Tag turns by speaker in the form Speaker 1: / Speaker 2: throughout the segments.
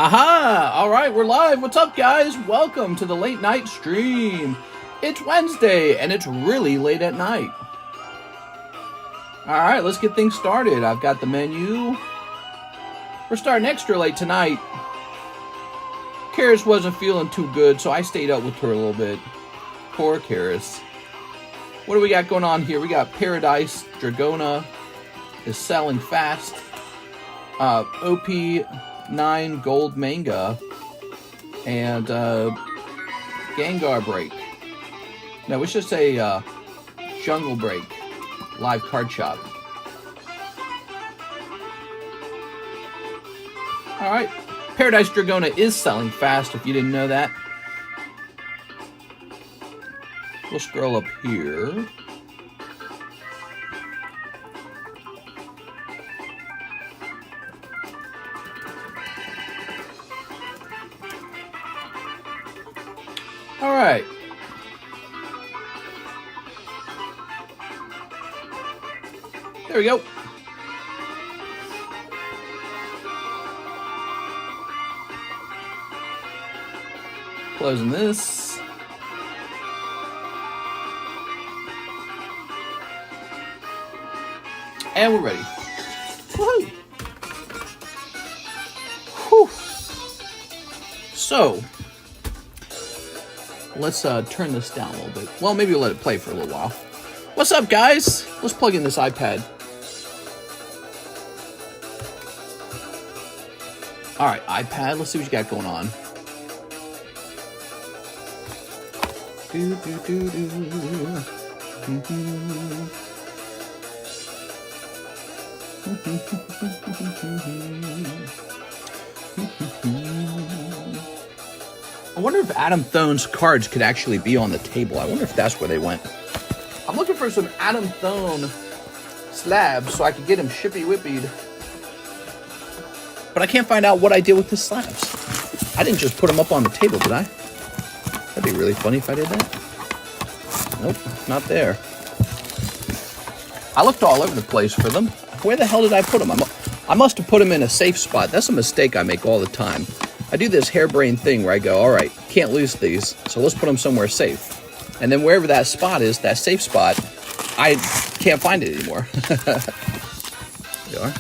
Speaker 1: Aha! Alright, we're live. What's up, guys? Welcome to the late night stream. It's Wednesday, and it's really late at night. Alright, let's get things started. I've got the menu. We're starting extra late tonight. Karis wasn't feeling too good, so I stayed up with her a little bit. Poor Karis. What do we got going on here? We got Paradise. Dragona is selling fast. OP09 Gold Manga. And Gengar Break. No, it's just a Jungle Break live card shop. Alright. Paradise Dragona is selling fast, if you didn't know that. We'll scroll up here. Alright. There we go. Closing this. And we're ready. Woohoo! Whew. So, let's turn this down a little bit. Well, maybe we'll let it play for a little while. What's up, guys? Let's plug in this iPad. Alright, iPad, let's see what you got going on. Do, do, do, do. I wonder if Adam Thone's cards could actually be on the table. I wonder if that's where they went. I'm looking for some Adam Thone slabs so I can get him shippy-whippied. But I can't find out what I did with the slabs. I didn't just put them up on the table, did I? That'd be really funny if I did that. Nope, not there. I looked all over the place for them. Where the hell did I put them? I must have put them in a safe spot. That's a mistake I make all the time. I do this harebrained thing where I go, all right, can't lose these, so let's put them somewhere safe. And then wherever that spot is, that safe spot, I can't find it anymore. There you are.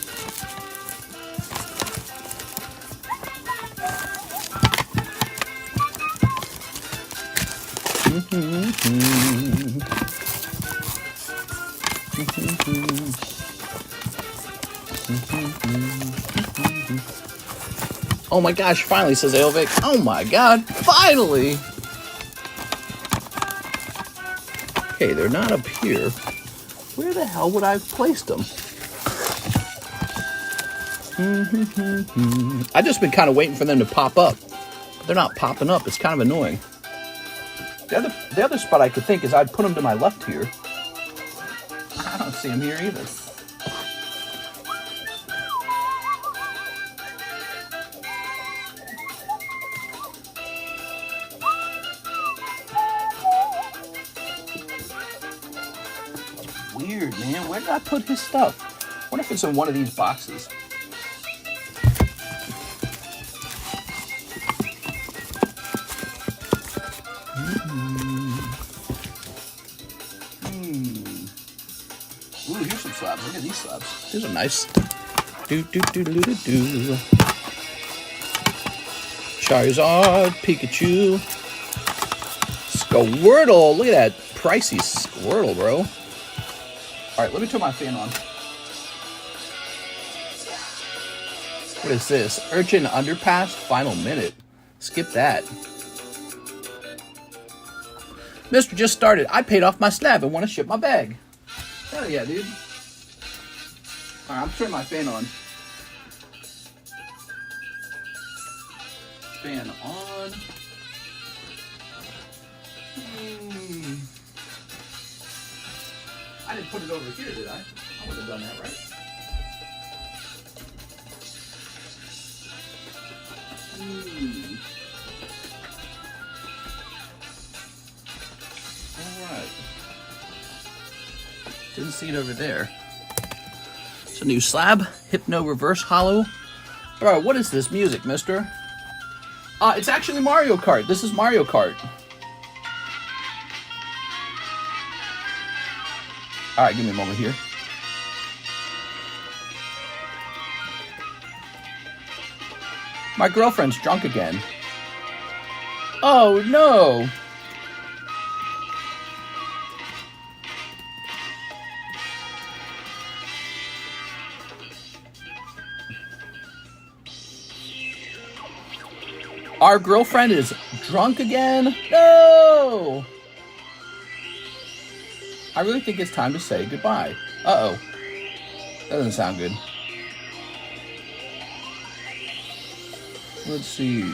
Speaker 1: Oh my gosh, finally, says Elvic. Oh my god, finally! Okay, they're not up here. Where the hell would I have placed them? I've just been kind of waiting for them to pop up. But they're not popping up. It's kind of annoying. The other spot I could think is I'd put them to my left here. I don't see them here either. Weird, man. Where did I put his stuff? I wonder if it's in one of these boxes. Ooh, here's some slabs. Look at these slabs. These are nice. Do. Charizard, Pikachu, Squirtle. Look at that pricey Squirtle, bro. Alright, let me turn my fan on. What is this? Urchin Underpass? Final minute. Skip that. Mister just started. I paid off my slab and want to ship my bag. Hell yeah, dude. Alright, I'm turning my fan on. Fan on. I didn't put it over here, did I? I would have done that, right? Alright. Didn't see it over there. It's a new slab. Hypno Reverse Holo. Bro, what is this music, mister? It's actually Mario Kart. This is Mario Kart. All right, give me a moment here. My girlfriend's drunk again. Oh, no. Our girlfriend is drunk again? No! I really think it's time to say goodbye. Uh-oh. That doesn't sound good. Let's see.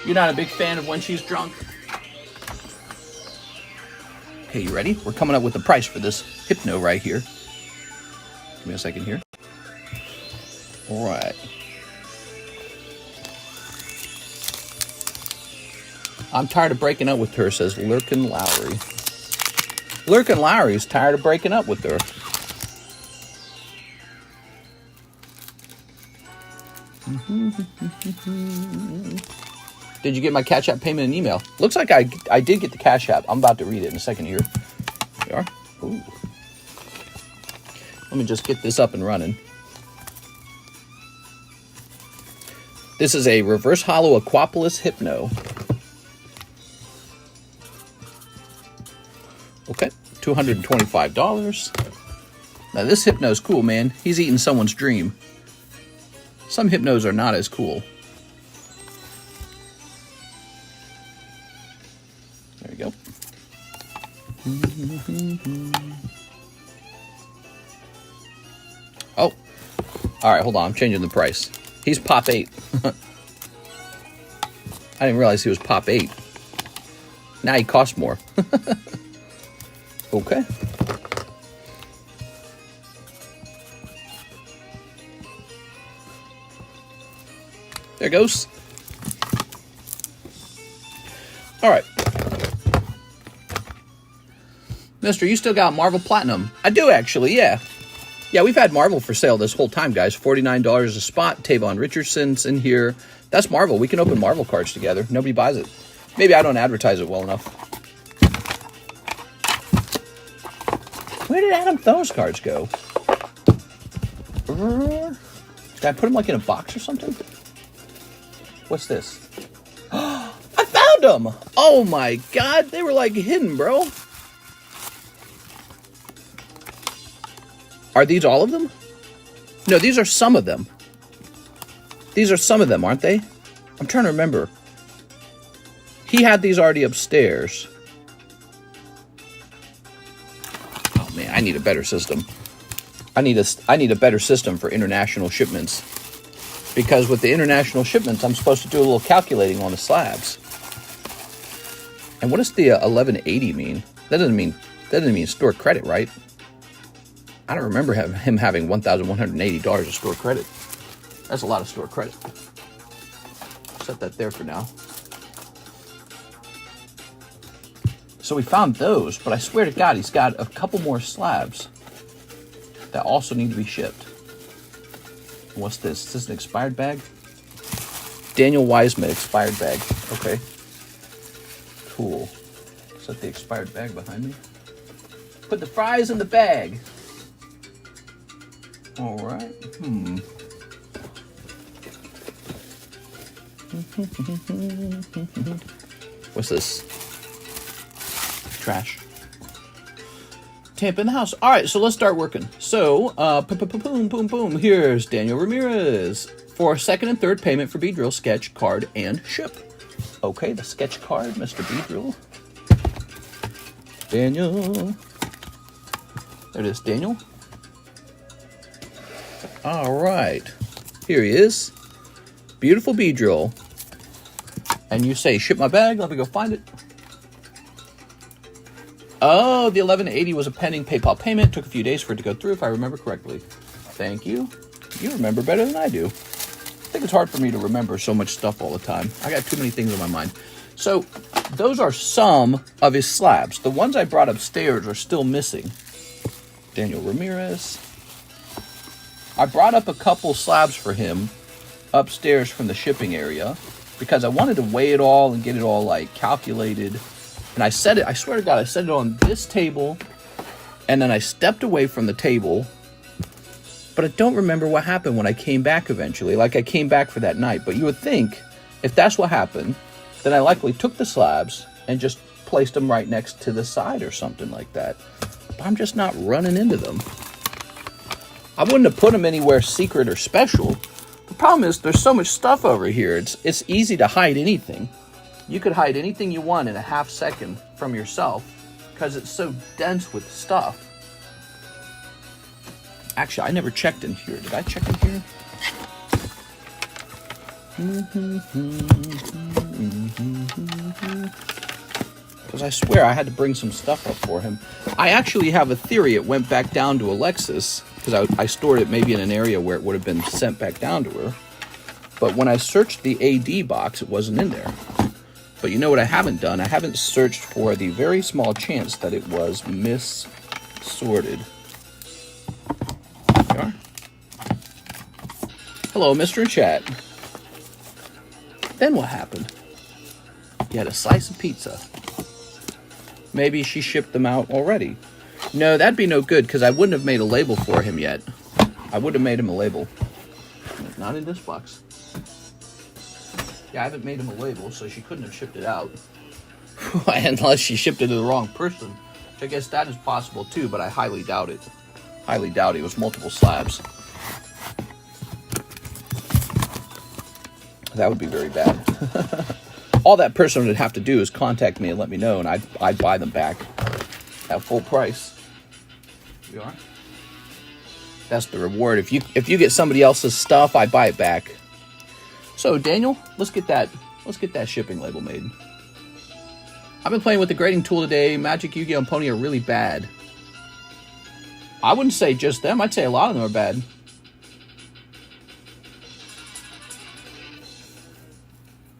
Speaker 1: You're not a big fan of when she's drunk? Okay, you ready? We're coming up with the price for this Hypno right here. Give me a second here. All right. I'm tired of breaking up with her, says Lurkin Lowry. Lurkin Lowry's tired of breaking up with her. Did you get my Cash App payment and email? Looks like I did get the Cash App. I'm about to read it in a second here. Here we are. Ooh. Let me just get this up and running. This is a Reverse Holo Aquapolis Hypno. Okay, $225. Now this Hypno's cool, man. He's eating someone's dream. Some Hypnos are not as cool. There we go. Oh. Alright, hold on. I'm changing the price. He's Pop 8. I didn't realize he was Pop 8. Now he costs more. Okay. There goes. All right. Mister, you still got Marvel Platinum? I do, actually, yeah. Yeah, we've had Marvel for sale this whole time, guys. $49 a spot. Tavon Richardson's in here. That's Marvel. We can open Marvel cards together. Nobody buys it. Maybe I don't advertise it well enough. Where did Adam Those cards go? Did I put them like in a box or something? What's this? I found them! Oh my god, they were like hidden, bro. Are these all of them? No, these are some of them. These are some of them, aren't they? I'm trying to remember. He had these already upstairs. Oh man, I need a better system. I need a better system for international shipments. Because with the international shipments, I'm supposed to do a little calculating on the slabs. And what does the 1180 mean? That doesn't mean store credit, right? I don't remember him having $1,180 of store credit. That's a lot of store credit. Set that there for now. So we found those, but I swear to God, he's got a couple more slabs that also need to be shipped. What's this? Is this an expired bag? Daniel Wiseman expired bag. Okay. Cool. Set the expired bag behind me. Put the fries in the bag. All right. What's this? Trash. Tampa in the house. All right, so let's start working. So, boom, boom, boom. Here's Daniel Ramirez for second and third payment for Beedrill, sketch, card, and ship. Okay, the sketch card, Mr. Beedrill. Daniel. There it is, Daniel. All right. Here he is. Beautiful Beedrill. And you say, ship my bag. Let me go find it. Oh, the 1180 was a pending PayPal payment. Took a few days for it to go through, if I remember correctly. Thank you. You remember better than I do. think it's hard for me to remember so much stuff all the time. I got too many things on my mind. So, those are some of his slabs. The ones I brought upstairs are still missing. Daniel Ramirez. I brought up a couple slabs for him upstairs from the shipping area because I wanted to weigh it all and get it all like calculated. And I set it, I swear to God, I set it on this table and then I stepped away from the table. But I don't remember what happened when I came back eventually. Like I came back for that night. But you would think if that's what happened, then I likely took the slabs and just placed them right next to the side or something like that. But I'm just not running into them. I wouldn't have put them anywhere secret or special. The problem is there's so much stuff over here. It's easy to hide anything. You could hide anything you want in a half second from yourself because it's so dense with stuff. Actually, I never checked in here. Did I check in here? Because I swear I had to bring some stuff up for him. I actually have a theory it went back down to Alexis because I stored it maybe in an area where it would have been sent back down to her. But when I searched the AD box, it wasn't in there. But you know what I haven't done? I haven't searched for the very small chance that it was missorted. There we are. Hello, Mr. Chat. Then what happened? You had a slice of pizza. Maybe she shipped them out already. No, that'd be no good because I wouldn't have made a label for him yet. I would have made him a label. Not in this box. Yeah, I haven't made him a label, so she couldn't have shipped it out. Unless she shipped it to the wrong person. Which I guess that is possible too, but I highly doubt it. Highly doubt it was multiple slabs. That would be very bad. All that person would have to do is contact me and let me know, and I'd buy them back at full price. We are. That's the reward. If you get somebody else's stuff, I buy it back. So Daniel, let's get that shipping label made. I've been playing with the grading tool today. Magic, Yu-Gi-Oh, and Pony are really bad. I wouldn't say just them. I'd say a lot of them are bad.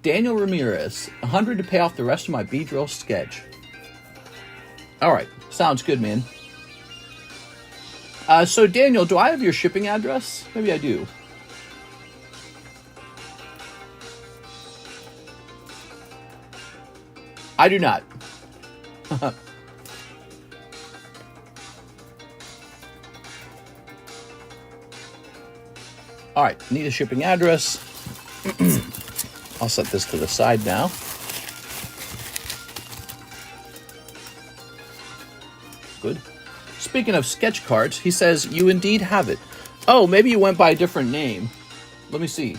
Speaker 1: Daniel Ramirez, 100 to pay off the rest of my Beedrill sketch. Alright, sounds good, man. So Daniel, do I have your shipping address? Maybe I do. I do not. Alright, need a shipping address. I'll set this to the side now. Good. Speaking of sketch cards, he says, you indeed have it. Oh, maybe you went by a different name. Let me see.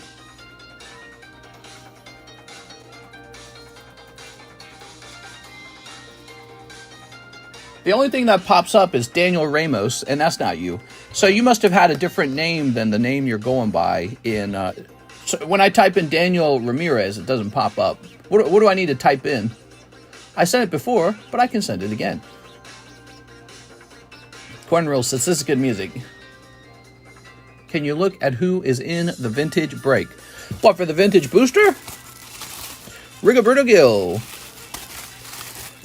Speaker 1: The only thing that pops up is Daniel Ramos, and that's not you. So you must have had a different name than the name you're going by in... So when I type in Daniel Ramirez, it doesn't pop up. What do I need to type in? I said it before, but I can send it again. Cornroll says, this is good music. Can you look at who is in the vintage break? What, for the vintage booster? Rigoberto Gil.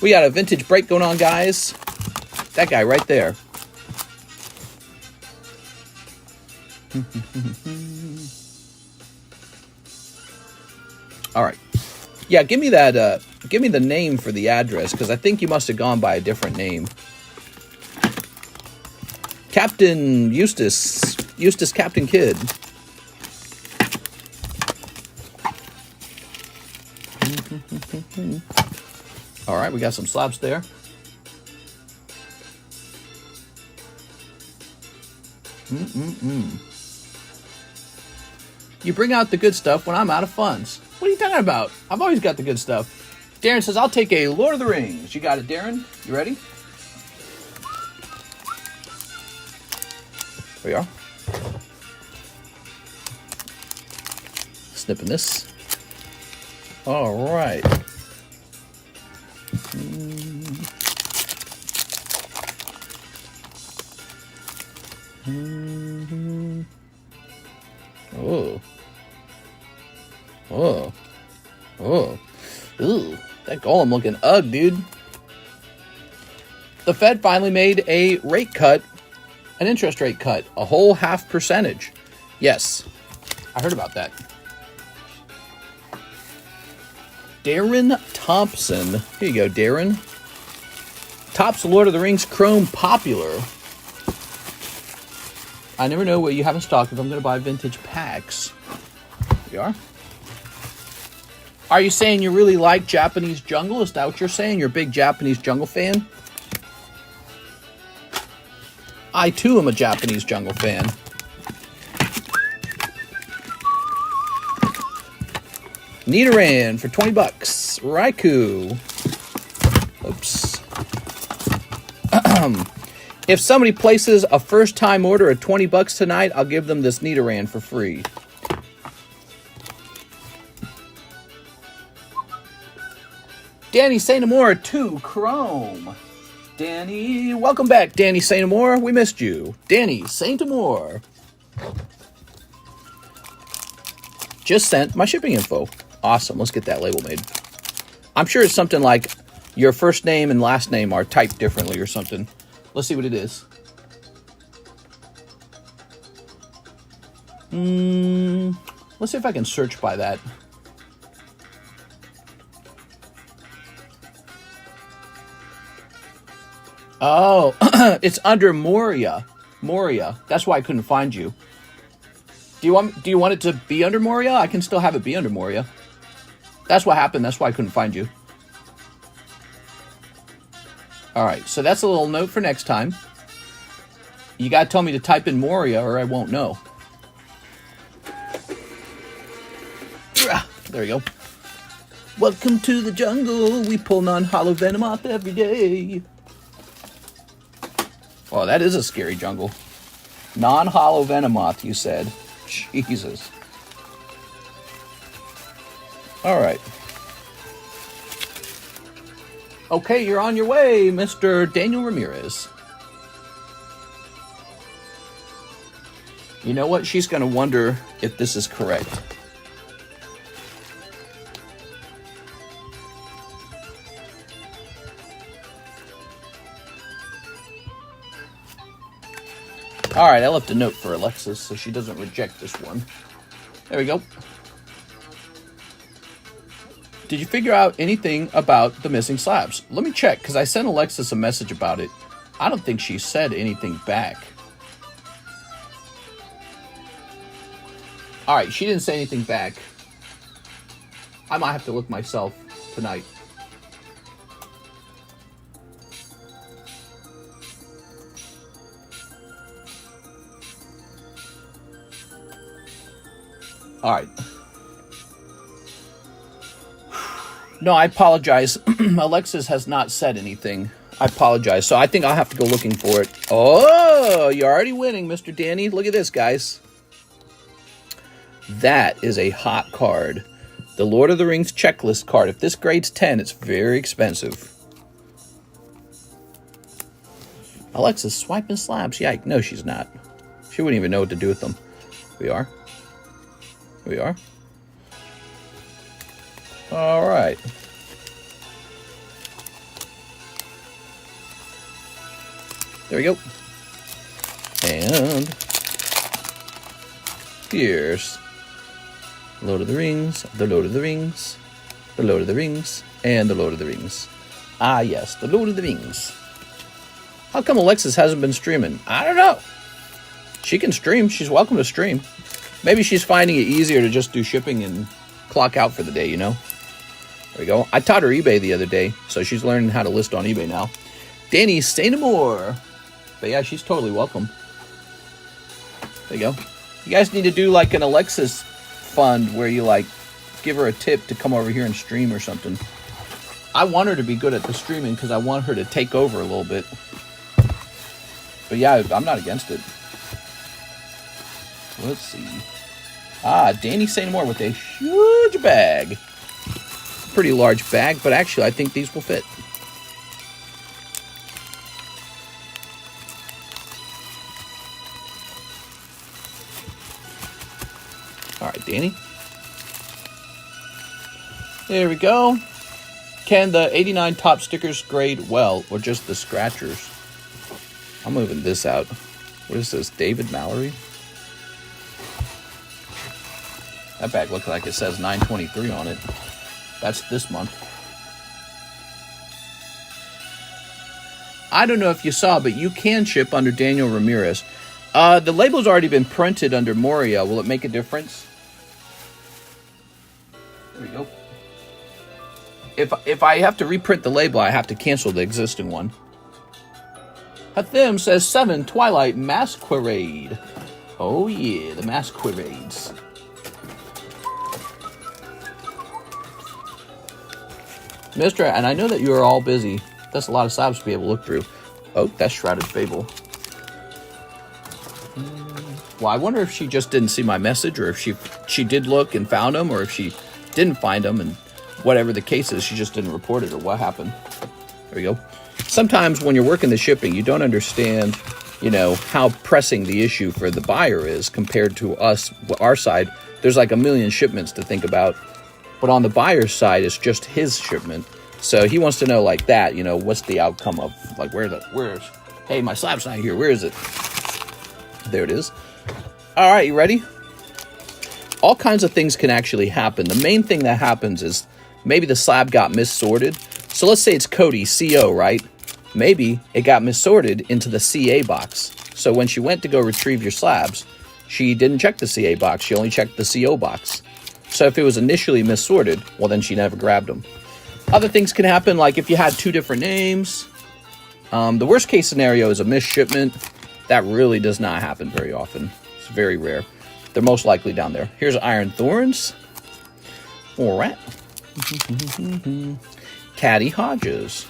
Speaker 1: We got a vintage break going on, guys. That guy right there. All right. Yeah, give me that. Give me the name for the address, because I think you must have gone by a different name. Captain Eustace Captain Kidd. All right, we got some slabs there. You bring out the good stuff when I'm out of funds. What are you talking about? I've always got the good stuff. Darren says, I'll take a Lord of the Rings. You got it, Darren? You ready? There we are. Snipping this. All right. Oh. Golem looking ugh, dude. The Fed finally made a rate cut, an interest rate cut, a whole 0.5%. Yes, I heard about that. Darren Thompson. Here you go, Darren. Topps Lord of the Rings Chrome Popular. I never know what you have in stock if I'm going to buy vintage packs. Here we are. Are you saying you really like Japanese jungle? Is that what you're saying? You're a big Japanese jungle fan? I, too, am a Japanese jungle fan. Nidoran for 20 bucks. Raikou. Oops. If somebody places a first-time order at 20 bucks tonight, I'll give them this Nidoran for free. Danny Saint Amour 2 Chrome. Danny, welcome back, Danny Saint Amour. We missed you. Danny Saint Amour. Just sent my shipping info. Awesome. Let's get that label made. I'm sure it's something like your first name and last name are typed differently or something. Let's see what it is. Let's see if I can search by that. Oh, it's under Moria. Moria. That's why I couldn't find you. Do you want it to be under Moria? I can still have it be under Moria. That's what happened. That's why I couldn't find you. All right, so that's a little note for next time. You got to tell me to type in Moria or I won't know. There we go. Welcome to the jungle. We pull non-hollow Venomoth every day. Oh, that is a scary jungle. Non-hollow Venomoth, you said. Jesus. All right. Okay, you're on your way, Mr. Daniel Ramirez. You know what? She's going to wonder if this is correct. All right, I left a note for Alexis so she doesn't reject this one. There we go. Did you figure out anything about the missing slabs? Let me check, because I sent Alexis a message about it. I don't think she said anything back. All right, she didn't say anything back. I might have to look myself tonight. All right. No, I apologize. Alexis has not said anything. I apologize. So I think I'll have to go looking for it. Oh, you're already winning, Mr. Danny. Look at this, guys. That is a hot card. The Lord of the Rings checklist card. If this grades 10, it's very expensive. Alexis swiping slabs. Yike. No, she's not. She wouldn't even know what to do with them. We are. Here we are. All right. There we go. And here's Lord of the Rings, the Lord of the Rings, the Lord of the Rings, and the Lord of the Rings. Ah, yes, the Lord of the Rings. How come Alexis hasn't been streaming? I don't know. She can stream. She's welcome to stream. Maybe she's finding it easier to just do shipping and clock out for the day, you know? There we go. I taught her eBay the other day, so she's learning how to list on eBay now. Danny Saint Amour. But yeah, she's totally welcome. There you go. You guys need to do like an Alexis fund where you like give her a tip to come over here and stream or something. I want her to be good at the streaming because I want her to take over a little bit. But yeah, I'm not against it. Let's see. Ah, Danny Saint Amour with a huge bag. Pretty large bag, but actually I think these will fit. All right, Danny. There we go. Can the 89 top stickers grade well, or just the scratchers? I'm moving this out. What is this, David Mallory? That bag looks like it says 923 on it. That's this month. I don't know if you saw, but you can ship under Daniel Ramirez. The label's already been printed under Moria. Will it make a difference? There we go. If I have to reprint the label, I have to cancel the existing one. Hathim says 7 Twilight Masquerade. Oh yeah, the Masquerades. Mister, and I know that you are all busy. That's a lot of slabs to be able to look through. Oh, that's Shrouded Fable. Well, I wonder if she just didn't see my message, or if she did look and found them, or if she didn't find them, and whatever the case is, she just didn't report it, or what happened. There we go. Sometimes when you're working the shipping, you don't understand, how pressing the issue for the buyer is compared to us, our side. There's like a million shipments to think about. But on the buyer's side, it's just his shipment. So he wants to know like that, what's the outcome of, like, where's, hey, my slab's not here. Where is it? There it is. All right, you ready? All kinds of things can actually happen. The main thing that happens is maybe the slab got missorted. So let's say it's Cody, CO, right? Maybe it got missorted into the CA box. So when she went to go retrieve your slabs, she didn't check the CA box. She only checked the CO box. So if it was initially missorted, well, then she never grabbed them. Other things can happen, like if you had 2 different names. The worst case scenario is a missed shipment. That really does not happen very often. It's very rare. They're most likely down there. Here's Iron Thorns. All right. Caddy Hodges.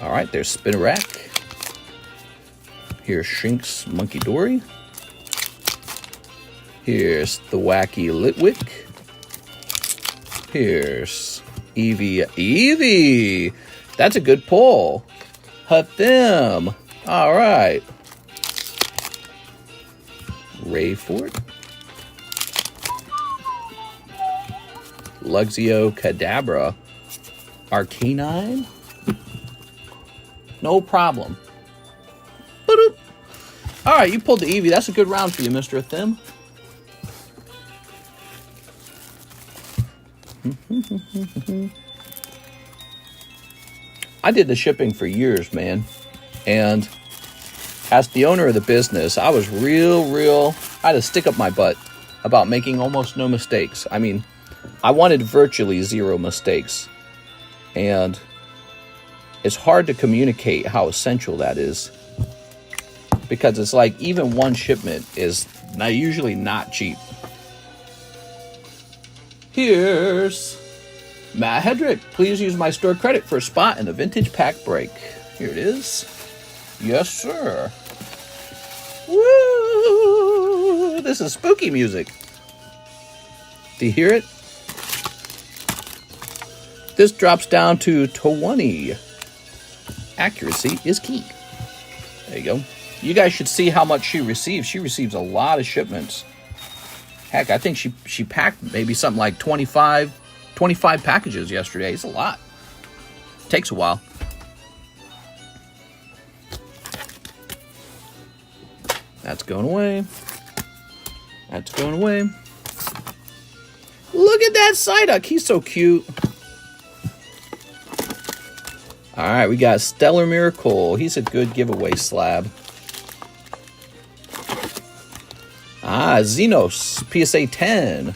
Speaker 1: All right, there's Spinnerack. Here's Shinx Monkey Dory. Here's the Wacky Litwick. Here's Eevee. That's a good pull. Hathim. All right. Rayfort. Luxio Kadabra. Arcanine. No problem. Ba-doop. All right, you pulled the Eevee. That's a good round for you, Mr. Hathim. I did the shipping for years, man. And as the owner of the business, I was I had to stick up my butt about making almost no mistakes. I mean, I wanted virtually 0 mistakes. And it's hard to communicate how essential that is. Because it's like even one shipment is usually not cheap. Here's Matt Hedrick. Please use my store credit for a spot in the vintage pack break. Here it is. Yes, sir. Woo! This is spooky music. Do you hear it? This drops down to 20. Accuracy is key. There you go. You guys should see how much she receives. She receives a lot of shipments. Heck, I think she packed maybe something like 25 packages yesterday. It's a lot. Takes a while. That's going away. That's going away. Look at that Psyduck. He's so cute. All right, we got Stellar Miracle. He's a good giveaway slab. Xenos, PSA 10.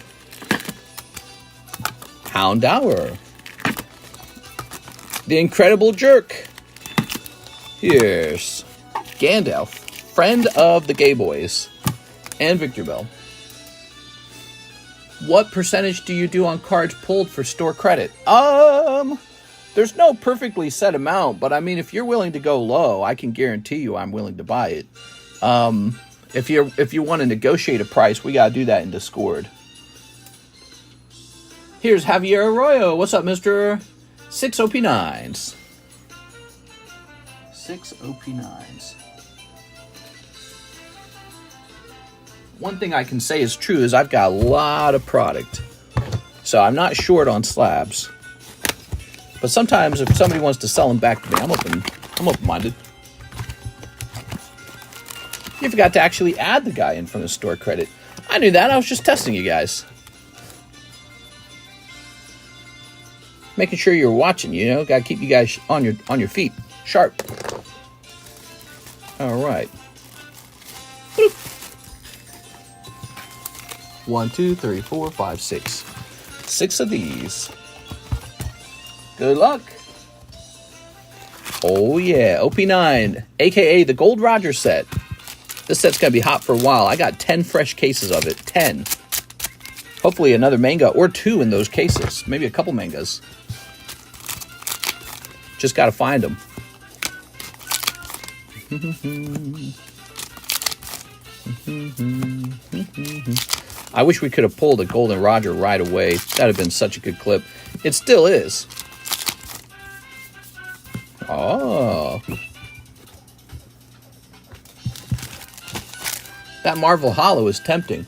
Speaker 1: Houndour. The Incredible Jerk. Here's Gandalf, friend of the Gay Boys. And Victor Bell. What percentage do you do on cards pulled for store credit? There's no perfectly set amount, but I mean, if you're willing to go low, I can guarantee you I'm willing to buy it. If you want to negotiate a price, we gotta do that in Discord. Here's Javier Arroyo. What's up, Mr. 6 OP9s? 6 OP9s. One thing I can say is true is I've got a lot of product. So I'm not short on slabs. But sometimes if somebody wants to sell them back to me, I'm open-minded. You forgot to actually add the guy in from the store credit. I knew that. I was just testing you guys. Making sure you're watching, you know. Got to keep you guys on your feet. Sharp. All right. 1, 2, 3, 4, 5, 6. 6 of these. Good luck. Oh yeah, OP9, aka the Gold Roger set. This set's gonna be hot for a while. I got 10 fresh cases of it. 10. Hopefully another manga or 2 in those cases. Maybe a couple mangas. Just gotta find them. I wish we could have pulled a Golden Roger right away. That'd have been such a good clip. It still is. Oh. That Marvel Holo is tempting.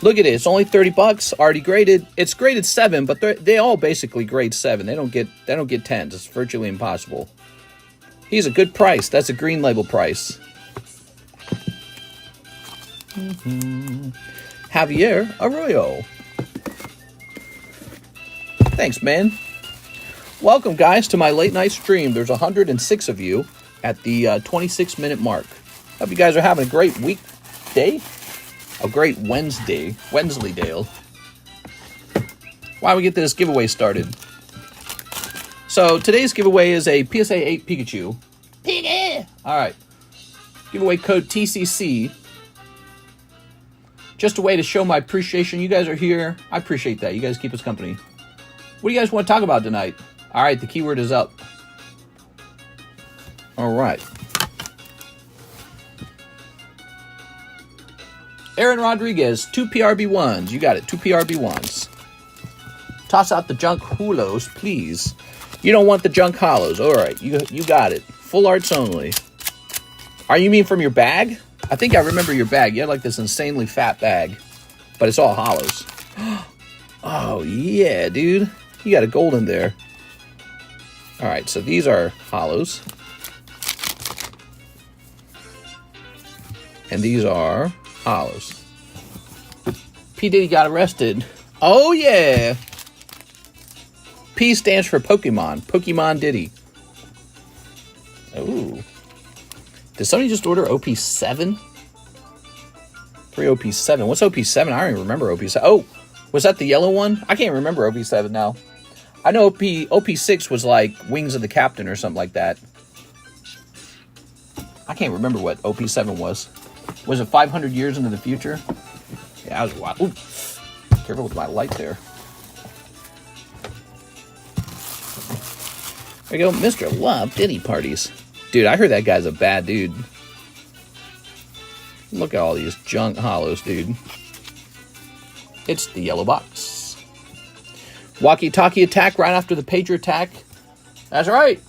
Speaker 1: Look at it. It's only 30 bucks. Already graded. It's graded 7, but they all basically grade 7. They don't get 10s. It's virtually impossible. He's a good price. That's a green label price. Javier Arroyo. Thanks, man. Welcome, guys, to my late night stream. There's 106 of you at the 26-minute mark. Hope you guys are having a great weekday. A great Wednesday. Wensleydale. Why don't we get this giveaway started? So, today's giveaway is a PSA 8 Pikachu. Pikachu! Alright. Giveaway code TCC. Just a way to show my appreciation. You guys are here. I appreciate that. You guys keep us company. What do you guys want to talk about tonight? Alright, the keyword is up. Alright. Aaron Rodriguez, 2 PRB1s. You got it, 2 PRB1s. Toss out the junk Holos, please. You don't want the junk Holos. Alright, you got it. Full arts only. Are you mean from your bag? I think I remember your bag. You had like this insanely fat bag. But it's all Holos. Oh, yeah, dude. You got a gold in there. Alright, so these are Holos. And these are Holos. P. Diddy got arrested. Oh, yeah. P stands for Pokemon. Pokemon Diddy. Oh. Did somebody just order OP7? 3 OP7. What's OP7? I don't even remember OP7. Oh, was that the yellow one? I can't remember OP7 now. I know OP6 was like Wings of the Captain or something like that. I can't remember what OP7 was. Was it 500 years into the future? Yeah, that was wild. Ooh, careful with my light there. There you go, Mr. Love Diddy Parties. Dude, I heard that guy's a bad dude. Look at all these junk Holos, dude. It's the yellow box. Walkie-talkie attack right after the pager attack. That's right.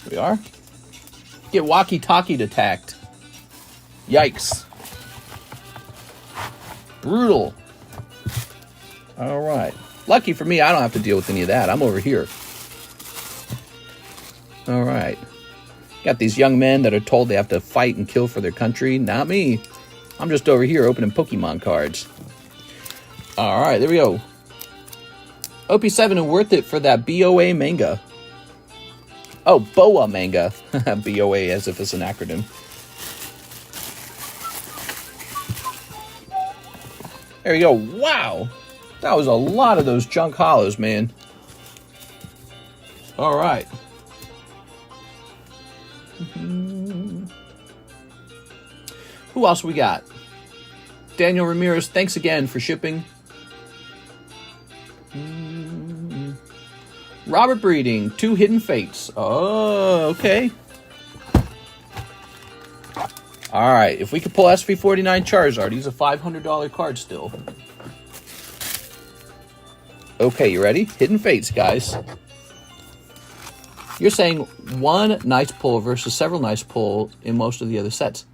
Speaker 1: Here we are. Get walkie-talkied attacked. Yikes. Brutal. All right. Lucky for me, I don't have to deal with any of that. I'm over here. All right. Got these young men that are told they have to fight and kill for their country. Not me. I'm just over here opening Pokemon cards. All right, there we go. OP7 and worth it for that BOA manga. Oh, BOA manga. BOA as if it's an acronym. There we go. Wow. That was a lot of those junk Holos, man. All right. Who else we got? Daniel Ramirez, thanks again for shipping. Robert Breeding, 2 Hidden Fates. Oh, okay. All right, if we could pull SV49 Charizard, he's a $500 card still. Okay, you ready? Hidden Fates, guys. You're saying one nice pull versus several nice pull in most of the other sets.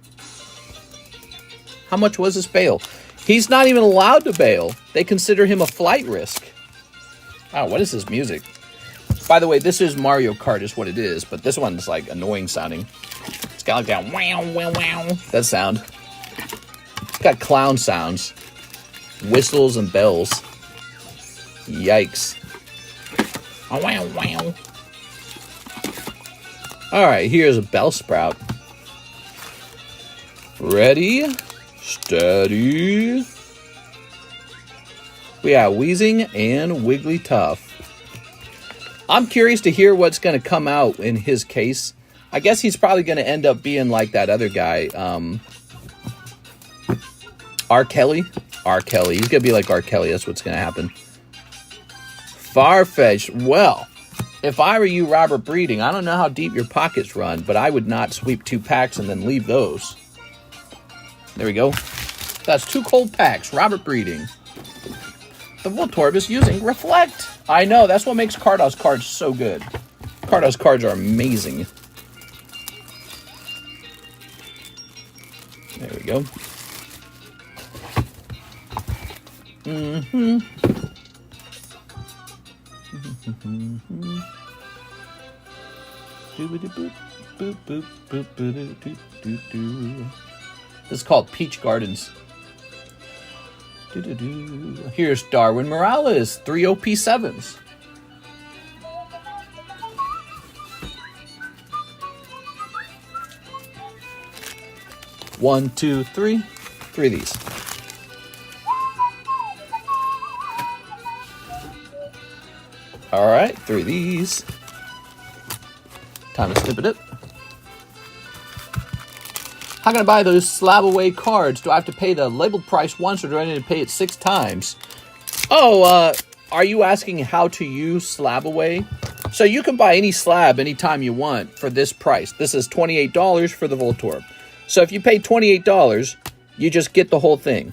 Speaker 1: How much was his bail? He's not even allowed to bail. They consider him a flight risk. Oh, what is this music? By the way, this is Mario Kart is what it is, but this one's like annoying sounding. It's got like that wow, wow, wow. That sound. It's got clown sounds. Whistles and bells. Yikes. Oh, wow, wow. Alright, here's a Bellsprout. Ready, steady. We got Wheezing and Wigglytuff. I'm curious to hear what's going to come out in his case. I guess he's probably going to end up being like that other guy, R. Kelly. R. Kelly. He's going to be like R. Kelly. That's what's going to happen. Farfetch'd. Well, if I were you, Robert Breeding, I don't know how deep your pockets run, but I would not sweep 2 packs and then leave those. There we go. That's 2 cold packs. Robert Breeding. The Voltorb is using Reflect. I know, that's what makes Carddass cards so good. Carddass cards are amazing. There we go. This is called Peach Gardens. Here's Darwin Morales, 3 OP7s. One, two, three. 3 of these. All right, 3 of these. Time to snip it up. How can I buy those slab away cards? Do I have to pay the labeled price once, or do I need to pay it 6 times? Oh, are you asking how to use slab away? So you can buy any slab anytime you want for this price. This is $28 for the Voltorb. So if you pay $28, you just get the whole thing.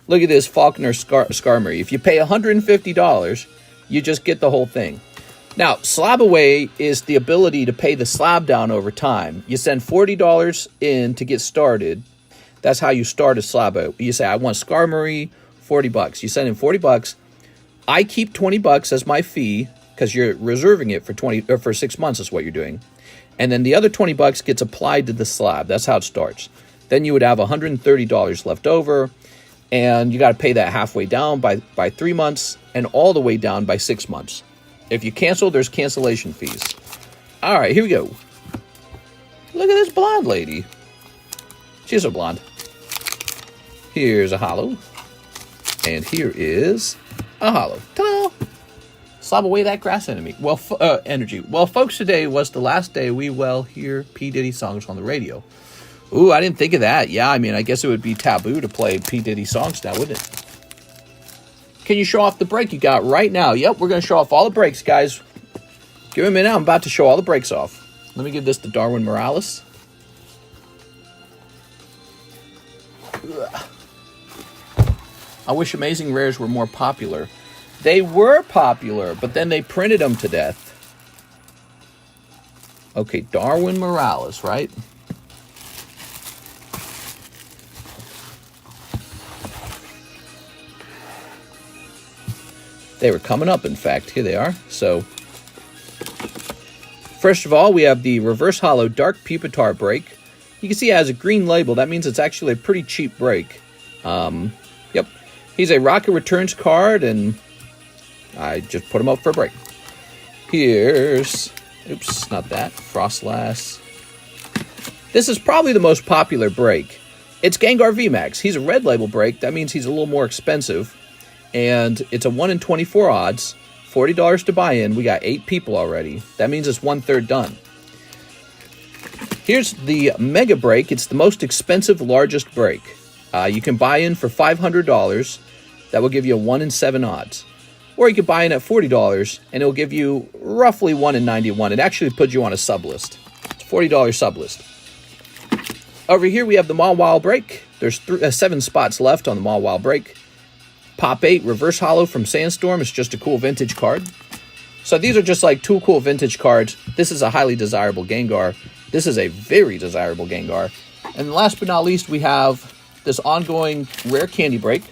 Speaker 1: Look at this Faulkner Skarmory. If you pay $150, you just get the whole thing. Now, slab away is the ability to pay the slab down over time. You send $40 in to get started. That's how you start a slab. You say, I want Skarmory, $40. You send in $40. I keep $20 as my fee because you're reserving it for 6 months is what you're doing. And then the other $20 gets applied to the slab. That's how it starts. Then you would have $130 left over, and you got to pay that halfway down by 3 months and all the way down by 6 months. If you cancel, there's cancellation fees. All right, here we go. Look at this blonde lady. She's so blonde. Here's a holo. And here is a holo. Ta-da! Slab away that grass enemy. Well, energy. Well, folks, today was the last day we will hear P. Diddy songs on the radio. Ooh, I didn't think of that. Yeah, I mean, I guess it would be taboo to play P. Diddy songs now, wouldn't it? Can you show off the break you got right now? Yep, we're going to show off all the breaks, guys. Give me a minute. I'm about to show all the breaks off. Let me give this to Darwin Morales. Ugh. I wish Amazing Rares were more popular. They were popular, but then they printed them to death. Okay, Darwin Morales, right? They were coming up, in fact. Here they are. So, first of all, we have the Reverse Holo Dark Pupitar break. You can see it has a green label. That means it's actually a pretty cheap break. Yep. He's a Rocket Returns card, and I just put him up for a break. Here's... Oops, not that. Frostlass. This is probably the most popular break. It's Gengar VMAX. He's a red label break. That means he's a little more expensive. And it's a 1 in 24 odds, $40 to buy in. We got 8 people already. That means it's 1/3 done. Here's the Mega Break. It's the most expensive, largest break. You can buy in for $500. That will give you a 1 in 7 odds. Or you can buy in at $40, and it'll give you roughly 1 in 91. It actually puts you on a sublist. It's a $40 sublist. Over here, we have the Mawile Break. There's 7 spots left on the Mawile Break. Pop 8 Reverse Holo from Sandstorm. It's just a cool vintage card. So these are just like 2 cool vintage cards. This is a highly desirable Gengar. This is a very desirable Gengar. And last but not least, we have this ongoing rare candy break.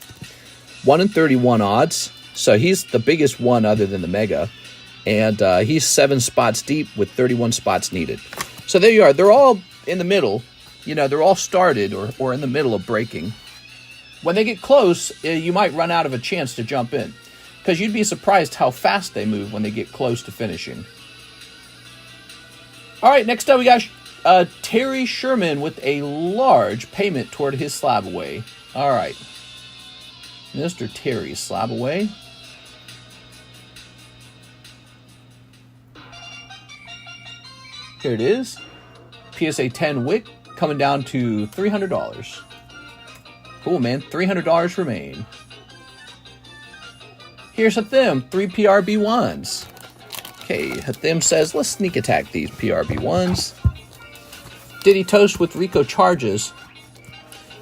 Speaker 1: 1 in 31 odds. So he's the biggest one other than the Mega. And he's 7 spots deep with 31 spots needed. So there you are. They're all in the middle. You know, they're all started or in the middle of breaking. When they get close, you might run out of a chance to jump in. Because you'd be surprised how fast they move when they get close to finishing. All right, next up we got Terry Sherman with a large payment toward his slab away. All right. Mr. Terry, slab away. Here it is. PSA 10 Wick coming down to $300. Cool, man. $300 remain. Here's Hathim, 3 PRB1s. Okay, Hathim says, let's sneak attack these PRB1s. Diddy Toast with Rico charges.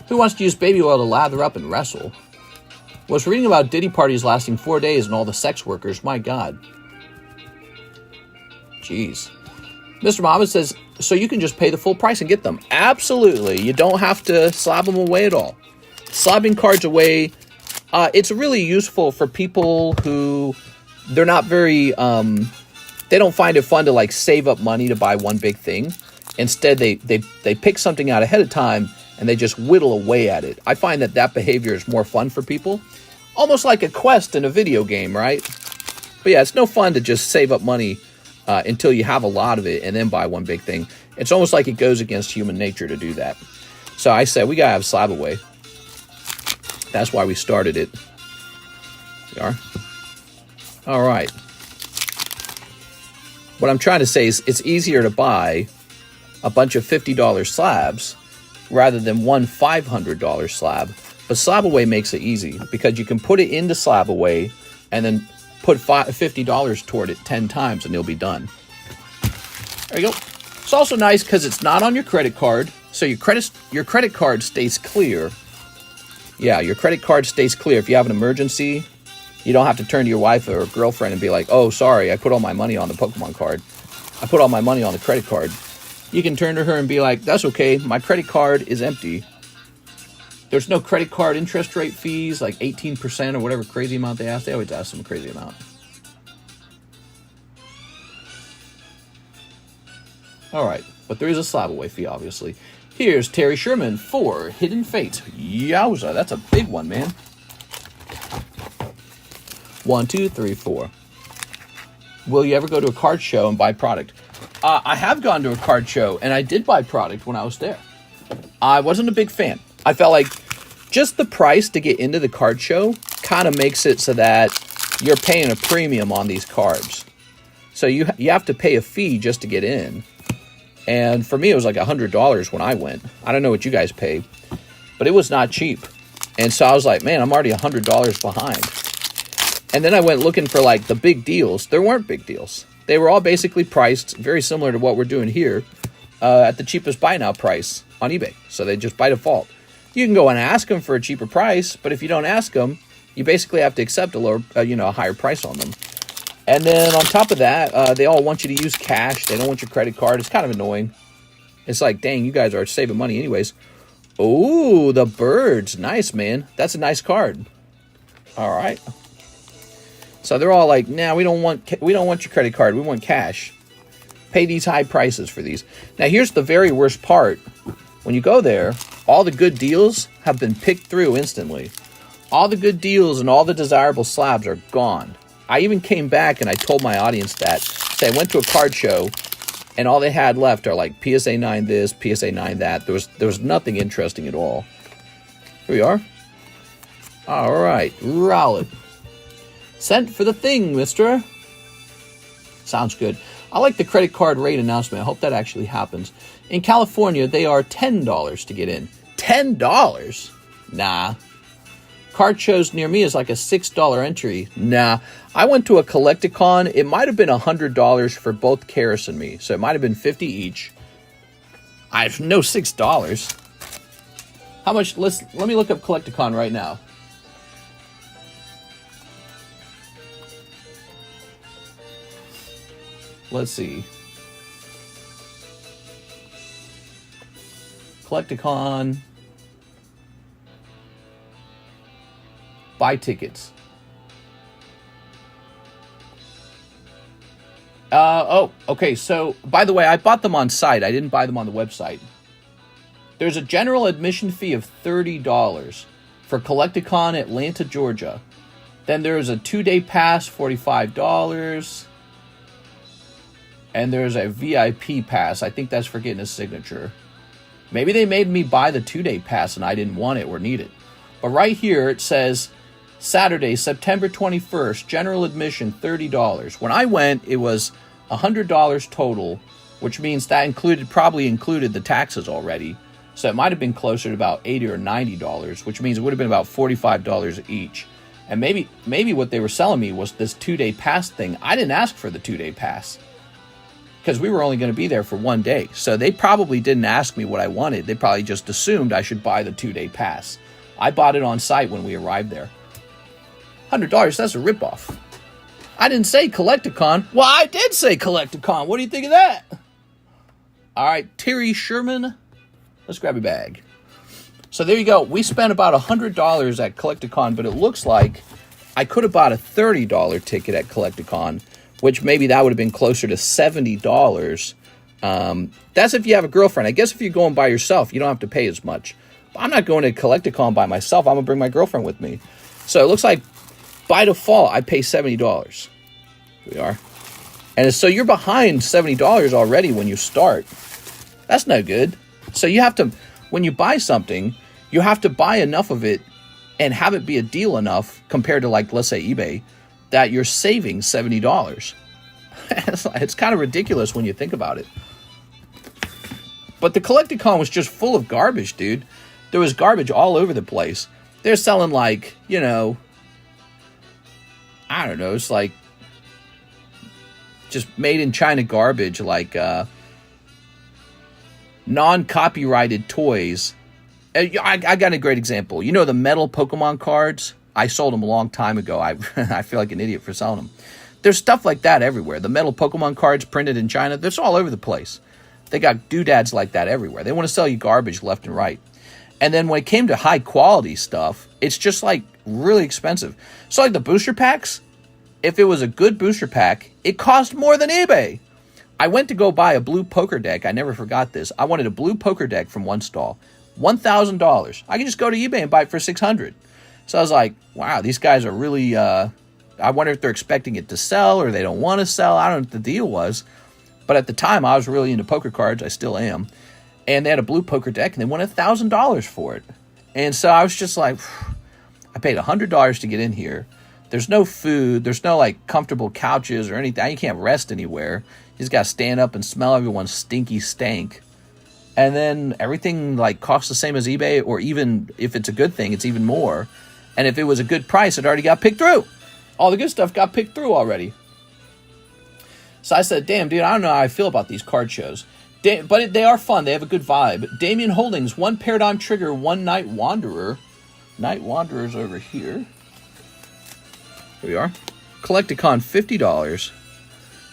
Speaker 1: Who wants to use baby oil to lather up and wrestle? Was reading about Diddy parties lasting 4 days and all the sex workers. My God. Jeez. Mr. Muhammad says, so you can just pay the full price and get them. Absolutely. You don't have to slab them away at all. Slabbing cards away, it's really useful for people who, they're not very, they don't find it fun to like save up money to buy one big thing. Instead, they pick something out ahead of time and they just whittle away at it. I find that behavior is more fun for people. Almost like a quest in a video game, right? But yeah, it's no fun to just save up money until you have a lot of it and then buy one big thing. It's almost like it goes against human nature to do that. So I said, we gotta have slab away. That's why we started it. We are. All right. What I'm trying to say is it's easier to buy a bunch of $50 slabs rather than one $500 slab. But slab away makes it easy because you can put it into slab away and then put $50 toward it 10 times and you'll be done. There you go. It's also nice because it's not on your credit card, so your credit card stays clear. Yeah, your credit card stays clear. If you have an emergency, you don't have to turn to your wife or girlfriend and be like, oh, sorry, I put all my money on the Pokemon card. I put all my money on the credit card. You can turn to her and be like, that's okay, my credit card is empty. There's no credit card interest rate fees, like 18% or whatever crazy amount they ask. They always ask some crazy amount. All right, but there is a slab away fee, obviously. Here's Terry Sherman for Hidden Fate. Yowza, that's a big one, man. 1, 2, 3, 4. Will you ever go to a card show and buy product? I have gone to a card show, and I did buy product when I was there. I wasn't a big fan. I felt like just the price to get into the card show kind of makes it so that you're paying a premium on these cards. So you have to pay a fee just to get in. And for me, it was like $100 when I went. I don't know what you guys pay, but it was not cheap. And so I was like, man, I'm already $100 behind. And then I went looking for like the big deals. There weren't big deals. They were all basically priced very similar to what we're doing here at the cheapest buy now price on eBay. So they just by default. You can go and ask them for a cheaper price, but if you don't ask them, you basically have to accept a lower, a higher price on them. And then on top of that, they all want you to use cash. They don't want your credit card. It's kind of annoying. It's like, dang, you guys are saving money anyways. Oh, the birds. Nice, man. That's a nice card. All right. So they're all like, nah, we don't want your credit card. We want cash. Pay these high prices for these. Now, here's the very worst part. When you go there, all the good deals have been picked through instantly. All the good deals and all the desirable slabs are gone. I even came back and I told my audience that. Say, I went to a card show and all they had left are like PSA 9 this, PSA 9 that. There was nothing interesting at all. Here we are. All right, Rowlet. Sent for the thing, mister. Sounds good. I like the credit card rate announcement. I hope that actually happens. In California, they are $10 to get in. $10? Nah. Card shows near me is like a $6 entry. Nah. I went to a Collecticon. It might have been $100 for both Karis and me. So it might have been $50 each. I have no $6. How much? Let me look up Collecticon right now. Let's see. Collecticon. Buy tickets. Oh, okay. So, by the way, I bought them on site. I didn't buy them on the website. There's a general admission fee of $30 for Collecticon, Atlanta, Georgia. Then there's a 2-day pass, $45. And there's a VIP pass. I think that's for getting a signature. Maybe they made me buy the 2-day pass and I didn't want it or need it. But right here it says Saturday, September 21st, general admission, $30. When I went, it was $100 total, which means that probably included the taxes already. So it might have been closer to about $80 or $90, which means it would have been about $45 each. And maybe what they were selling me was this 2-day pass thing. I didn't ask for the 2-day pass because we were only going to be there for 1 day. So they probably didn't ask me what I wanted. They probably just assumed I should buy the 2-day pass. I bought it on site when we arrived there. $100, that's a ripoff. I didn't say Collecticon. Well, I did say Collecticon. What do you think of that? All right, Terry Sherman. Let's grab a bag. So there you go. We spent about $100 at Collecticon, but it looks like I could have bought a $30 ticket at Collecticon, which maybe that would have been closer to $70. That's if you have a girlfriend. I guess if you're going by yourself, you don't have to pay as much. But I'm not going to Collecticon by myself. I'm going to bring my girlfriend with me. So it looks like by default, I pay $70. Here we are. And so you're behind $70 already when you start. That's no good. So you have to, when you buy something, you have to buy enough of it and have it be a deal enough compared to, like, let's say eBay, that you're saving $70. It's kind of ridiculous when you think about it. But the Collecticon was just full of garbage, dude. There was garbage all over the place. They're selling, like, you know, I don't know, it's like just made in China garbage, like non-copyrighted toys. I got a great example. You know the metal Pokemon cards? I sold them a long time ago. I feel like an idiot for selling them. There's stuff like that everywhere. The metal Pokemon cards printed in China, they're all over the place. They got doodads like that everywhere. They want to sell you garbage left and right. And then when it came to high quality stuff, it's just like really expensive. So like the booster packs, if it was a good booster pack, it cost more than eBay. I went to go buy a blue poker deck. I never forgot this. I wanted a blue poker deck from one stall. $1,000. I can just go to eBay and buy it for $600. So I was like, wow, these guys are really, I wonder if they're expecting it to sell or they don't want to sell. I don't know what the deal was. But at the time, I was really into poker cards. I still am. And they had a blue poker deck, and they wanted $1,000 for it. And so I was just like, I paid $100 to get in here. There's no food. There's no, like, comfortable couches or anything. You can't rest anywhere. You just got to stand up and smell everyone's stinky stank. And then everything, like, costs the same as eBay, or even if it's a good thing, it's even more. And if it was a good price, it already got picked through. All the good stuff got picked through already. So I said, damn, dude, I don't know how I feel about these card shows. But they are fun. They have a good vibe. Damien Holdings, 1 Paradigm Trigger, 1 Night Wanderer. Night Wanderer's over here. Here we are. Collecticon, $50.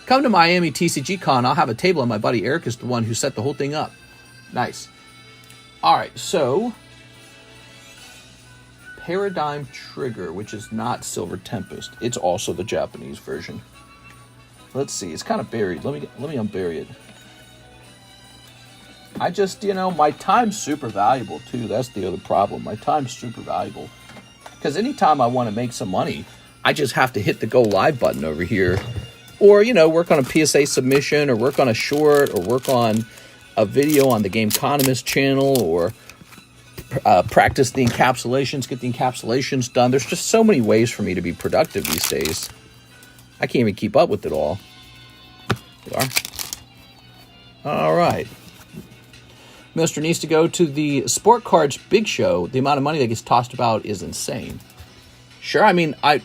Speaker 1: Come to Miami TCG Con. I'll have a table, and my buddy Eric is the one who set the whole thing up. Nice. All right, so Paradigm Trigger, which is not Silver Tempest. It's also the Japanese version. Let's see. It's kind of buried. Let me unbury it. I just, my time's super valuable, too. That's the other problem. My time's super valuable. Because anytime I want to make some money, I just have to hit the go live button over here. Or, work on a PSA submission, or work on a short, or work on a video on the TheCardconomist channel, or practice the encapsulations, get the encapsulations done. There's just so many ways for me to be productive these days. I can't even keep up with it all. There we are. All right. Mr. needs to go to the Sport Cards Big Show. The amount of money that gets tossed about is insane. Sure, I mean, I'm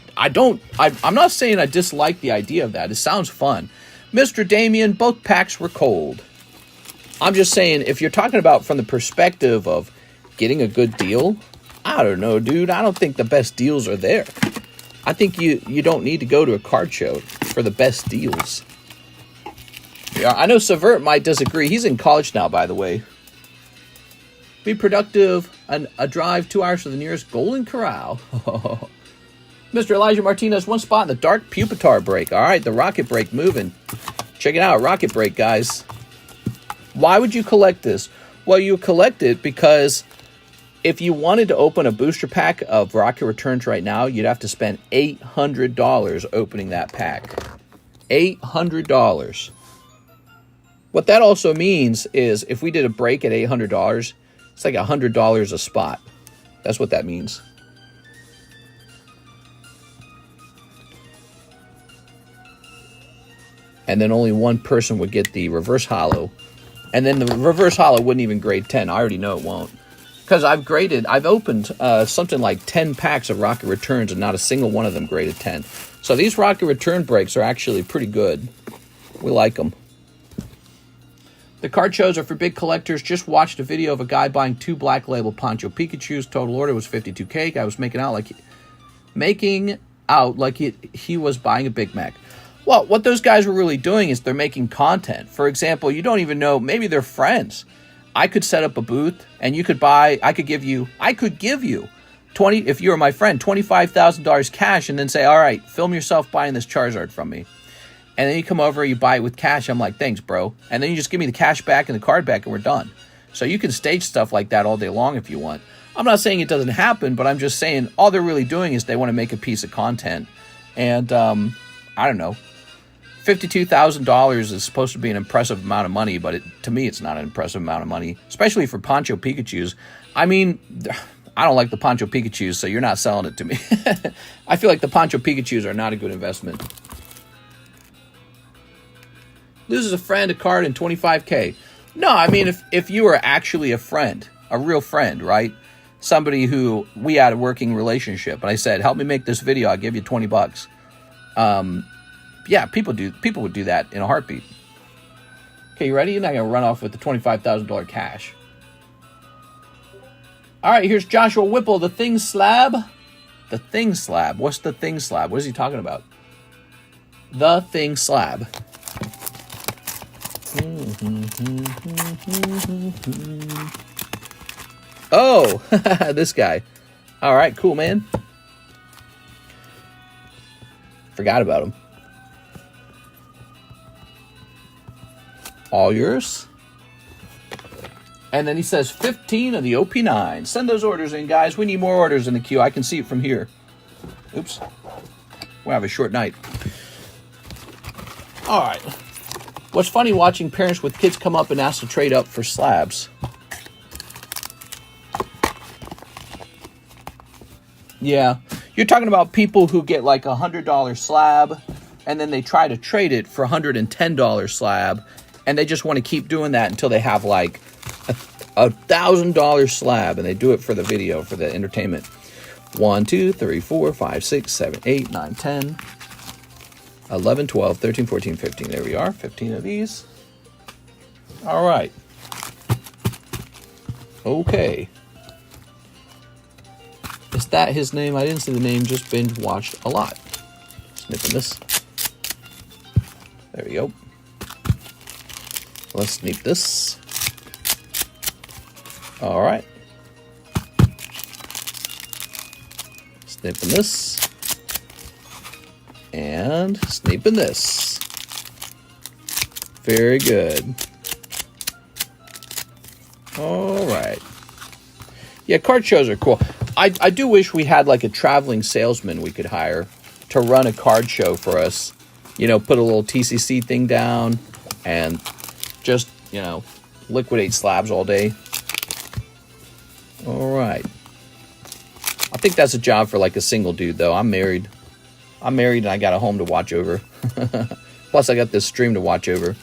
Speaker 1: not saying I dislike the idea of that. It sounds fun. Mr. Damien, both packs were cold. I'm just saying, if you're talking about from the perspective of getting a good deal, I don't know, dude. I don't think the best deals are there. I think you don't need to go to a card show for the best deals. Yeah, I know Savert might disagree. He's in college now, by the way. Be productive. A drive 2 hours to the nearest Golden Corral. Mr. Elijah Martinez, 1 spot in the Dark Pupitar break. All right, the rocket break moving. Check it out, Rocket Break, guys. Why would you collect this? Well, you collect it because if you wanted to open a booster pack of Rocket Returns right now, you'd have to spend $800 opening that pack. $800. What that also means is if we did a break at $800, it's like $100 a spot. That's what that means. And then only one person would get the reverse holo. And then the reverse holo wouldn't even grade 10. I already know it won't. Because I've opened something like 10 packs of Rocket Returns and not a single one of them graded 10. So these Rocket Return breaks are actually pretty good. We like them. The card shows are for big collectors. Just watched a video of a guy buying 2 Black Label Poncho Pikachus. Total order was $52K. Guy was making out like he was buying a Big Mac. Well, what those guys were really doing is they're making content. For example, you don't even know, maybe they're friends. I could set up a booth and you could buy, I could give you 20, if you were my friend, $25,000 cash and then say, all right, film yourself buying this Charizard from me. And then you come over, you buy it with cash. I'm like, thanks, bro. And then you just give me the cash back and the card back and we're done. So you can stage stuff like that all day long if you want. I'm not saying it doesn't happen, but I'm just saying all they're really doing is they want to make a piece of content. And I don't know. $52,000 is supposed to be an impressive amount of money, but to me, it's not an impressive amount of money, especially for Poncho Pikachus. I mean, I don't like the Poncho Pikachus, so you're not selling it to me. I feel like the Poncho Pikachus are not a good investment. Loses a friend, a card, and $25K. No, I mean, if you were actually a friend, a real friend, right? Somebody who we had a working relationship, and I said, help me make this video, I'll give you $20. Yeah, people would do that in a heartbeat. Okay, you ready? You're not going to run off with the $25,000 cash. All right, here's Joshua Whipple, the Thing Slab. The Thing Slab. What's the Thing Slab? What is he talking about? The Thing Slab. Oh, this guy. All right, cool, man. Forgot about him. All yours. And then he says 15 of the OP9. Send those orders in, guys. We need more orders in the queue. I can see it from here. Oops. We'll have a short night. All right. What's funny watching parents with kids come up and ask to trade up for slabs. Yeah. You're talking about people who get like a $100 slab and then they try to trade it for a $110 slab. And they just want to keep doing that until they have like a $1,000 slab. And they do it for the video, for the entertainment. 1, 2, 3, 4, 5, 6, 7, 8, 9, 10, 11, 12, 13, 14, 15. There we are. 15 of these. All right. Okay. Is that his name? I didn't see the name. Just binge watched a lot. Snipping this. There we go. Let's sneak this. All right. Snipping this. And snipping this. Very good. All right. Yeah, card shows are cool. I do wish we had like a traveling salesman we could hire to run a card show for us. You know, put a little TCC thing down and just, you know, liquidate slabs all day. All right. I think that's a job for like a single dude, though. I'm married and I got a home to watch over. Plus, I got this stream to watch over.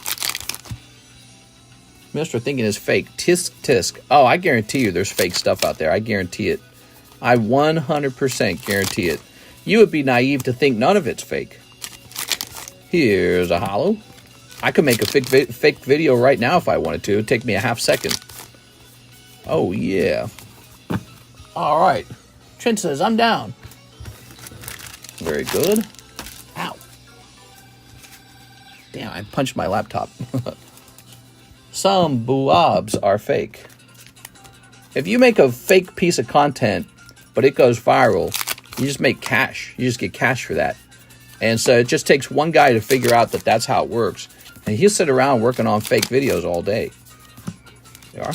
Speaker 1: Mr. Thinking is fake. Tisk, tisk. Oh, I guarantee you there's fake stuff out there. I guarantee it. I 100% guarantee it. You would be naive to think none of it's fake. Here's a holo. I could make a fake video right now if I wanted to. It'd take me a half second. Oh, yeah. All right. Trent says, I'm down. Very good. Ow. Damn, I punched my laptop. Some buabs are fake. If you make a fake piece of content, but it goes viral, you just make cash. You just get cash for that. And so it just takes one guy to figure out that that's how it works. And he'll sit around working on fake videos all day. There you are.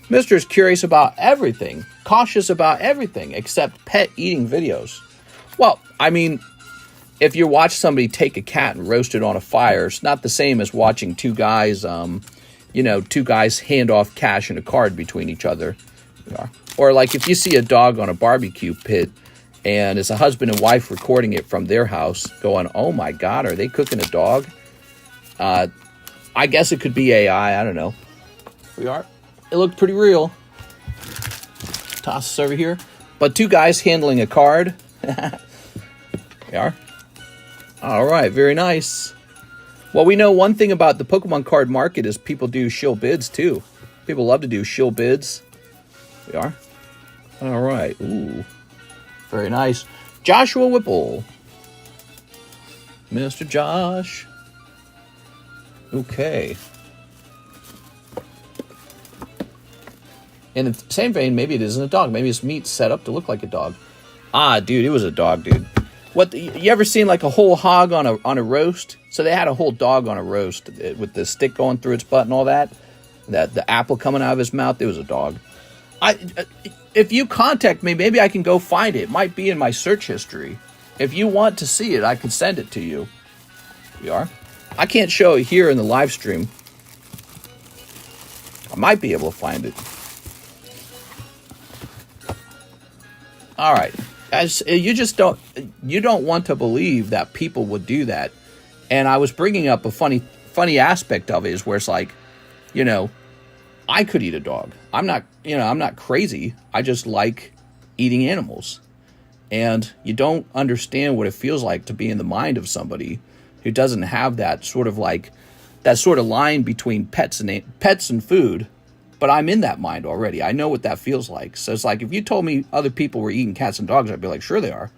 Speaker 1: Mr. is curious about everything, cautious about everything except pet eating videos. Well, I mean, if you watch somebody take a cat and roast it on a fire, it's not the same as watching two guys, two guys hand off cash and a card between each other. Yeah. Or like if you see a dog on a barbecue pit and it's a husband and wife recording it from their house going, oh my God, are they cooking a dog? I guess it could be AI. I don't know. We are. It looked pretty real. Toss this over here. But two guys handling a card. They are. All right, very nice. Well, we know one thing about the Pokemon card market is people do shill bids too. People love to do shill bids. We are. All right. Ooh, very nice. Joshua Whipple. Mr. Josh. Okay. In the same vein, maybe it isn't a dog. Maybe it's meat set up to look like a dog. Ah, dude, it was a dog, dude. You ever seen like a whole hog on a roast? So they had a whole dog on a roast with the stick going through its butt and all that. The apple coming out of his mouth. It was a dog. If you contact me, maybe I can go find it. It might be in my search history. If you want to see it, I can send it to you. You are. I can't show it here in the live stream. I might be able to find it. All right. You don't want to believe that people would do that. And I was bringing up a funny aspect of it is where it's like, I could eat a dog. I'm not crazy. I just like eating animals. And you don't understand what it feels like to be in the mind of somebody who doesn't have that sort of line between pets and food. But I'm in that mind already. I know what that feels like. So it's like if you told me other people were eating cats and dogs, I'd be like, sure they are.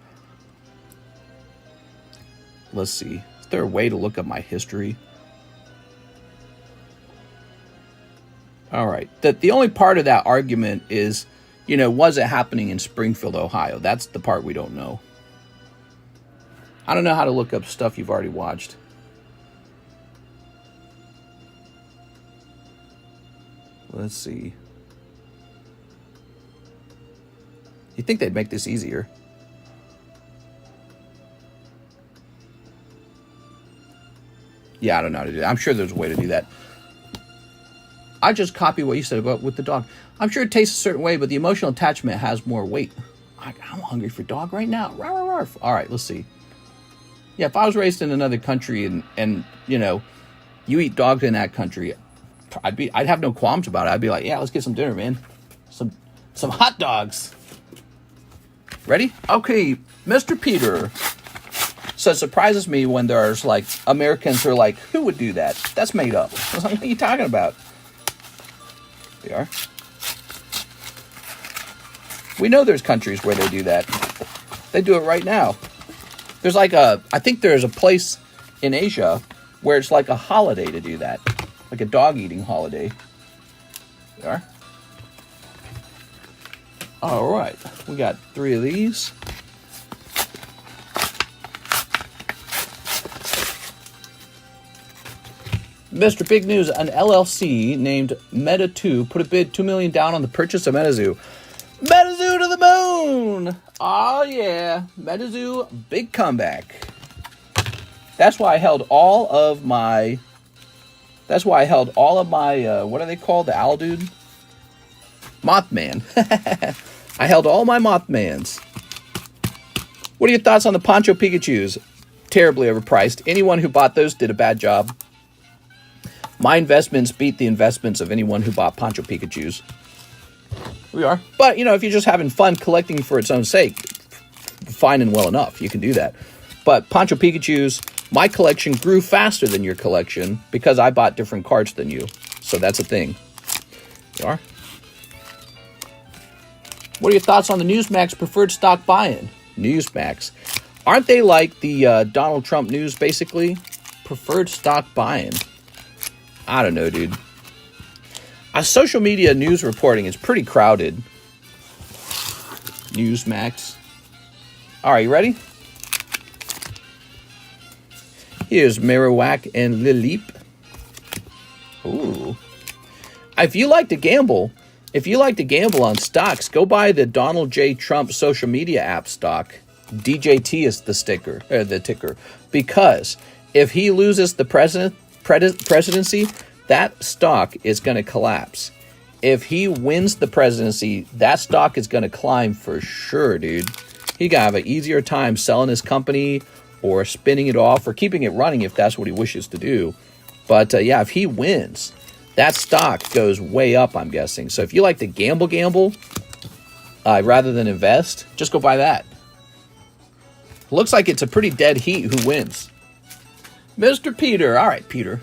Speaker 1: Let's see. Is there a way to look up my history? All right. The only part of that argument is, was it happening in Springfield, Ohio? That's the part we don't know. I don't know how to look up stuff you've already watched. Let's see. You'd think they'd make this easier. Yeah, I don't know how to do that. I'm sure there's a way to do that. I just copy what you said about with the dog. I'm sure it tastes a certain way, but the emotional attachment has more weight. I'm hungry for dog right now. Rawr, rawr, rawr. All right, let's see. Yeah, if I was raised in another country and you eat dogs in that country, I'd have no qualms about it. I'd be like, yeah, let's get some dinner, man. Some hot dogs. Ready? Okay, Mr. Peter. So it surprises me when there's like Americans who are like, who would do that? That's made up. I was like, what are you talking about? They are. We know there's countries where they do that. They do it right now. There's I think there's a place in Asia where it's like a holiday to do that. Like a dog eating holiday. There are. All right. We got 3 of these. Mr. Big News, an LLC named Meta2 put a bid $2 million down on the purchase of MetaZoo. MetaZoo to the moon! Oh yeah, MetaZoo, big comeback. That's why I held all of my, what are they called? The owl dude? Mothman. I held all my Mothmans. What are your thoughts on the Poncho Pikachus? Terribly overpriced. Anyone who bought those did a bad job. My investments beat the investments of anyone who bought Poncho Pikachus. We are. But, if you're just having fun collecting for its own sake, fine and well enough, you can do that. But Poncho Pikachus, my collection grew faster than your collection because I bought different cards than you. So that's a thing. You are. What are your thoughts on the Newsmax preferred stock buy-in? Newsmax. Aren't they like the Donald Trump news, basically? Preferred stock buy-in. I don't know, dude. Social media news reporting is pretty crowded. Newsmax. All right, you ready? Here's Marowak and Lilip. Ooh. If you like to gamble on stocks, go buy the Donald J. Trump social media app stock. DJT is the ticker. Because if he loses the presidency, that stock is going to collapse. If he wins the presidency, that stock is going to climb for sure, dude. He got to have an easier time selling his company or spinning it off or keeping it running if that's what he wishes to do. But yeah, if he wins, that stock goes way up, I'm guessing. So if you like to gamble, rather than invest, just go buy that. Looks like it's a pretty dead heat who wins. Mr. Peter. All right, Peter.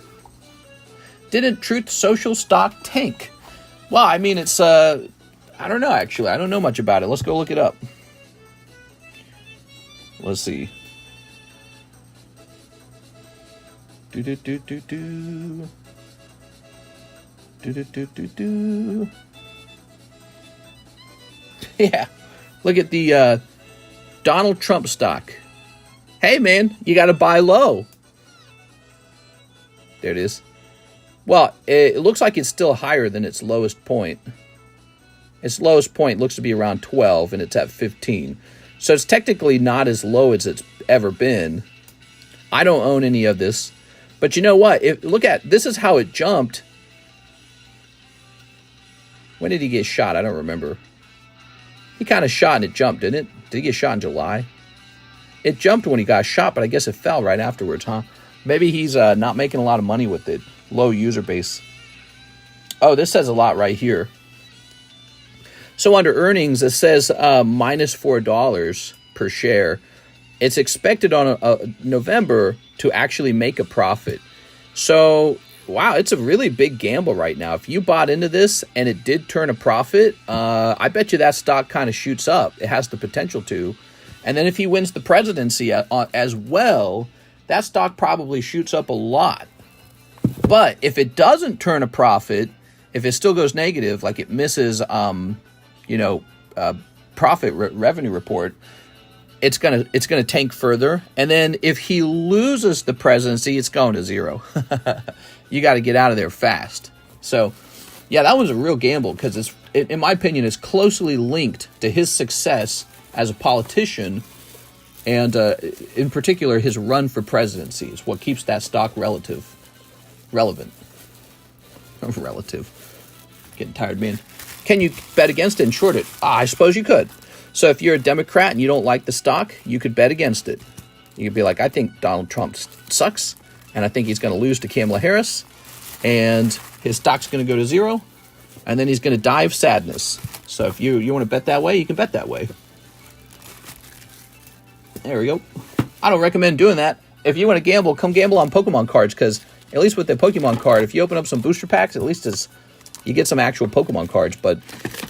Speaker 1: Didn't Truth Social stock tank? Well, I mean, it's, I don't know, actually. I don't know much about it. Let's go look it up. Let's see. Yeah. Look at the Donald Trump stock. Hey, man, you got to buy low. There it is. Well, it looks like it's still higher than its lowest point. Its lowest point looks to be around 12, and it's at 15. So it's technically not as low as it's ever been. I don't own any of this. But you know what? This is how it jumped. When did he get shot? I don't remember. He kind of shot and it jumped, didn't it? Did he get shot in July? It jumped when he got shot, but I guess it fell right afterwards, huh? Maybe he's not making a lot of money with it. Low user base. Oh, this says a lot right here. So under earnings, it says minus $4 per share. It's expected on November to actually make a profit. So, wow, it's a really big gamble right now. If you bought into this and it did turn a profit, I bet you that stock kind of shoots up. It has the potential to. And then if he wins the presidency as well, that stock probably shoots up a lot. But if it doesn't turn a profit, if it still goes negative, like it misses, profit revenue report, it's gonna tank further. And then if he loses the presidency, it's going to zero. You got to get out of there fast. So, yeah, that was a real gamble because in my opinion, it's closely linked to his success as a politician, and in particular, his run for presidency is what keeps that stock relevant. Getting tired, man. Can you bet against it and short it? I suppose you could. So if you're a Democrat and you don't like the stock, you could bet against it. You could be like, I think Donald Trump sucks, and I think he's going to lose to Kamala Harris, and his stock's going to go to zero, and then he's going to die of sadness. So if you want to bet that way, you can bet that way. There we go. I don't recommend doing that. If you want to gamble, come gamble on Pokemon cards, because at least with the Pokemon card, if you open up some booster packs, at least you get some actual Pokemon cards. But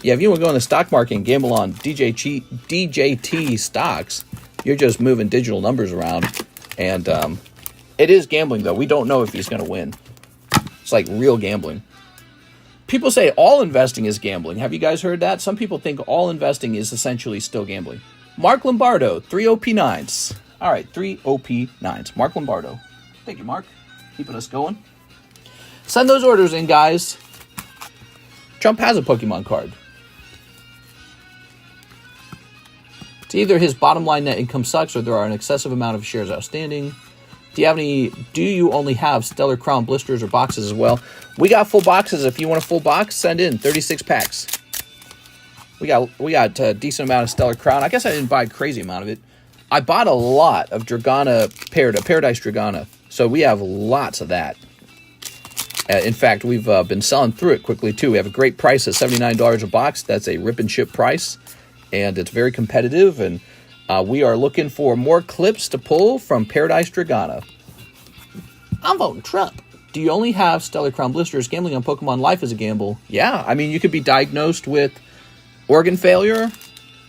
Speaker 1: yeah, if you want to go in the stock market and gamble on DJT stocks, you're just moving digital numbers around. And it is gambling, though. We don't know if he's going to win. It's like real gambling. People say all investing is gambling. Have you guys heard that? Some people think all investing is essentially still gambling. Mark Lombardo, 3 OP9s. All right, 3 OP9s. Mark Lombardo. Thank you, Mark. Keeping us going. Send those orders in, guys. Trump has a Pokemon card. It's either his bottom line net income sucks or there are an excessive amount of shares outstanding. Do you only have Stellar Crown blisters or boxes as well? We got full boxes. If you want a full box, send in 36 packs. We got a decent amount of Stellar Crown. I guess I didn't buy a crazy amount of it. I bought a lot of Dragona, Paradise Dragona. So we have lots of that. In fact, we've been selling through it quickly, too. We have a great price at $79 a box. That's a rip and ship price. And it's very competitive. And we are looking for more clips to pull from Paradise Dragona. I'm voting Trump. Do you only have Stellar Crown blisters? Gambling on Pokemon Life is a gamble. Yeah, I mean, you could be diagnosed with organ failure,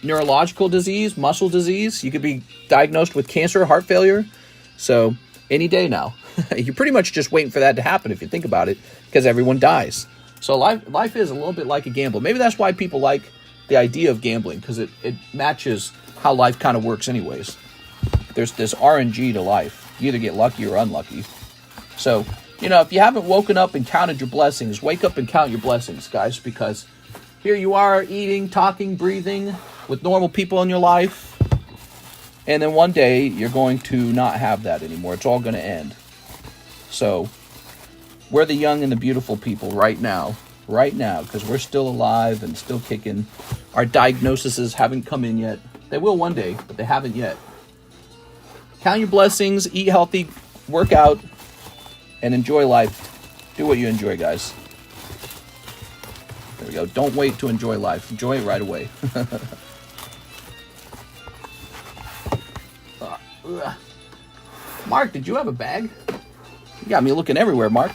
Speaker 1: neurological disease, muscle disease. You could be diagnosed with cancer, heart failure. So any day now. You're pretty much just waiting for that to happen if you think about it, because everyone dies. So life is a little bit like a gamble. Maybe that's why people like the idea of gambling, because it matches how life kind of works anyways. There's this RNG to life. You either get lucky or unlucky. So, you know, if you haven't woken up and counted your blessings, wake up and count your blessings, guys, because here you are eating, talking, breathing with normal people in your life. And then one day you're going to not have that anymore. It's all going to end. So we're the young and the beautiful people right now, because we're still alive and still kicking. Our diagnoses haven't come in yet. They will one day, but they haven't yet. Count your blessings, eat healthy, work out, and enjoy life. Do what you enjoy, guys. There we go. Don't wait to enjoy life. Enjoy it right away. Mark, did you have a bag? You got me looking everywhere, Mark.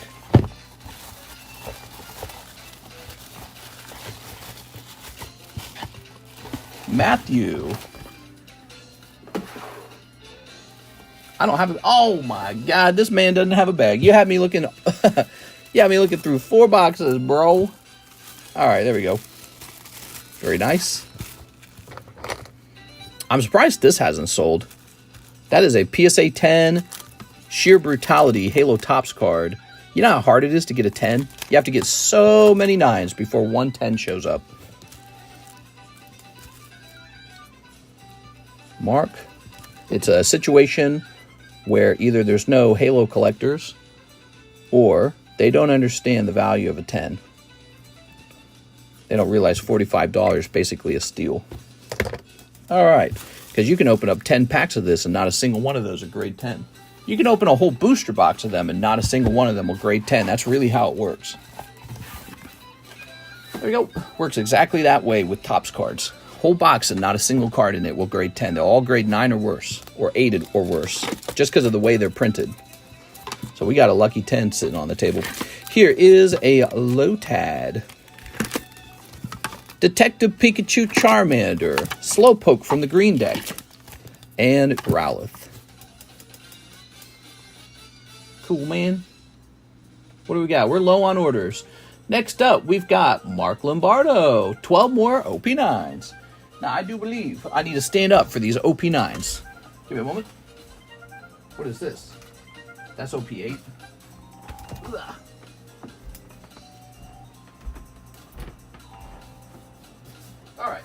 Speaker 1: Matthew. I don't have a... Oh my God, this man doesn't have a bag. You had me looking... you had me looking through 4 boxes, bro. All right, there we go. Very nice. I'm surprised this hasn't sold. That is a PSA 10 Sheer Brutality Halo Topps card. You know how hard it is to get a 10? You have to get so many 9s before 110 shows up. Mark. It's a situation where either there's no Halo collectors or they don't understand the value of a 10. They don't realize $45 is basically a steal. All right, because you can open up 10 packs of this and not a single one of those are grade 10. You can open a whole booster box of them and not a single one of them will grade 10. That's really how it works. There we go. Works exactly that way with Topps cards. Whole box and not a single card in it will grade 10. They'll all grade 9 or worse, or 8 or worse, just because of the way they're printed. So we got a lucky 10 sitting on the table. Here is a Lotad. Detective Pikachu Charmander, Slowpoke from the green deck, and Growlithe. Cool, man. What do we got? We're low on orders. Next up, we've got Mark Lombardo, 12 more OP9s. Now, I do believe I need to stand up for these OP9s. Give me a moment. What is this? That's OP8. Ugh. All right.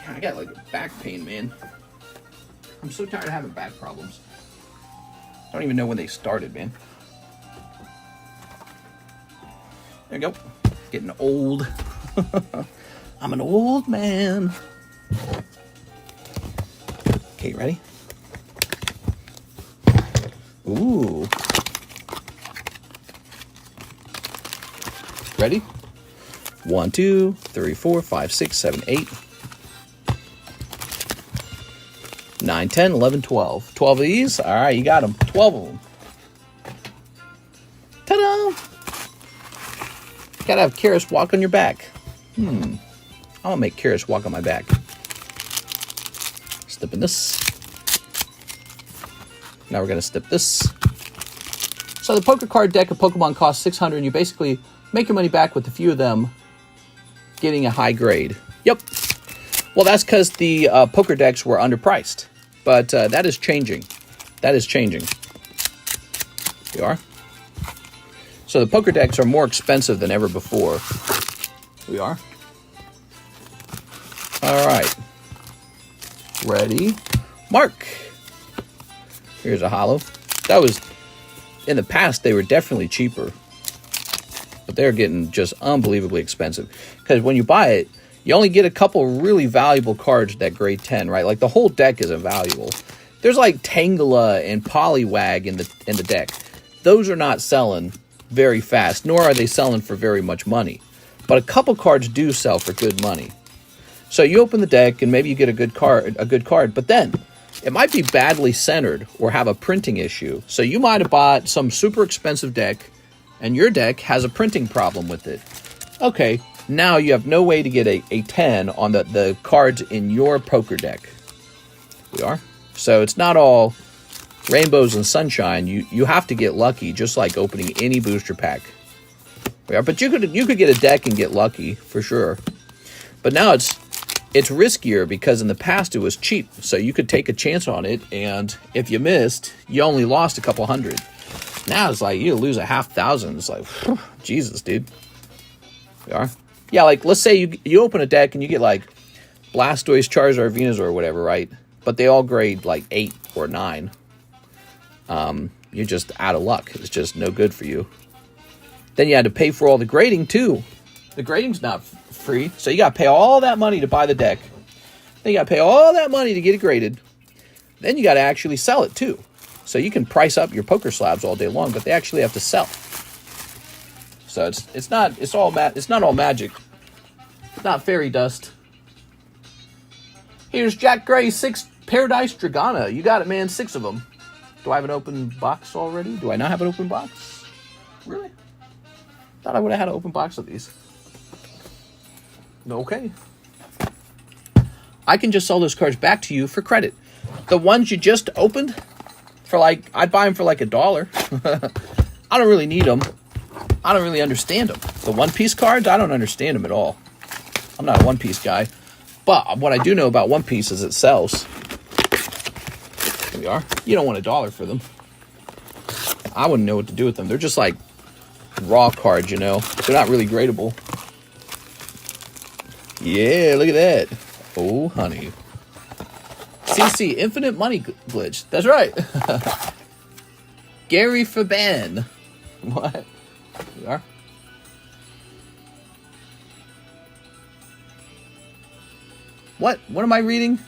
Speaker 1: God, I got like a back pain, man. I'm so tired of having back problems. I don't even know when they started, man. There you go. Getting old. I'm an old man. Okay, ready? Ooh. Ready? 1, 2, 3, 4, 5, 6, 7, 8. 9, 10, 11, 12. 12 of these? All right, you got them. 12 of them. Ta-da! Gotta have Karis walk on your back. I'm gonna make Karis walk on my back. Snipping this. Now we're gonna snip this. So the poker card deck of Pokemon costs $600, and you basically make your money back with a few of them getting a high grade. Yep. Well, that's because the poker decks were underpriced. But that is changing. That is changing. We are. So the poker decks are more expensive than ever before. We are. All right. Ready? Mark. Here's a holo. That was, in the past, they were definitely cheaper. But they're getting just unbelievably expensive. Because when you buy it, you only get a couple really valuable cards that grade 10, right? Like the whole deck isn't valuable. There's like Tangela and Poliwag in the deck. Those are not selling very fast, nor are they selling for very much money. But a couple cards do sell for good money. So you open the deck and maybe you get a good card, but then it might be badly centered or have a printing issue. So you might have bought some super expensive deck and your deck has a printing problem with it. Okay, now you have no way to get a 10 on the cards in your poker deck. We are. So it's not all rainbows and sunshine. You have to get lucky, just like opening any booster pack. Yeah, but you could get a deck and get lucky for sure. But now it's riskier because in the past it was cheap, so you could take a chance on it, and if you missed, you only lost a couple hundred. Now it's like you lose a half thousand. It's like, whew, Jesus, dude. Yeah, like let's say you open a deck and you get like Blastoise, Charizard, Venusaur, or whatever, right? But they all grade like 8 or 9. You're just out of luck. It's just no good for you. Then you had to pay for all the grading too. The grading's not free, so you got to pay all that money to buy the deck. Then you got to pay all that money to get it graded. Then you got to actually sell it too. So you can price up your poker slabs all day long, but they actually have to sell. So it's not all magic. It's not fairy dust. Here's Jack Gray 6 Paradise Dragona. You got it, man. 6 of them. Do I have an open box already? Do I not have an open box? Really? Thought I would have had an open box of these. Okay. I can just sell those cards back to you for credit. The ones you just opened, for like, I'd buy them for like $1. I don't really need them. I don't really understand them. The One Piece cards, I don't understand them at all. I'm not a One Piece guy. But what I do know about One Piece is it sells. Here we are. You don't want $1 for them. I wouldn't know what to do with them. They're just like raw cards, you know. They're not really gradable. Yeah, look at that. Oh, honey. CC, Infinite Money Glitch. That's right. Gary Faban. What? Here we are. What? What am I reading?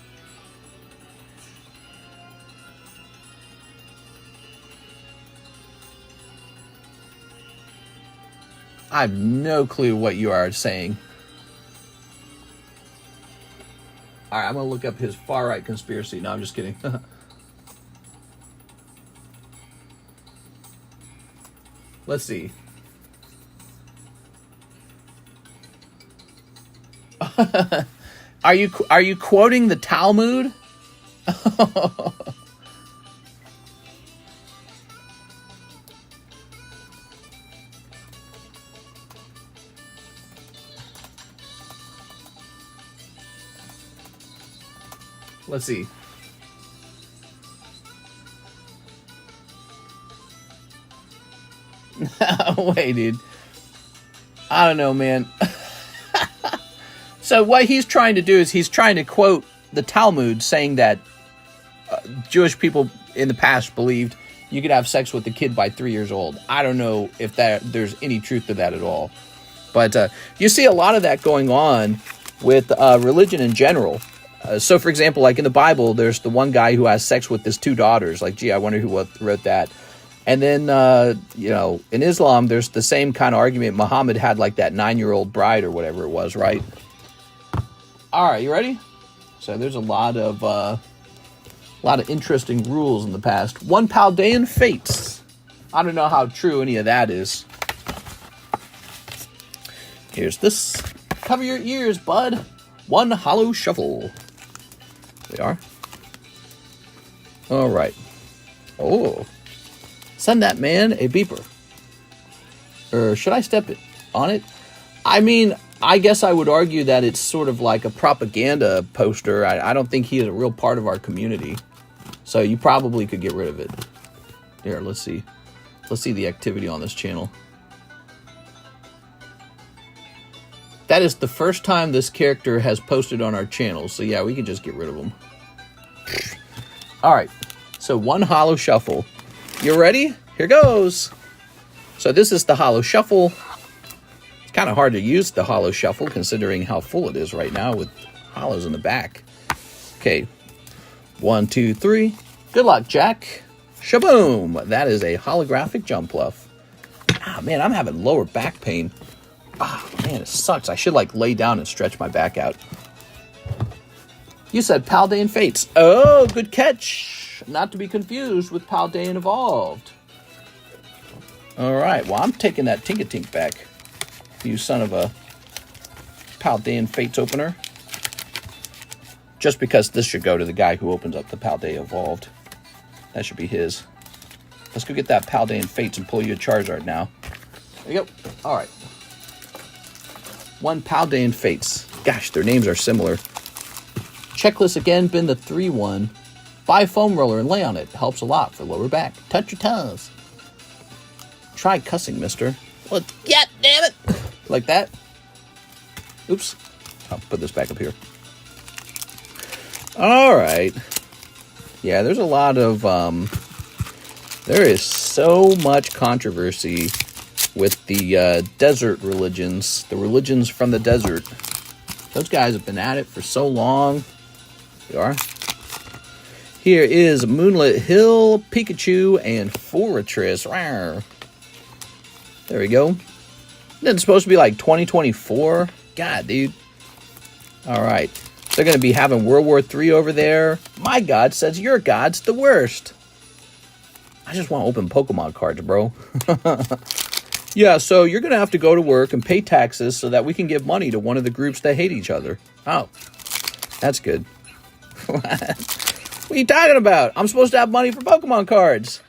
Speaker 1: I have no clue what you are saying. All right, I'm going to look up his far-right conspiracy. No, I'm just kidding. Let's see. Are you quoting the Talmud? Let's see. Wait, dude. I don't know, man. So what he's trying to do is he's trying to quote the Talmud saying that Jewish people in the past believed you could have sex with a kid by 3 years old. I don't know if there's any truth to that at all. But you see a lot of that going on with religion in general. So, for example, like in the Bible, there's the one guy who has sex with his 2 daughters. Like, gee, I wonder who wrote that. And then, in Islam, there's the same kind of argument. Muhammad had like that 9-year-old bride or whatever it was, right? All right, you ready? So there's a lot of interesting rules in the past. 1 Paldean Fates. I don't know how true any of that is. Here's this. Cover your ears, bud. 1 Holo Shuffle. There we are. All right. Oh. Send that man a beeper. Or should I step on it? I mean, I guess I would argue that it's sort of like a propaganda poster. I don't think he is a real part of our community. So you probably could get rid of it. Here, let's see. Let's see the activity on this channel. That is the first time this character has posted on our channel. So yeah, we can just get rid of him. All right. So 1 Holo Shuffle. You ready? Here goes. So this is the Holo Shuffle. It's kind of hard to use the Holo Shuffle considering how full it is right now with holos in the back. Okay. 1, 2, 3. Good luck, Jack. Shaboom. That is a holographic Jumpluff. Ah, man, I'm having lower back pain. Ah, man, it sucks. I should, like, lay down and stretch my back out. You said Paldean Fates. Oh, good catch. Not to be confused with Paldean Evolved. All right, well, I'm taking that Tinkatink back. You son of a Paldean Fates opener. Just because this should go to the guy who opens up the Paldean Evolved. That should be his. Let's go get that Paldean Fates and pull you a Charizard now. There you go. All right. 1 Paldean Fates. Gosh, their names are similar. Checklist again, been the 3-1. Buy a foam roller and lay on it. Helps a lot for lower back. Touch your toes. Try cussing, mister. Well, yeah, damn it. Like that. Oops. I'll put this back up here. All right. Yeah, there's a lot of... there is so much controversy with the desert religions. The religions from the desert. Those guys have been at it for so long. They are. Here is Moonlit Hill, Pikachu, and Fortress. Rawr. There we go. Then it's supposed to be like 2024. God, dude. All right. They're going to be having World War III over there. My God says your God's the worst. I just want to open Pokemon cards, bro. Yeah, so you're going to have to go to work and pay taxes so that we can give money to one of the groups that hate each other. Oh, that's good. What are you talking about? I'm supposed to have money for Pokemon cards.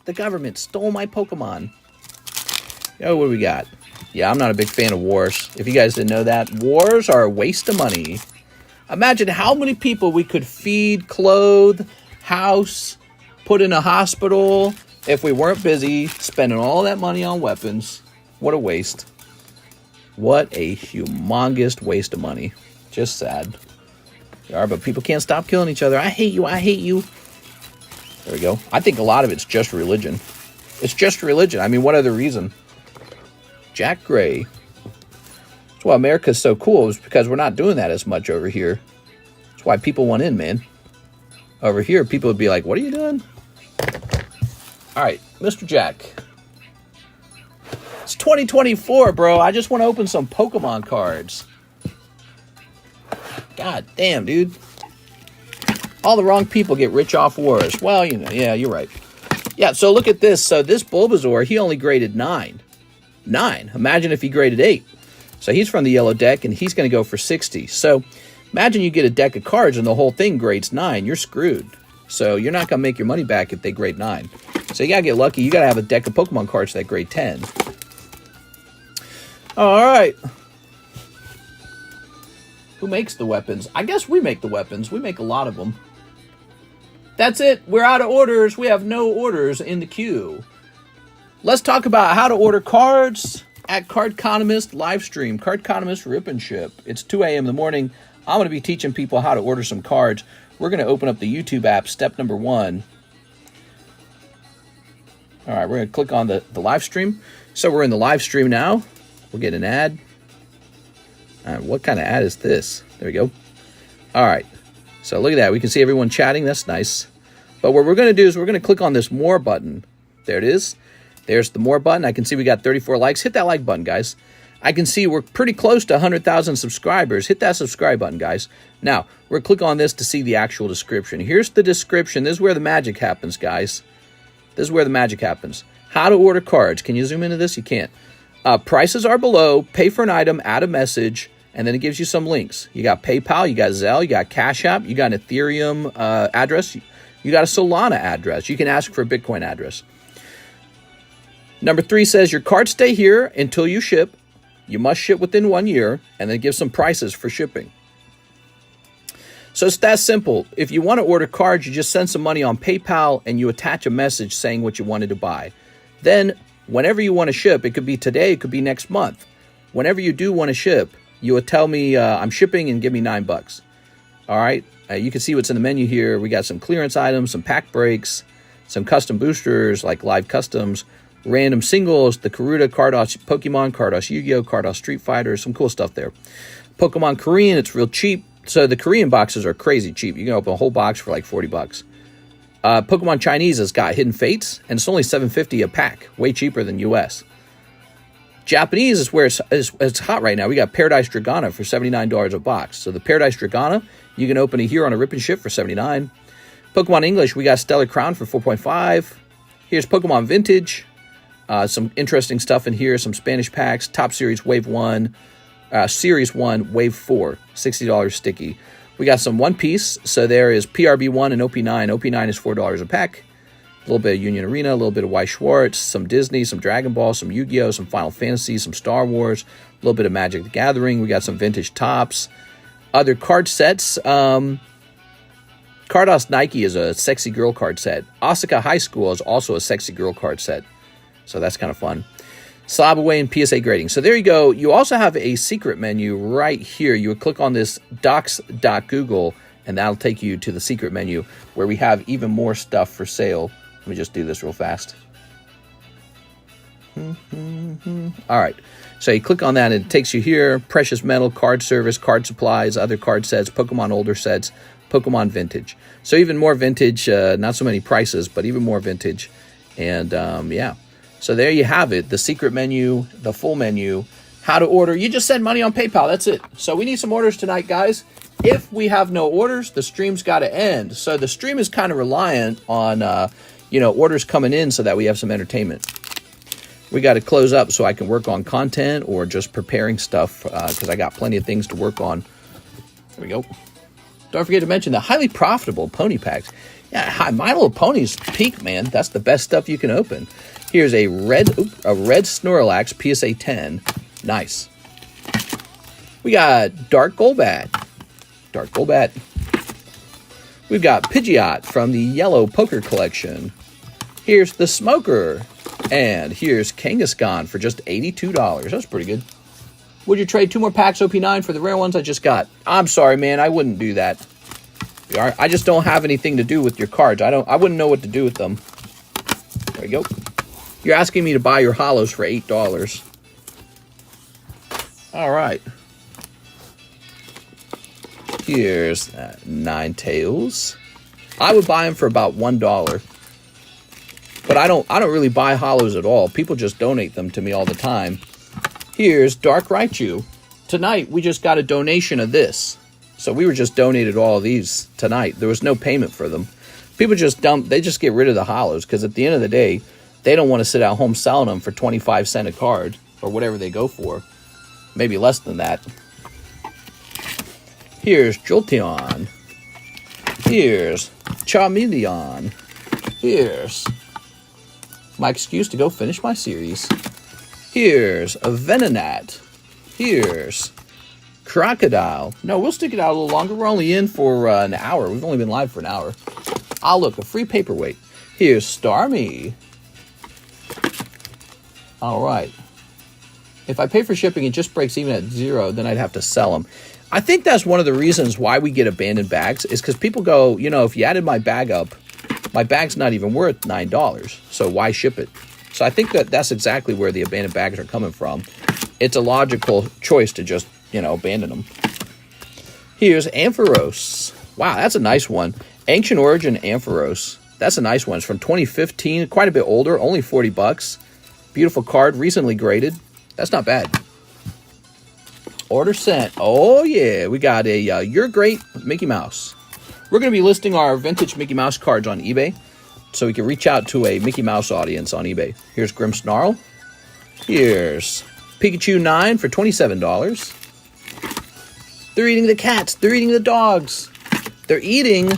Speaker 1: The government stole my Pokemon. Yo, what do we got? Yeah, I'm not a big fan of wars. If you guys didn't know that, wars are a waste of money. Imagine how many people we could feed, clothe, house, put in a hospital if we weren't busy spending all that money on weapons. What a waste. What a humongous waste of money. Just sad. Yeah, but people can't stop killing each other. I hate you. I hate you. There we go. I think a lot of it's just religion. It's just religion. I mean, what other reason? Jack Gray. That's why America's so cool, is because we're not doing that as much over here. That's why people want in, man. Over here, people would be like, what are you doing? All right, Mr. Jack. It's 2024, bro. I just want to open some Pokemon cards. God damn, dude. All the wrong people get rich off wars. Well, you know, yeah, you're right. Yeah, so look at this. So this Bulbasaur, he only graded 9. 9. Imagine if he graded 8. So he's from the yellow deck, and he's going to go for 60. So imagine you get a deck of cards, and the whole thing grades 9. You're screwed. So you're not going to make your money back if they grade 9. So you got to get lucky. You got to have a deck of Pokemon cards that grade 10. All right. Who makes the weapons? I guess we make the weapons. We make a lot of them. That's it. We're out of orders. We have no orders in the queue. Let's talk about how to order cards at Cardconomist live stream. Cardconomist Rip and Ship. It's 2 a.m. in the morning. I'm going to be teaching people how to order some cards. We're going to open up the YouTube app, step number 1. All right, we're going to click on the live stream. So we're in the live stream now. We'll get an ad. All right, what kind of ad is this? There we go. All right. So look at that. We can see everyone chatting. That's nice. But what we're going to do is we're going to click on this more button. There it is. There's the more button. I can see we got 34 likes. Hit that like button, guys. I can see we're pretty close to 100,000 subscribers. Hit that subscribe button, guys. Now, we're going to click on this to see the actual description. Here's the description. This is where the magic happens, guys. This is where the magic happens. How to order cards. Can you zoom into this? You can't. Prices are below. Pay for an item. Add a message. And then it gives you some links. You got PayPal. You got ZELLE. You got CASHAPP. You got an Ethereum address. You got a Solana address. You can ask for a Bitcoin address. Number 3 says your cards stay here until you ship. You must ship within 1 year, and then give some prices for shipping. So it's that simple. If you want to order cards, you just send some money on PayPal, and you attach a message saying what you wanted to buy. Then, whenever you want to ship, it could be today, it could be next month. Whenever you do want to ship, you would tell me I'm shipping and give me $9. All right? You can see what's in the menu here. We got some clearance items, some pack breaks, some custom boosters like live customs, random singles, the Karuta Carddass Pokemon, Carddass Yugioh, Carddass Street Fighter, some cool stuff there. Pokemon Korean, it's real cheap. So the Korean boxes are crazy cheap. You can open a whole box for like $40. Pokemon Chinese has got Hidden Fates, and it's only $7.50 a pack, way cheaper than US. Japanese is where it's hot right now. We got Paradise Dragona for $79 a box. So the Paradise Dragona, you can open it here on a Rip and Ship for $79. Pokemon English, we got Stellar Crown for $4.5. Here's Pokemon Vintage. Some interesting stuff in here. Some Spanish packs. Top Series Wave 1. Series 1 Wave 4. $60 sticky. We got some One Piece. So there is PRB1 and OP9. OP9 is $4 a pack. little bit of Union Arena, a little bit of Weiss Schwarz, some Disney, some Dragon Ball, some Yu-Gi-Oh, some Final Fantasy, some Star Wars, a little bit of Magic the Gathering. We got some vintage tops, other card sets. Carddass Nike is a sexy girl card set. Osaka High School is also a sexy girl card set. So that's kind of fun. Slab away and PSA grading. So there you go. You also have a secret menu right here. You would click on this docs.google and that'll take you to the secret menu where we have even more stuff for sale. Let me just do this real fast. All right. So you click on that and it takes you here. Precious metal, card service, card supplies, other card sets, Pokemon older sets, Pokemon vintage. So even more vintage, not so many prices, but even more vintage. And yeah. So there you have it. The secret menu, the full menu, how to order. You just send money on PayPal. That's it. So we need some orders tonight, guys. If we have no orders, the stream's got to end. So the stream is kind of reliant on, orders coming in so that we have some entertainment. We got to close up so I can work on content or just preparing stuff because I got plenty of things to work on. There we go. Don't forget to mention the highly profitable pony packs. Yeah, My Little Pony's peak, man. That's the best stuff you can open. Here's a red Snorlax PSA 10. Nice. We got Dark Golbat. We've got Pidgeot from the Yellow Poker Collection. Here's the Smoker. And here's Kangaskhan for just $82. That's pretty good. Would you trade 2 more packs OP9 for the rare ones I just got? I'm sorry, man. I wouldn't do that. I just don't have anything to do with your cards. I wouldn't know what to do with them. There we go. You're asking me to buy your holos for $8. All right. Here's Ninetales. I would buy them for about $1. But I don't really buy holos at all. People just donate them to me all the time. Here's Dark Raichu. Tonight, we just got a donation of this. So we were just donated all of these tonight. There was no payment for them. People just they just get rid of the holos because at the end of the day, they don't want to sit at home selling them for 25 cents a card or whatever they go for. Maybe less than that. Here's Jolteon. Here's Charmeleon. Here's my excuse to go finish my series. Here's a Venonat. Here's Crocodile. No, we'll stick it out a little longer. We're only in for an hour. We've only been live for an hour. Ah, look, a free paperweight. Here's Starmie. All right. If I pay for shipping, it just breaks even at $0, then I'd have to sell them. I think that's one of the reasons why we get abandoned bags is because people go, if you added my bag up, my bag's not even worth $9, so why ship it? So I think that's exactly where the abandoned bags are coming from. It's a logical choice to just, abandon them. Here's Ampharos. Wow, that's a nice one. Ancient Origin Ampharos. That's a nice one. It's from 2015, quite a bit older, only $40. Beautiful card, recently graded. That's not bad. Order sent. Oh, yeah. We got a You're Great Mickey Mouse. We're going to be listing our vintage Mickey Mouse cards on eBay so we can reach out to a Mickey Mouse audience on eBay. Here's Grimmsnarl. Here's Pikachu 9 for $27. They're eating the cats. They're eating the dogs. They're eating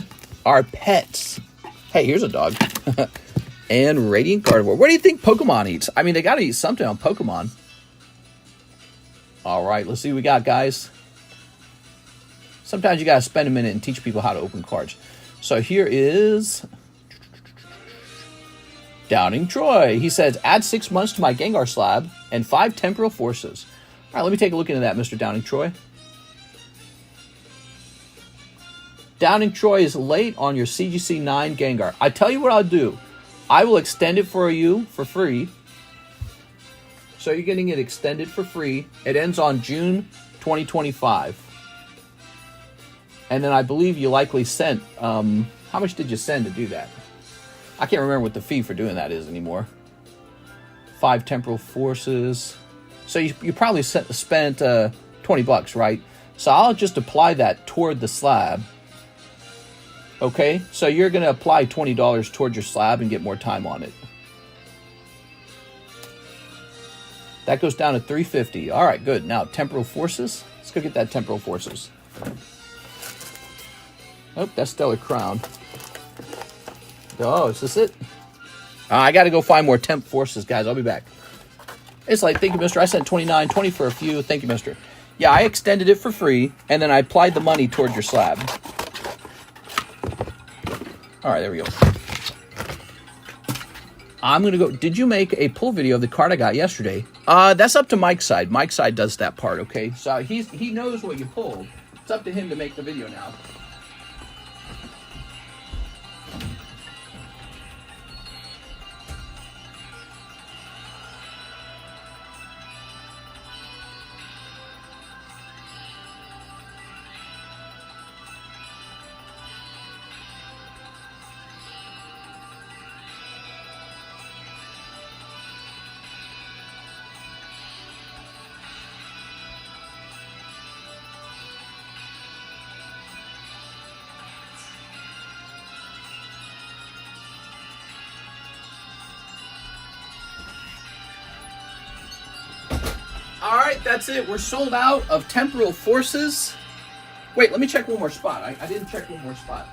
Speaker 1: our pets. Hey, here's a dog. And Radiant Gardevoir. What do you think Pokemon eats? I mean, they got to eat something on Pokemon. All right, let's see what we got, guys. Sometimes you got to spend a minute and teach people how to open cards. So here is Downing Troy. He says, add 6 months to my Gengar slab and 5 temporal forces. All right, let me take a look into that, Mr. Downing Troy. Downing Troy is late on your CGC 9 Gengar. I tell you what I'll do. I will extend it for you for free. So you're getting it extended for free. It ends on June 2025. And then I believe you likely sent, how much did you send to do that? I can't remember what the fee for doing that is anymore. 5 temporal forces. So you probably spent $20, right? So I'll just apply that toward the slab. Okay, so you're going to apply $20 toward your slab and get more time on it. That goes down to $350. All right, good. Now, temporal forces. Let's go get that temporal forces. Oh, that's Stellar Crown. Oh, is this it? I got to go find more temp forces, guys. I'll be back. It's like, thank you, mister. I sent 29, 20 for a few. Thank you, mister. Yeah, I extended it for free, and then I applied the money towards your slab. All right, there we go. I'm going to go. Did you make a pull video of the card I got yesterday? That's up to Mike's side. Mike's side does that part, okay? So he knows what you pulled. It's up to him to make the video now. All right, that's it. We're sold out of temporal forces. Wait, let me check one more spot. I didn't check one more spot.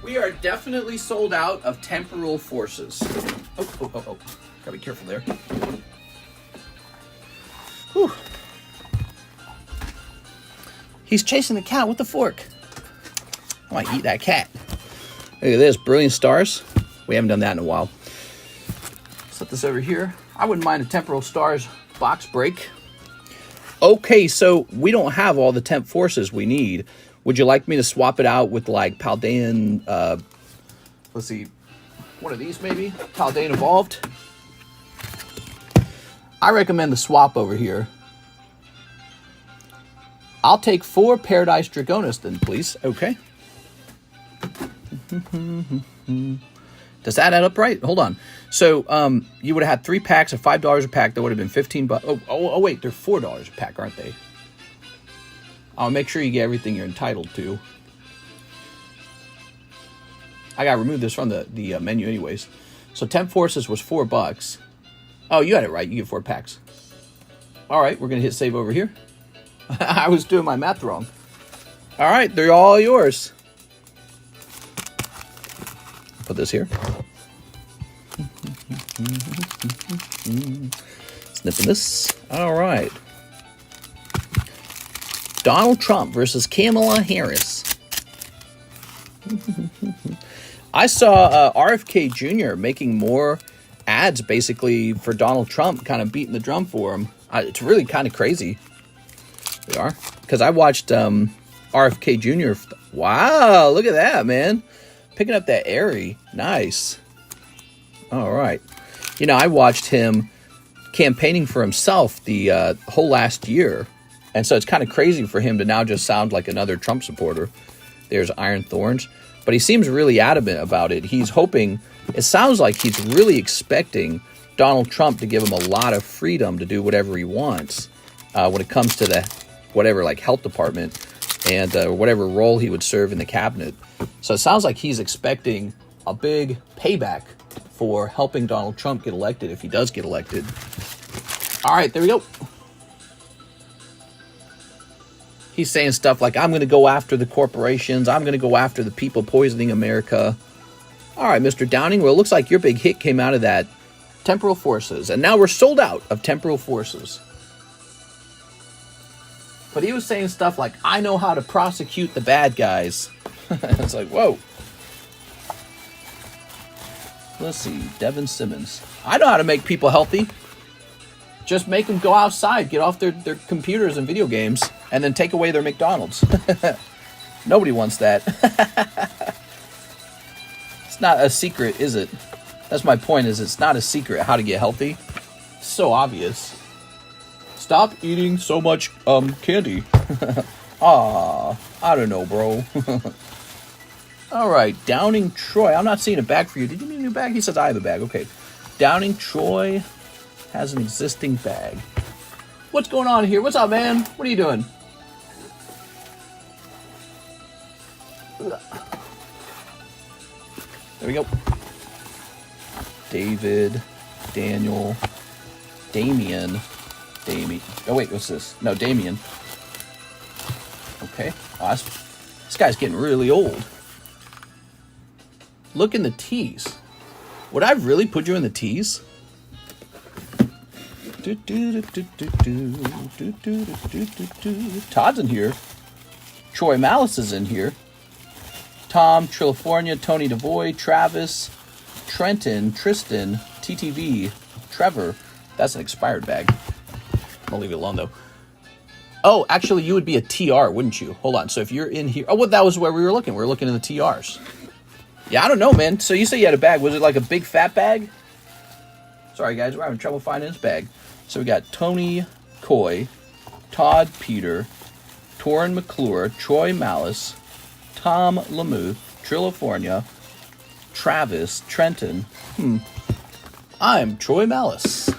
Speaker 1: We are definitely sold out of temporal forces. Oh. Gotta be careful there. Whew. He's chasing the cat with the fork. I might eat that cat. Look at this, brilliant stars. We haven't done that in a while. Set this over here. I wouldn't mind a temporal stars box break. Okay, so we don't have all the temp forces we need. Would you like me to swap it out with like Paldean, let's see, one of these maybe? Paldean Evolved? I recommend the swap over here. I'll take 4 Paradise Dragonas then, please. Okay. Does that add up right? Hold on. So you would have had 3 packs of $5 a pack. That would have been 15 bucks. Oh, wait, they're $4 a pack, aren't they? I'll make sure you get everything you're entitled to. I gotta remove this from the menu anyways. So Temp Forces was $4. Oh, you had it right. You get 4 packs. All right, we're gonna hit save over here. I was doing my math wrong. All right, they're all yours. Put this here. Snipping this. All right. Donald Trump versus Kamala Harris. I saw RFK Jr. making more ads basically for Donald Trump, kind of beating the drum for him. It's really kind of crazy. They are. Because I watched RFK Jr. Wow, look at that, man. Picking up that airy. Nice. All right. You know, I watched him campaigning for himself the whole last year. And so it's kind of crazy for him to now just sound like another Trump supporter. There's Iron Thorns. But he seems really adamant about it. He's hoping, it sounds like he's really expecting Donald Trump to give him a lot of freedom to do whatever he wants when it comes to the whatever, like health department and whatever role he would serve in the cabinet. So it sounds like he's expecting a big payback for helping Donald Trump get elected if he does get elected. All right, there we go. He's saying stuff like, I'm going to go after the corporations. I'm going to go after the people poisoning America. All right, Mr. Downing. Well, it looks like your big hit came out of that. Temporal Forces. And now we're sold out of Temporal Forces. But he was saying stuff like, I know how to prosecute the bad guys. It's like, whoa. Let's see. Devin Simmons. I know how to make people healthy. Just make them go outside, get off their computers and video games, and then take away their McDonald's. Nobody wants that. It's not a secret, is it? That's my point, is it's not a secret how to get healthy. It's so obvious. Stop eating so much candy. I don't know, bro. All right, Downing Troy. I'm not seeing a bag for you. Did you need a new bag? He says I have a bag. Okay. Downing Troy has an existing bag. What's going on here? What's up, man? What are you doing? There we go. David, Daniel, Damien. Oh, wait, what's this? No, Damien. Okay. Oh, this guy's getting really old. Look in the T's. Would I really put you in the T's? Todd's in here. Troy Malice is in here. Tom, Trilifornia, Tony DeVoy, Travis, Trenton, Tristan, TTV, Trevor. That's an expired bag. I'll leave it alone, though. Oh, actually, you would be a TR, wouldn't you? Hold on. So if you're in here... Oh, well, that was where we were looking. We were looking in the TRs. Yeah, I don't know, man. So you say you had a bag. Was it like a big fat bag? Sorry, guys. We're having trouble finding this bag. So we got Tony Coy, Todd Peter, Torin McClure, Troy Malice, Tom Lamuth, Trilifornia, Travis, Trenton. I'm Troy Malice.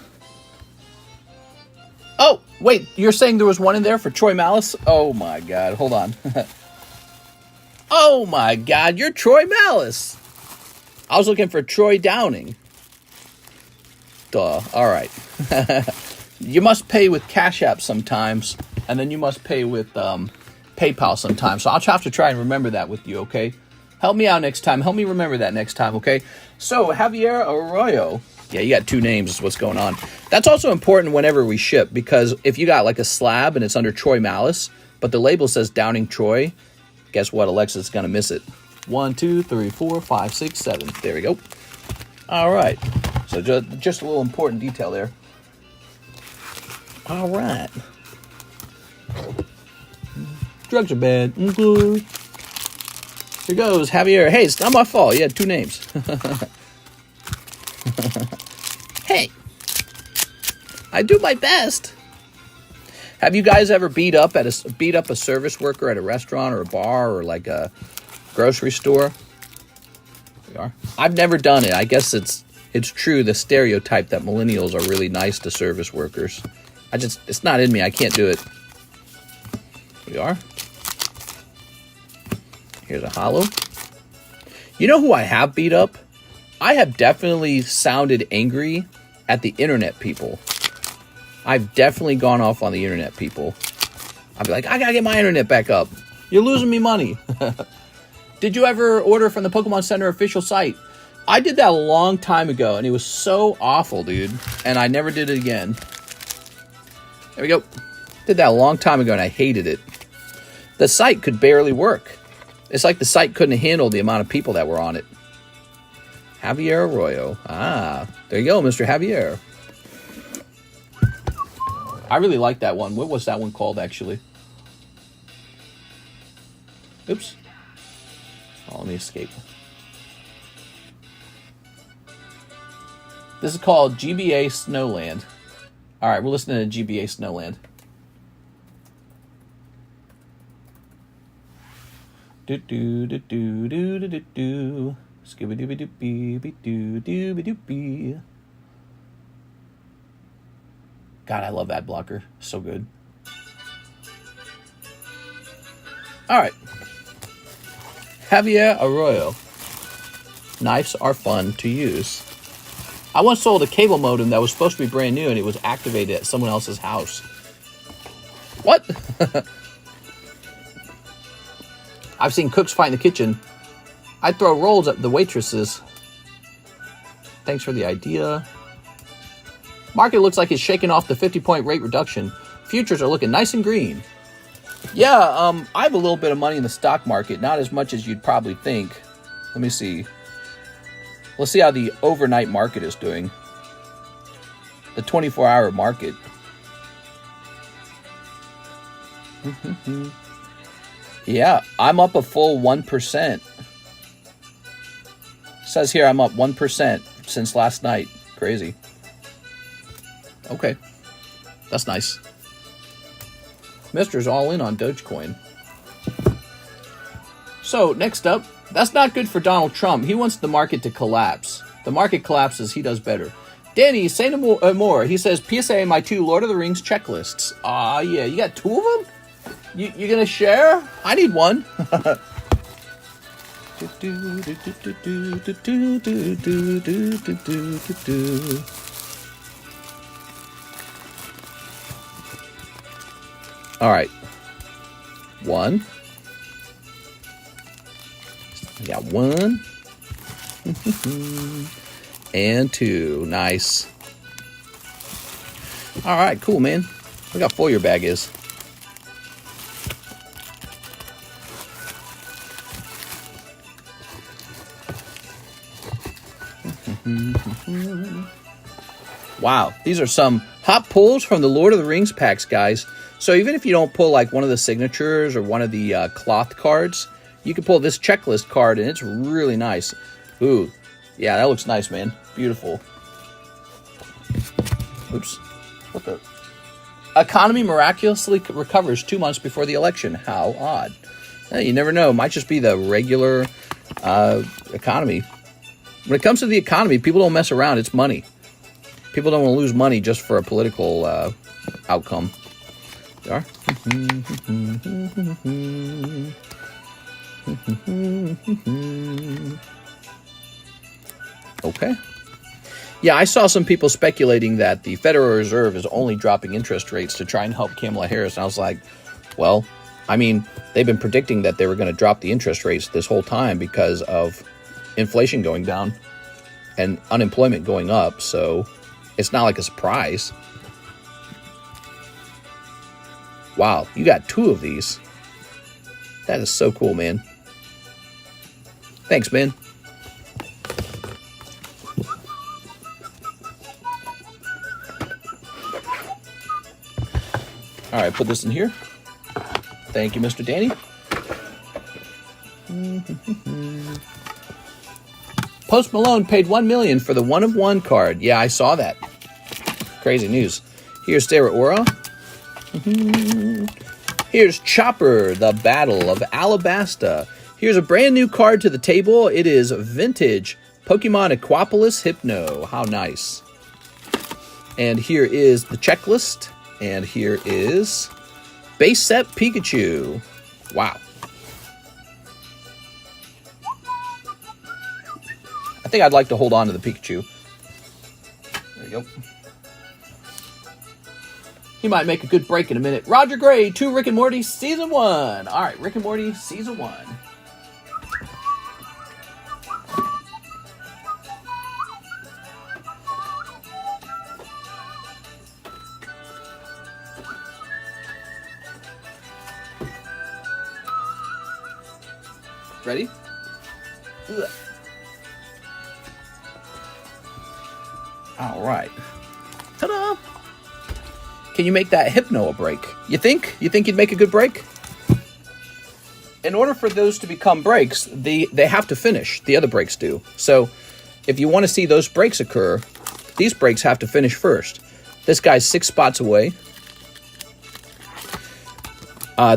Speaker 1: Oh, wait. You're saying there was one in there for Troy Malice? Oh, my God. Hold on. Oh, my God. You're Troy Malice. I was looking for Troy Downing. Duh. All right. You must pay with CASHAPP sometimes, and then you must pay with PayPal sometimes. So I'll have to try and remember that with you, okay? Help me out next time. Help me remember that next time, okay? So, Javier Arroyo. Yeah, you got two names is what's going on. That's also important whenever we ship, because if you got like a slab and it's under Troy Malice, but the label says Downing Troy, guess what? Alexa's is going to miss it. 1, 2, 3, 4, 5, 6, 7. There we go. All right. So just a little important detail there. All right. Drugs are bad. Here goes Javier. Hey, it's not my fault. You had two names. Hey. I do my best. Have you guys ever beat up a service worker at a restaurant or a bar or like a grocery store? We are. I've never done it. I guess it's true, the stereotype that millennials are really nice to service workers. It's not in me. I can't do it. We are. Here's a holo. You know who I have beat up? I have definitely sounded angry at the internet people. I've definitely gone off on the internet people. I'll be like, I gotta get my internet back up. You're losing me money. Did you ever order from the Pokemon Center official site? I did that a long time ago, and it was so awful, dude. And I never did it again. There we go. Did that a long time ago, and I hated it. The site could barely work. It's like the site couldn't handle the amount of people that were on it. Javier Arroyo. Ah, there you go, Mr. Javier. I really like that one. What was that one called, actually? Oops. Oh, let me escape. This is called GBA Snowland. All right, we're listening to GBA Snowland. Do do do do do do do do. Scooby dooby doopy doo dooby doopy. God, I love ad blocker. So good. All right. Javier Arroyo. Knives are fun to use. I once sold a cable modem that was supposed to be brand new, and it was activated at someone else's house. What? I've seen cooks fight in the kitchen. I'd throw rolls at the waitresses. Thanks for the idea. Market looks like it's shaking off the 50-point rate reduction. Futures are looking nice and green. Yeah, I have a little bit of money in the stock market. Not as much as you'd probably think. Let me see. Let's see how the overnight market is doing. The 24-hour market. Yeah, I'm up a full 1%. Says here I'm up 1% since last night. Crazy. Okay. That's nice. Mister's all in on Dogecoin. So, next up, that's not good for Donald Trump. He wants the market to collapse. The market collapses, he does better. Danny, say no more. He says, PSA my 2 Lord of the Rings checklists. Yeah, you got 2 of them? You gonna share? I need one. All right. 1. We got 1. And 2. Nice. All right, cool, man. Look how full your bag is. Wow, these are some hot pulls from the Lord of the Rings packs, guys. So even if you don't pull like one of the signatures or one of the cloth cards, you can pull this checklist card, and it's really nice. Ooh, yeah, that looks nice, man. Beautiful. Oops. What the? Economy miraculously recovers 2 months before the election. How odd. You never know. It might just be the regular economy. When it comes to the economy, people don't mess around. It's money. People don't want to lose money just for a political outcome. There are. Okay. Yeah, I saw some people speculating that the Federal Reserve is only dropping interest rates to try and help Kamala Harris. And I was like, well, I mean, they've been predicting that they were going to drop the interest rates this whole time because of inflation going down and unemployment going up. So it's not like a surprise. Wow, you got 2 of these. That is so cool, man. Thanks, man. All right, put this in here. Thank you, Mr. Danny. Post Malone paid $1 million for the 1 of 1 card. Yeah, I saw that. Crazy news. Here's Sarah Aura. Here's Chopper, the Battle of Alabasta. Here's a brand new card to the table. It is vintage Pokemon Aquapolis Hypno. How nice. And here is the checklist. And here is base set Pikachu. Wow. I think I'd like to hold on to the Pikachu. There you go. He might make a good break in a minute. Roger Gray, 2 Rick and Morty Season 1. All right, Rick and Morty Season 1. Ready? Ugh. All right. Ta-da! Can you make that Hypno a break? You think? You think you'd make a good break? In order for those to become breaks, they have to finish. The other breaks do. So if you want to see those breaks occur, these breaks have to finish first. This guy's 6 spots away.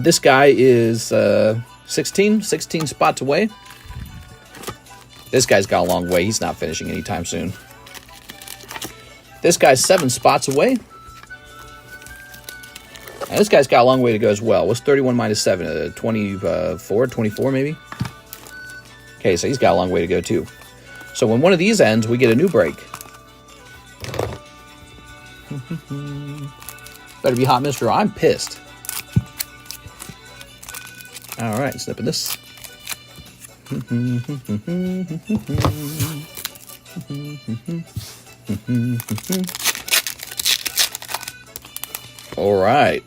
Speaker 1: This guy is 16 spots away. This guy's got a long way. He's not finishing anytime soon. This guy's 7 spots away. And this guy's got a long way to go as well. What's 31 minus 7? 24 maybe? Okay, so he's got a long way to go too. So when one of these ends, we get a new break. Better be hot, mister. I'm pissed. All right, snipping this. All right.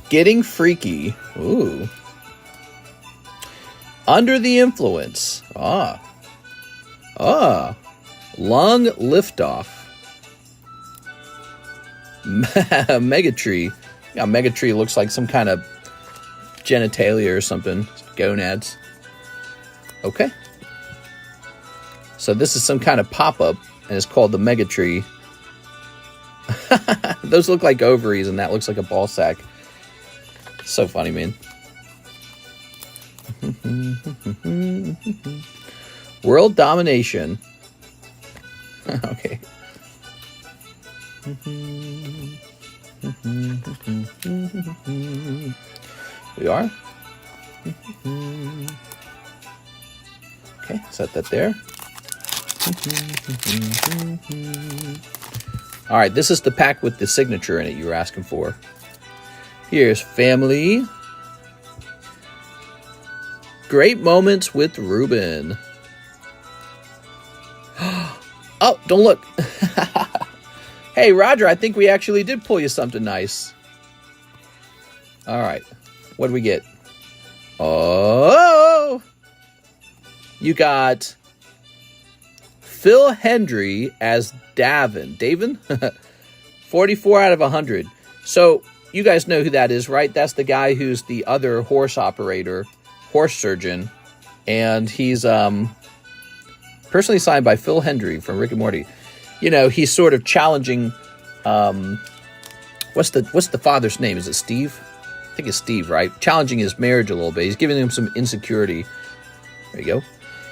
Speaker 1: Getting freaky. Ooh. Under the influence. Lung liftoff. Megatree. Yeah, Megatree looks like some kind of genitalia or something. Gonads. Okay. So this is some kind of pop-up, and it's called the Megatree. Those look like ovaries, and that looks like a ball sack. So funny, man. World domination. Okay. We are. Okay, set that there. All right, this is the pack with the signature in it you were asking for. Here's family. Great moments with Ruben. Oh, don't look. Hey, Roger, I think we actually did pull you something nice. All right, what do we get? Oh, you got Phil Hendry as Davin. 44 out of 100. So you guys know who that is, right? That's the guy who's the other horse operator, horse surgeon, and he's personally signed by Phil Hendry from Rick and Morty. You know, he's sort of challenging. What's the father's name? Is it Steve? I think it's Steve, right? Challenging his marriage a little bit. He's giving him some insecurity. There you go.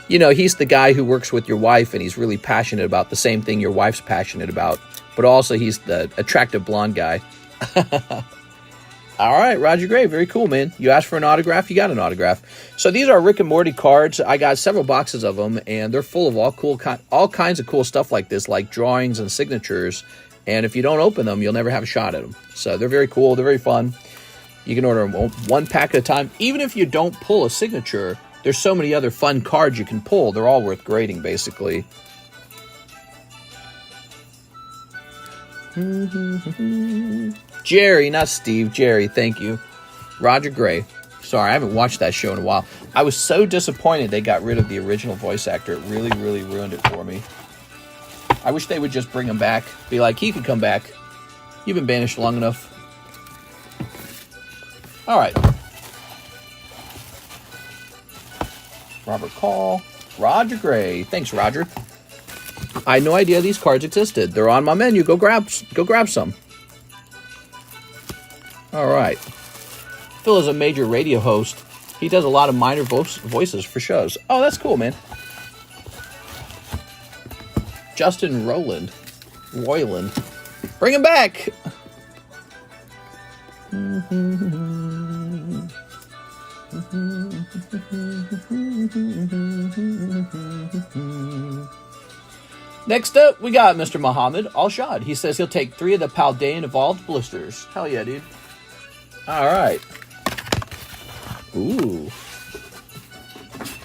Speaker 1: You know, he's the guy who works with your wife, and he's really passionate about the same thing your wife's passionate about. But also, he's the attractive blonde guy. All right, Roger Gray, very cool, man. You asked for an autograph, you got an autograph. So these are Rick and Morty cards. I got several boxes of them, and they're full of all kinds of cool stuff like this, like drawings and signatures. And if you don't open them, you'll never have a shot at them. So they're very cool. They're very fun. You can order them one pack at a time. Even if you don't pull a signature, there's so many other fun cards you can pull. They're all worth grading, basically. Jerry, not Steve. Jerry, thank you. Roger Gray. Sorry, I haven't watched that show in a while. I was so disappointed they got rid of the original voice actor. It really, really ruined it for me. I wish they would just bring him back. Be like, he could come back. You've been banished long enough. All right. Robert Call. Roger Gray. Thanks, Roger. I had no idea these cards existed. They're on my menu. Go grab some. All right. Phil is a major radio host. He does a lot of minor voices for shows. Oh, that's cool, man. Justin Roiland. Bring him back. Next up, we got Mr. Muhammad Al-Shad. He says he'll take 3 of the Paldean Evolved blisters. Hell yeah, dude. All right. Ooh.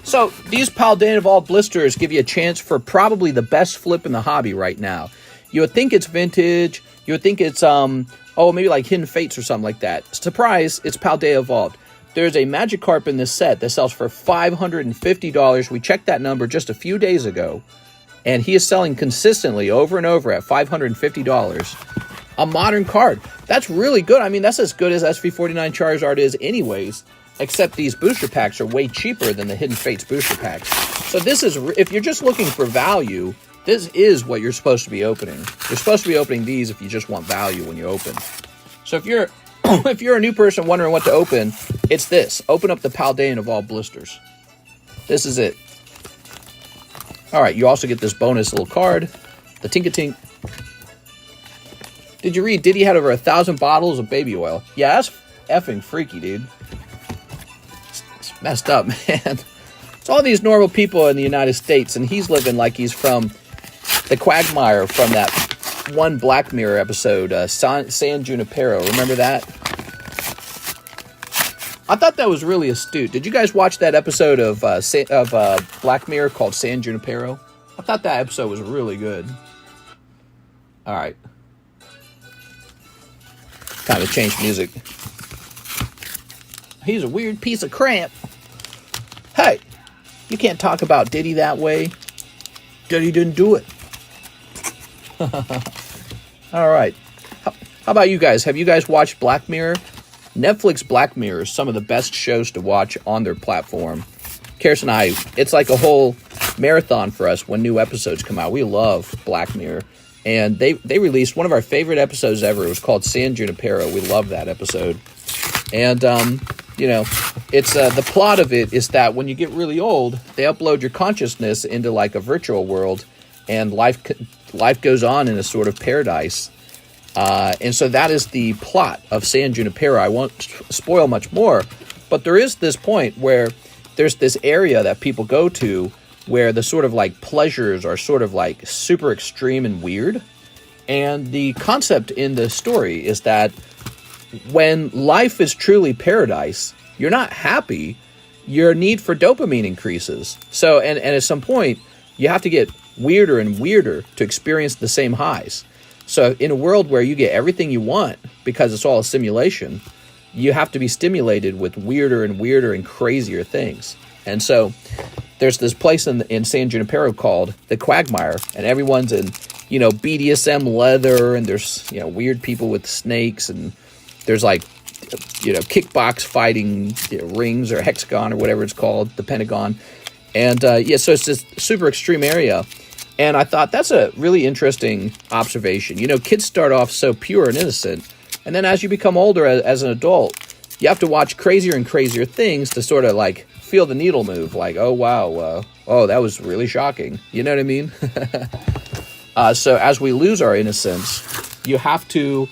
Speaker 1: So, these Paldean Evolved blisters give you a chance for probably the best flip in the hobby right now. You would think it's vintage. You would think it's, maybe like Hidden Fates or something like that. Surprise, it's Paldea Evolved. There's a Magikarp in this set that sells for $550. We checked that number just a few days ago. And he is selling consistently over and over at $550. A modern card. That's really good. I mean, that's as good as SV49 Charizard is anyways. Except these booster packs are way cheaper than the Hidden Fates booster packs. So this is, if you're just looking for value, this is what you're supposed to be opening. You're supposed to be opening these if you just want value when you open. So if you're if you're a new person wondering what to open, it's this. Open up the Paldean Evolved blisters. This is it. All right, you also get this bonus little card, the Tinkatink. Did you read Diddy had over 1,000 bottles of baby oil? Yeah, that's effing freaky, dude. It's messed up, man. It's all these normal people in the United States, and he's living like he's from the Quagmire from that one Black Mirror episode, San Junipero. Remember that? I thought that was really astute. Did you guys watch that episode of Black Mirror called San Junipero? I thought that episode was really good. All right. Time to change music. He's a weird piece of crap. Hey, you can't talk about Diddy that way. Diddy didn't do it. All right. How about you guys? Have you guys watched Black Mirror? Netflix Black Mirror is some of the best shows to watch on their platform. Karis and I, it's like a whole marathon for us when new episodes come out. We love Black Mirror. And they released one of our favorite episodes ever. It was called San Junipero. We love that episode. And, it's the plot of it is that when you get really old, they upload your consciousness into like a virtual world, and life goes on in a sort of paradise. And so that is the plot of San Junipero. I won't spoil much more, but there is this point where there's this area that people go to where the sort of like pleasures are sort of like super extreme and weird. And the concept in the story is that when life is truly paradise, you're not happy, your need for dopamine increases. So, and at some point, you have to get weirder and weirder to experience the same highs. So in a world where you get everything you want because it's all a simulation, you have to be stimulated with weirder and weirder and crazier things. And so there's this place in San Junipero called the Quagmire, and everyone's in, BDSM leather, and there's, weird people with snakes, and there's like, kickbox fighting rings or hexagon or whatever it's called, the Pentagon. And so it's this super extreme area. And I thought that's a really interesting observation. Kids start off so pure and innocent, and then as you become older as an adult, you have to watch crazier and crazier things to sort of like feel the needle move. Like, oh, wow, that was really shocking. You know what I mean? So as we lose our innocence, you have to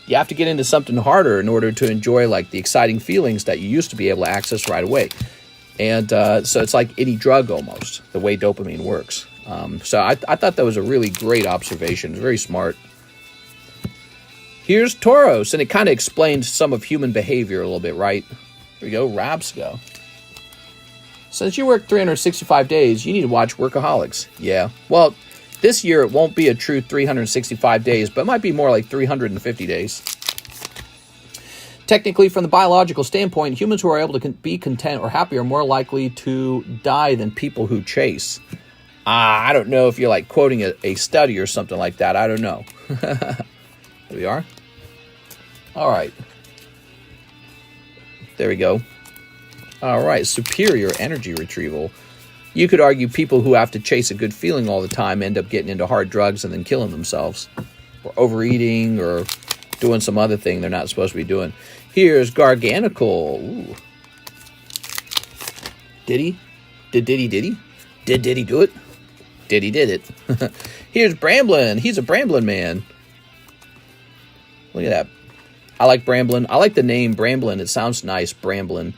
Speaker 1: get into something harder in order to enjoy like the exciting feelings that you used to be able to access right away. And so it's like any drug almost, the way dopamine works. So I thought that was a really great observation. Very smart. Here's Tauros, and it kind of explains some of human behavior a little bit, right? Here we go, Rabsco. Since you work 365 days, you need to watch Workaholics. Yeah, well, this year it won't be a true 365 days, but it might be more like 350 days. Technically, from the biological standpoint, humans who are able to be content or happy are more likely to die than people who chase. I don't know if you're like quoting a study or something like that. I don't know. There we are. All right. There we go. All right. Superior energy retrieval. You could argue people who have to chase a good feeling all the time end up getting into hard drugs and then killing themselves, or overeating, or doing some other thing they're not supposed to be doing. Here's Garganical. Ooh. Did he? Did he do it? Did he did it? Here's Bramblin. He's a Bramblin man. Look at that. I like Bramblin. I like the name Bramblin. It sounds nice, Bramblin.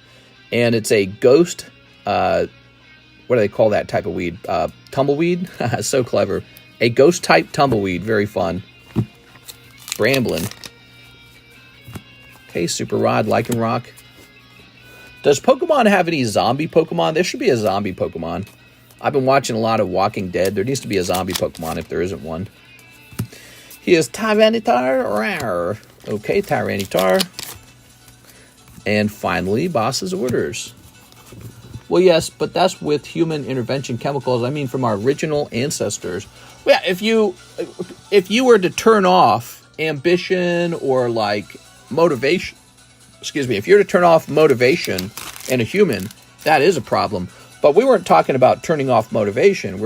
Speaker 1: And it's a ghost, what do they call that type of weed? Tumbleweed? So clever. A ghost type tumbleweed. Very fun. Bramblin. Okay, Super Rod, Lycanroc. Does Pokemon have any zombie Pokemon? There should be a zombie Pokemon. I've been watching a lot of Walking Dead. There needs to be a zombie Pokemon if there isn't one. Here's Tyranitar. Okay, Tyranitar. And finally, Boss's Orders. Well, yes, but that's with human intervention chemicals. I mean, from our original ancestors. Yeah, if you were to turn off ambition or like motivation, if you're to turn off motivation in a human, that is a problem. But we weren't talking about turning off motivation.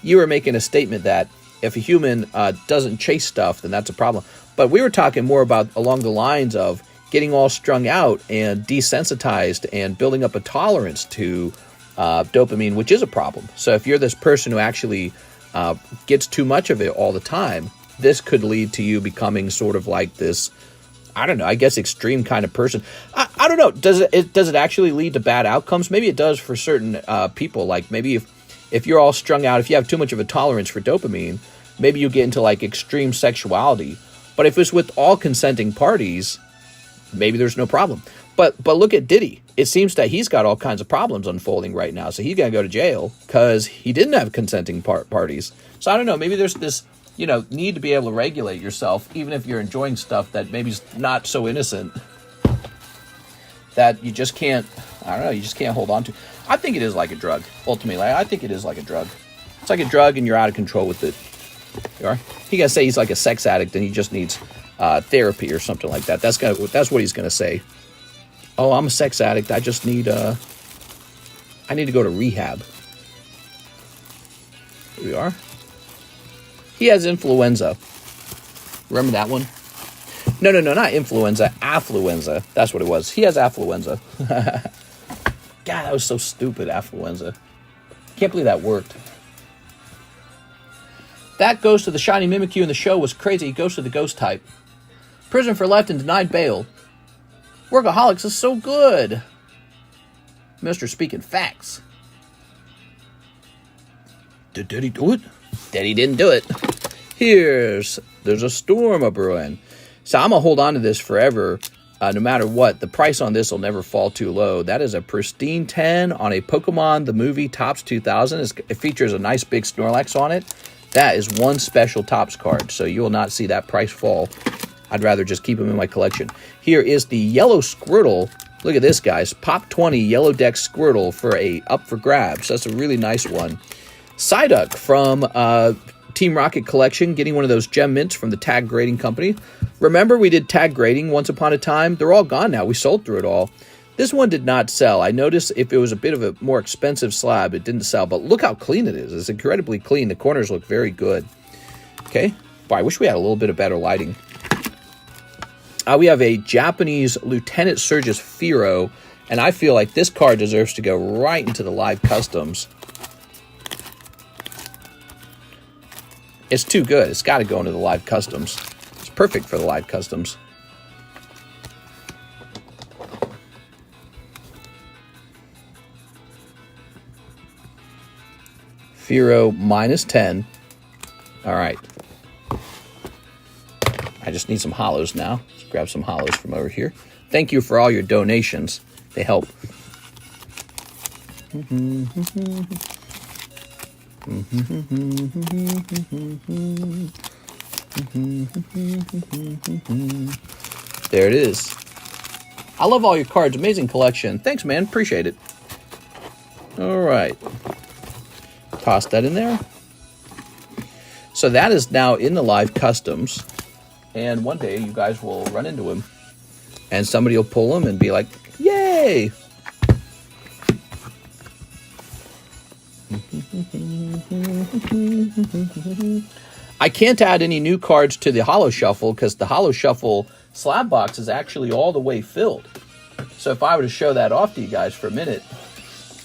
Speaker 1: You were making a statement that if a human doesn't chase stuff, then that's a problem. But we were talking more about along the lines of getting all strung out and desensitized and building up a tolerance to dopamine, which is a problem. So if you're this person who actually gets too much of it all the time, this could lead to you becoming sort of like this, I don't know, I guess extreme kind of person. I don't know. Does it actually lead to bad outcomes? Maybe it does for certain people. Like maybe if you're all strung out, if you have too much of a tolerance for dopamine, maybe you get into like extreme sexuality. But if it's with all consenting parties, maybe there's no problem. But look at Diddy. It seems that he's got all kinds of problems unfolding right now. So he's going to go to jail because he didn't have consenting parties. So I don't know. Maybe there's this, need to be able to regulate yourself, even if you're enjoying stuff that maybe is not so innocent, that you just can't, you just can't hold on to. I think it is like a drug, ultimately. I think it is like a drug. It's like a drug and you're out of control with it. You are? He going to say he's like a sex addict and he just needs therapy or something like that. That's what he's going to say. Oh, I'm a sex addict. I just need, I need to go to rehab. Here we are. He has influenza. Remember that one? No, not influenza. Affluenza. That's what it was. He has affluenza. God, that was so stupid, affluenza. Can't believe that worked. That ghost of the shiny Mimikyu in the show was crazy. Ghost of the ghost type. Prison for life and denied bail. Workaholics is so good. Mr. Speaking Facts. Did he do it? Daddy didn't do it. There's a storm a-brewing. So I'm going to hold on to this forever. No matter what, the price on this will never fall too low. That is a pristine 10 on a Pokemon The Movie Topps 2000. It features a nice big Snorlax on it. That is one special Topps card, so you will not see that price fall. I'd rather just keep them in my collection. Here is the yellow Squirtle. Look at this, guys. Pop 20 yellow deck Squirtle for a up for grabs. That's a really nice one. Psyduck from Team Rocket Collection, getting one of those gem mints from the tag grading company. Remember, we did tag grading once upon a time. They're all gone now. We sold through it all. This one did not sell. I noticed if it was a bit of a more expensive slab, it didn't sell. But look how clean it is. It's incredibly clean. The corners look very good. Okay. Boy, I wish we had a little bit of better lighting. We have a Japanese Lieutenant Surge's Firo. And I feel like this card deserves to go right into the live customs. It's too good. It's got to go into the live customs. It's perfect for the live customs. Firo -10. All right. I just need some holos now. Let's grab some holos from over here. Thank you for all your donations. They help. There it is. I love all your cards. Amazing collection. Thanks, man. Appreciate it. All right. Toss that in there. So that is now in the live customs. And one day you guys will run into him. And somebody will pull him and be like, yay! I can't add any new cards to the Holo Shuffle because the Holo Shuffle slab box is actually all the way filled. So if I were to show that off to you guys for a minute,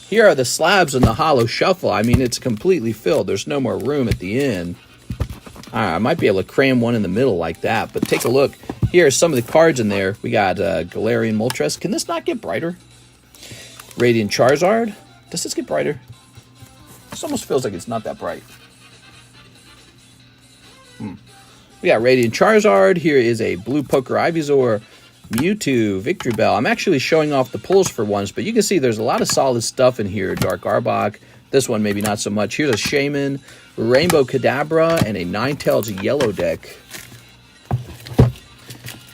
Speaker 1: here are the slabs in the Holo Shuffle. I mean, it's completely filled. There's no more room at the end. I might be able to cram one in the middle like that, but take a look. Here are some of the cards in there. We got Galarian Moltres. Can this not get brighter? Radiant Charizard. Does this get brighter? This almost feels like it's not that bright. We got Radiant Charizard. Here is a Blue Poker Ivysaur, Mewtwo, Victory Bell. I'm actually showing off the pulls for once, but you can see there's a lot of solid stuff in here. Dark Arbok. This one maybe not so much. Here's a Shaman, Rainbow Kadabra, and a Ninetales yellow deck.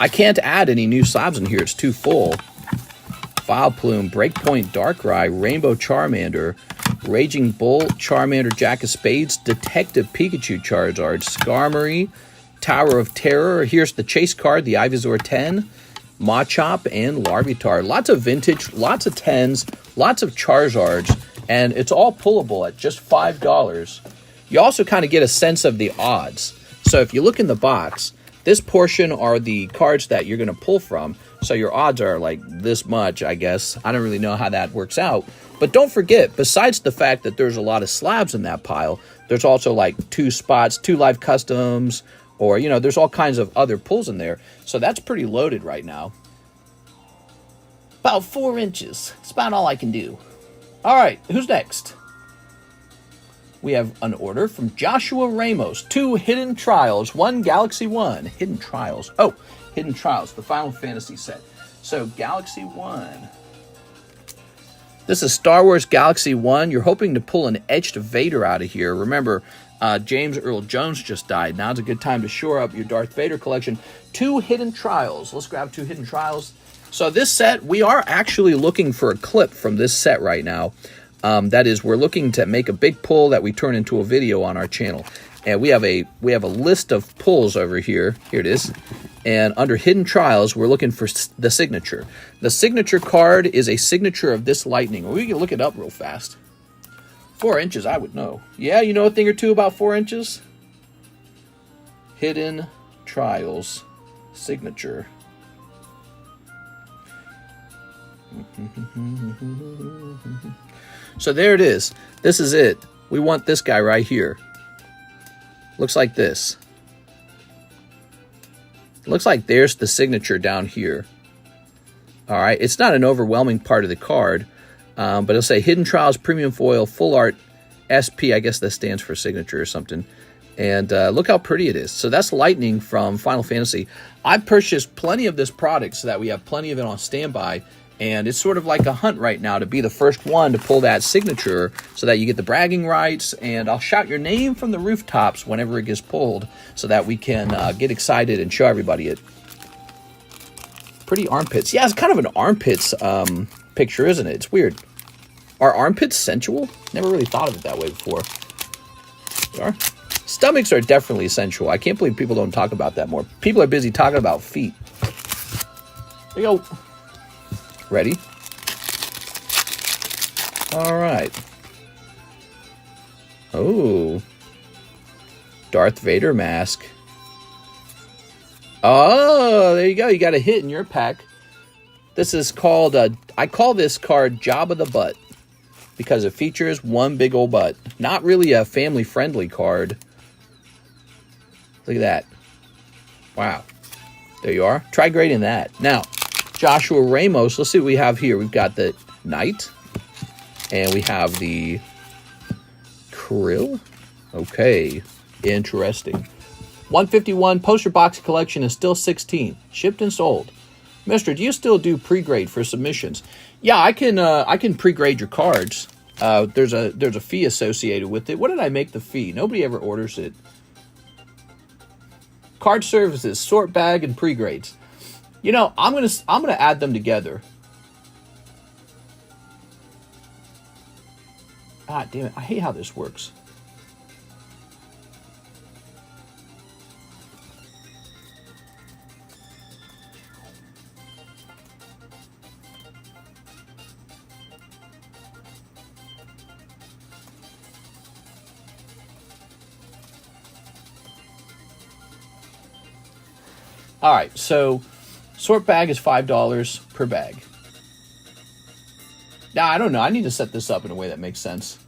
Speaker 1: I can't add any new slabs in here. It's too full. Vileplume, Breakpoint Darkrai, Rainbow Charmander, Raging Bull, Charmander, Jack of Spades, Detective Pikachu Charizard, Skarmory, Tower of Terror. Here's the chase card, the Ivysaur 10, Machop, and Larvitar. Lots of vintage, lots of 10s, lots of Charizards, and it's all pullable at just $5. You also kind of get a sense of the odds. So if you look in the box, this portion are the cards that you're going to pull from. So your odds are like this much, I guess. I don't really know how that works out. But don't forget, besides the fact that there's a lot of slabs in that pile, there's also like 2 spots, 2 live customs, or, you know, there's all kinds of other pulls in there. So that's pretty loaded right now. About 4 inches. It's about all I can do. All right, who's next? We have an order from Joshua Ramos. 2 Hidden Trials, 1 Galaxy 1. Hidden Trials. Oh, Hidden Trials, the Final Fantasy set. So, Galaxy 1. This is Star Wars Galaxy 1. You're hoping to pull an etched Vader out of here. Remember, James Earl Jones just died. Now's a good time to shore up your Darth Vader collection. 2 Hidden Trials. Let's grab 2 Hidden Trials. So this set, we are actually looking for a clip from this set right now. That is, we're looking to make a big pull that we turn into a video on our channel. And we have a list of pulls over here. Here it is. And under Hidden Trials, we're looking for the signature. The signature card is a signature of this lightning. We can look it up real fast. 4 inches, I would know. Yeah, you know a thing or two about 4 inches? Hidden Trials signature. So there it is. This is it. We want this guy right here. Looks like this. Looks like there's the signature down here. All right. It's not an overwhelming part of the card, but it'll say Hidden Trials Premium Foil Full Art SP, I guess that stands for signature or something. And look how pretty it is. So that's Lightning from Final Fantasy. I purchased plenty of this product so that we have plenty of it on standby. And it's sort of like a hunt right now to be the first one to pull that signature so that you get the bragging rights. And I'll shout your name from the rooftops whenever it gets pulled so that we can get excited and show everybody it. Pretty armpits. Yeah, it's kind of an armpits picture, isn't it? It's weird. Are armpits sensual? Never really thought of it that way before. They are. Stomachs are definitely sensual. I can't believe people don't talk about that more. People are busy talking about feet. There you go. Ready? All right. Oh. Darth Vader mask. Oh, there you go. You got a hit in your pack. This is called, I call this card Jabba the Butt because it features one big old butt. Not really a family-friendly card. Look at that. Wow. There you are. Try grading that. Now, Joshua Ramos, let's see what we have here. We've got the Knight, and we have the Krill. Okay, interesting. 151 poster box collection is still 16, shipped and sold. Mister, do you still do pre-grade for submissions? Yeah, I can pre-grade your cards. There's a fee associated with it. What did I make the fee? Nobody ever orders it. Card services, sort bag, and pre-grades. You know, I'm gonna add them together. Ah, damn it! I hate how this works. All right, so sort bag is $5 per bag. Now, I don't know. I need to set this up in a way that makes sense.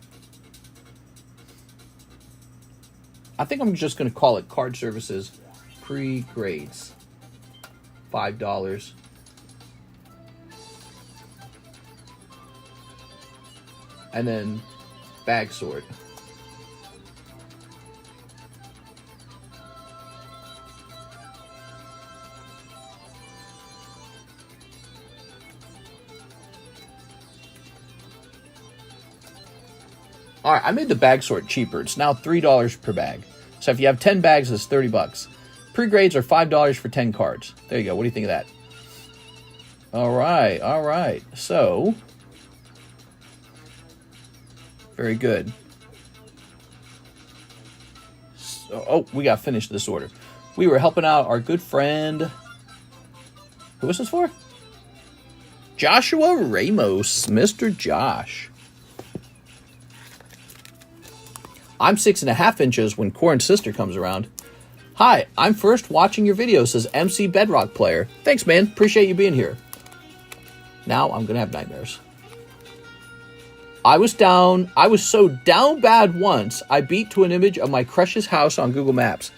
Speaker 1: I think I'm just going to call it card services pre-grades. $5. And then bag sort. All right, I made the bag sort cheaper. It's now $3 per bag. So if you have 10 bags, it's $30. Pre-grades are $5 for 10 cards. There you go. What do you think of that? All right, all right. So, very good. So, oh, we got to finish this order. We were helping out our good friend. Who was this for? Joshua Ramos, Mr. Josh. I'm 6.5 inches when Corn's sister comes around. Hi, I'm first watching your video, says MC Bedrock Player. Thanks, man. Appreciate you being here. Now I'm going to have nightmares. I was so down bad once, I beat to an image of my crush's house on Google Maps.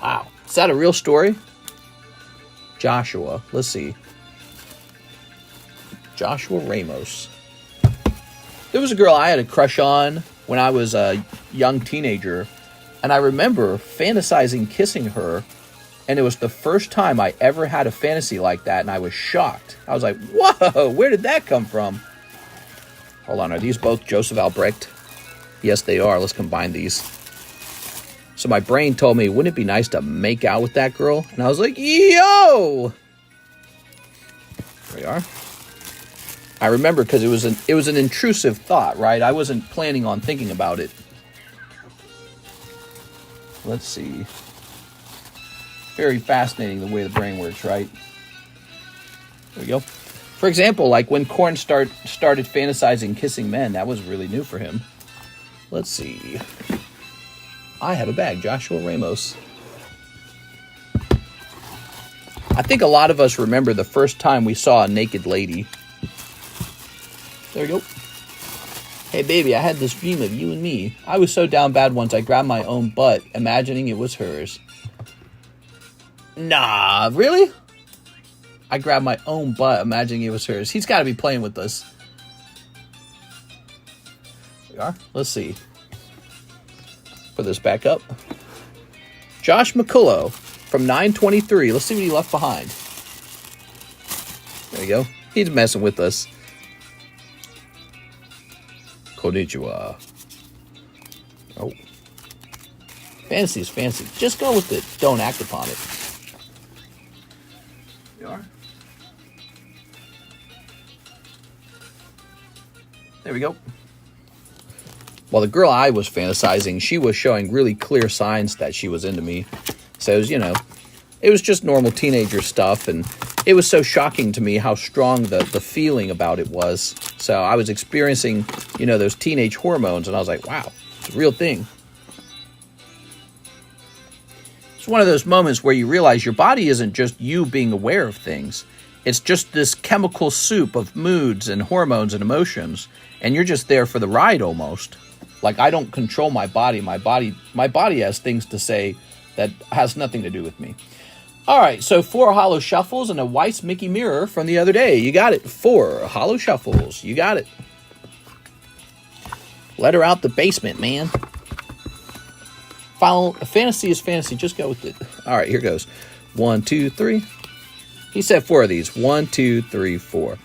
Speaker 1: Wow. Is that a real story? Joshua. Let's see. Joshua Ramos. There was a girl I had a crush on when I was a young teenager, and I remember fantasizing kissing her, and it was the first time I ever had a fantasy like that, and I was shocked. I was like, whoa, where did that come from? Hold on, are these both Joseph Albrecht? Yes, they are. Let's combine these. So my brain told me, wouldn't it be nice to make out with that girl? And I was like, yo! There we are. I remember because it was an intrusive thought, right? I wasn't planning on thinking about it. Let's see. Very fascinating the way the brain works, right? There we go. For example, like when Corn started fantasizing kissing men, that was really new for him. Let's see. I have a bag, Joshua Ramos. I think a lot of us remember the first time we saw a naked lady. There we go. Hey, baby, I had this dream of you and me. I was so down bad once I grabbed my own butt, imagining it was hers. Nah, really? I grabbed my own butt, imagining it was hers. He's got to be playing with us. There we are. Let's see. Put this back up. Josh McCullough from 923. Let's see what he left behind. There you go. He's messing with us. Konnichiwa. Oh. Fantasy is fancy. Just go with it. Don't act upon it. You are. There we go. While the girl I was fantasizing, she was showing really clear signs that she was into me. So, it was, you know, it was just normal teenager stuff. And it was so shocking to me how strong the feeling about it was. So I was experiencing, you know, those teenage hormones. And I was like, wow, it's a real thing. It's one of those moments where you realize your body isn't just you being aware of things. It's just this chemical soup of moods and hormones and emotions. And you're just there for the ride almost. Like, I don't control my body. My body has things to say that has nothing to do with me. All right, so 4 Holo Shuffles and a Weiss Mickey Mirror from the other day. You got it. 4 Holo Shuffles. You got it. Let her out the basement, man. Fantasy is fantasy. Just go with it. All right, here goes. 1, 2, 3. He said 4 of these. 1, 2, 3, 4.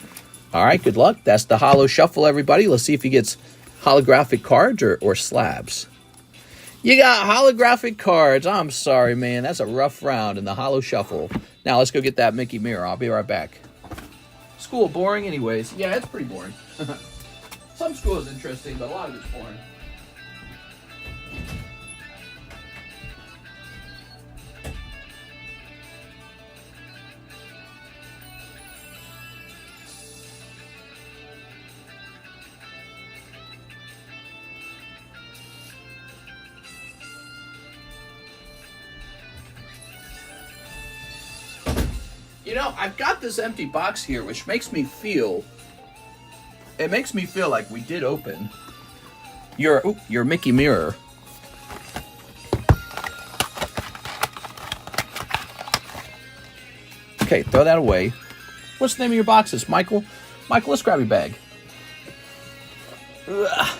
Speaker 1: All right, good luck. That's the Holo Shuffle, everybody. Let's see if he gets holographic cards or slabs. You got holographic cards. I'm sorry, man. That's a rough round in the Holo Shuffle. Now, let's go get that Mickey Mirror. I'll be right back. School boring anyways. Yeah, it's pretty boring. Some school is interesting, but a lot of it's boring. You know, I've got this empty box here, which makes me feel... It makes me feel like we did open your Mickey Mirror. Okay, throw that away. What's the name of your boxes, Michael? Michael, let's grab your bag. Ugh.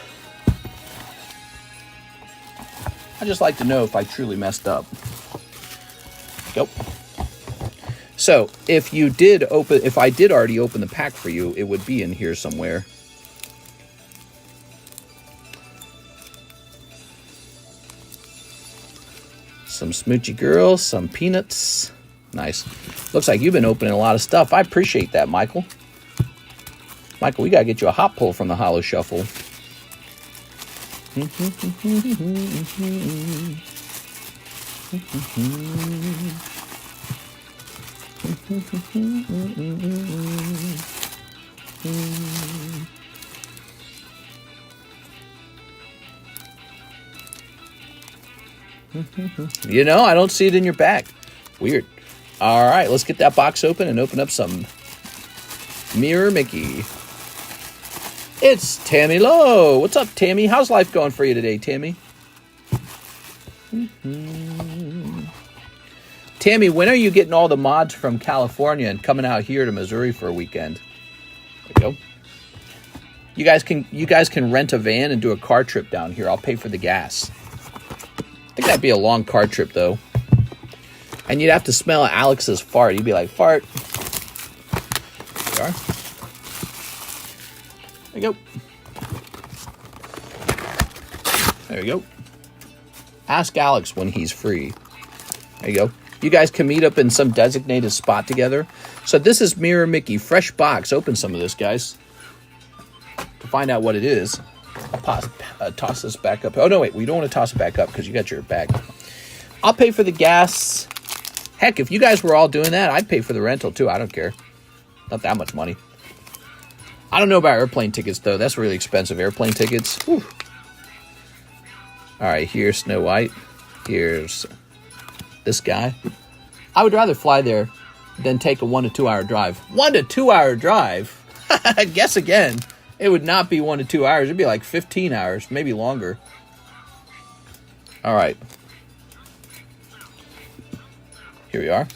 Speaker 1: I just like to know if I truly messed up. Go. So, if I did already open the pack for you, it would be in here somewhere. Some smoochy girls, some peanuts. Nice. Looks like you've been opening a lot of stuff. I appreciate that, Michael. Michael, we gotta get you a hot pull from the Holo Shuffle. You know, I don't see it in your bag. Weird. All right, let's get that box open and open up some Mirror Mickey. It's Tammy Lowe. What's up, Tammy? How's life going for you today, Tammy? Tammy, when are you getting all the mods from California and coming out here to Missouri for a weekend? There you go. You guys can rent a van and do a car trip down here. I'll pay for the gas. I think that'd be a long car trip, though. And you'd have to smell Alex's fart. You'd be like, fart. There you are. There you go. There you go. Ask Alex when he's free. There you go. You guys can meet up in some designated spot together. So this is Mirror Mickey. Fresh box. Open some of this, guys. To find out what it is. I'll toss this back up. Oh, no, wait. We don't want to toss it back up because you got your bag. I'll pay for the gas. Heck, if you guys were all doing that, I'd pay for the rental, too. I don't care. Not that much money. I don't know about airplane tickets, though. That's really expensive. Airplane tickets. Whew. All right, here's Snow White. Here's this guy. I would rather fly there than take a 1 to 2 hour drive. 1 to 2 hour drive? Guess again. It would not be 1 to 2 hours. It'd be like 15 hours, maybe longer. All right. Here we are.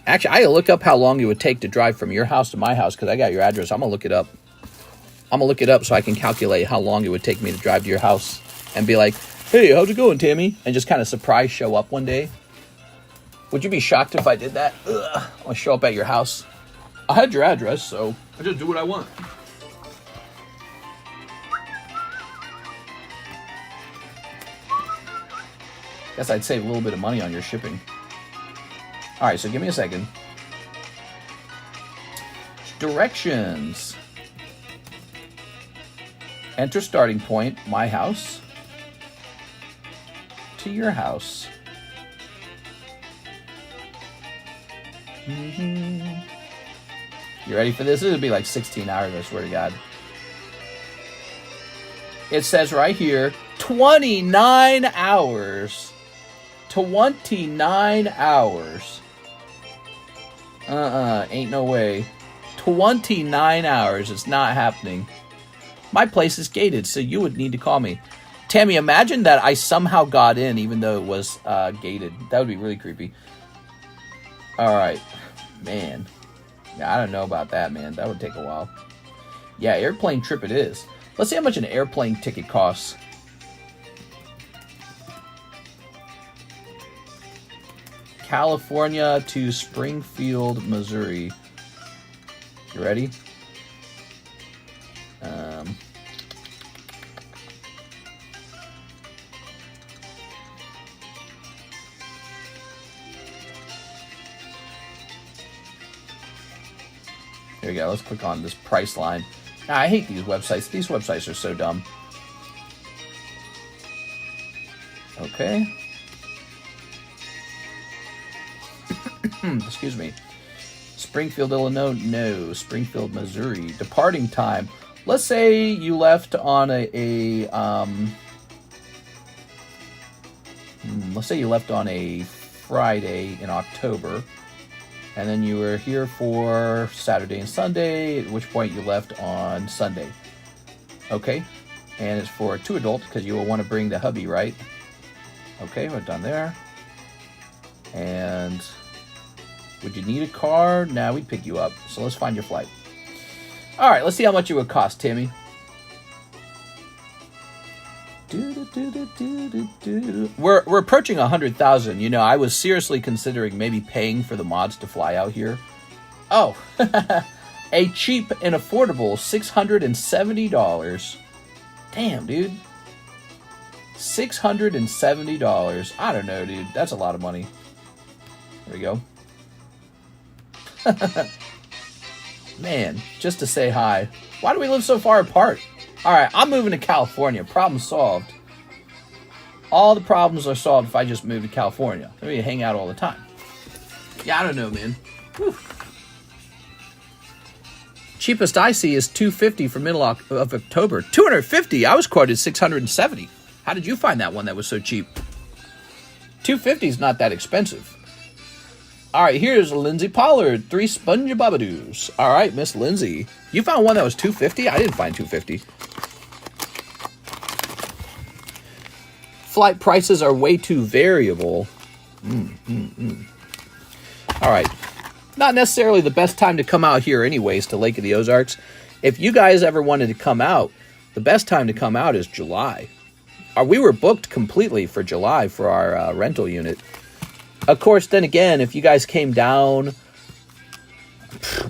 Speaker 1: Actually, I gotta look up how long it would take to drive from your house to my house because I got your address. I'm gonna look it up. I'm gonna look it up so I can calculate how long it would take me to drive to your house and be like, Hey, how's it going, Tammy? And just kind of surprise show up one day. Would you be shocked if I did that? Ugh, I'll show up at your house. I had your address, so I just do what I want. Guess I'd save a little bit of money on your shipping. Alright, so give me a second. Directions. Enter starting point, my house, to your house. You ready for this? It'll be like 16 hours, I swear to God. It says right here, 29 hours. 29 hours. Ain't no way. 29 hours. It's not happening. My place is gated, so you would need to call me. Tammy, imagine that I somehow got in even though it was gated. That would be really creepy. Alright. Man. Yeah, I don't know about that, man. That would take a while. Yeah, airplane trip it is. Let's see how much an airplane ticket costs. California to Springfield, Missouri. You ready? Here we go. Let's click on this price line. I hate these websites. These websites are so dumb. Okay. Excuse me. Springfield, Illinois, no. Springfield, Missouri. Departing time. Let's say you left on let's say you left on a Friday in October, and then you were here for Saturday and Sunday, at which point you left on Sunday. Okay. And it's for 2 adults because you will want to bring the hubby, right? Okay, we're done there. And would you need a car? Nah, we'd pick you up. So let's find your flight. All right, let's see how much it would cost, Timmy. We're approaching 100,000. You know, I was seriously considering maybe paying for the mods to fly out here. Oh, a cheap and affordable $670. Damn, dude. $670. I don't know, dude. That's a lot of money. There we go. Man, just to say hi. Why do we live so far apart? Alright, I'm moving to California. Problem solved. All the problems are solved if I just move to California. Maybe you hang out all the time. Yeah, I don't know, man. Whew. Cheapest I see is $250 for middle of October. $250? I was quoted $670. How did you find that one that was so cheap? $250 is not that expensive. All right, here's Lindsay Pollard, 3 Sponge-Bobadoos. All right, Miss Lindsay. You found one that was $250? I didn't find $250. Flight prices are way too variable. All right. Not necessarily the best time to come out here anyways to Lake of the Ozarks. If you guys ever wanted to come out, the best time to come out is July. We were booked completely for July for our rental unit. Of course, then again, if you guys came down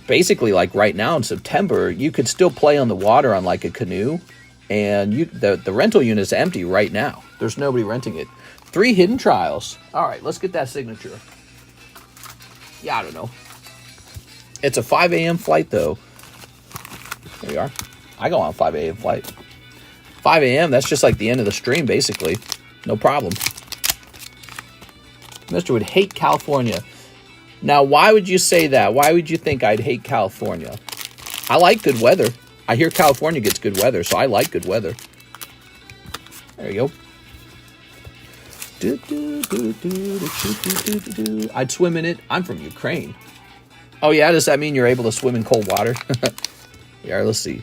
Speaker 1: basically like right now in September, you could still play on the water on like a canoe, and the rental unit is empty right now. There's nobody renting it. 3 hidden trials. All right, let's get that signature. Yeah, I don't know. It's a 5 a.m. flight, though. There we are. I go on a 5 a.m. flight. 5 a.m., that's just like the end of the stream, basically. No problem. Mr. would hate California. Now, why would you say that? Why would you think I'd hate California? I like good weather. I hear California gets good weather, so I like good weather. There you go. I'd swim in it. I'm from Ukraine. Oh, yeah? Does that mean you're able to swim in cold water? Yeah, let's see.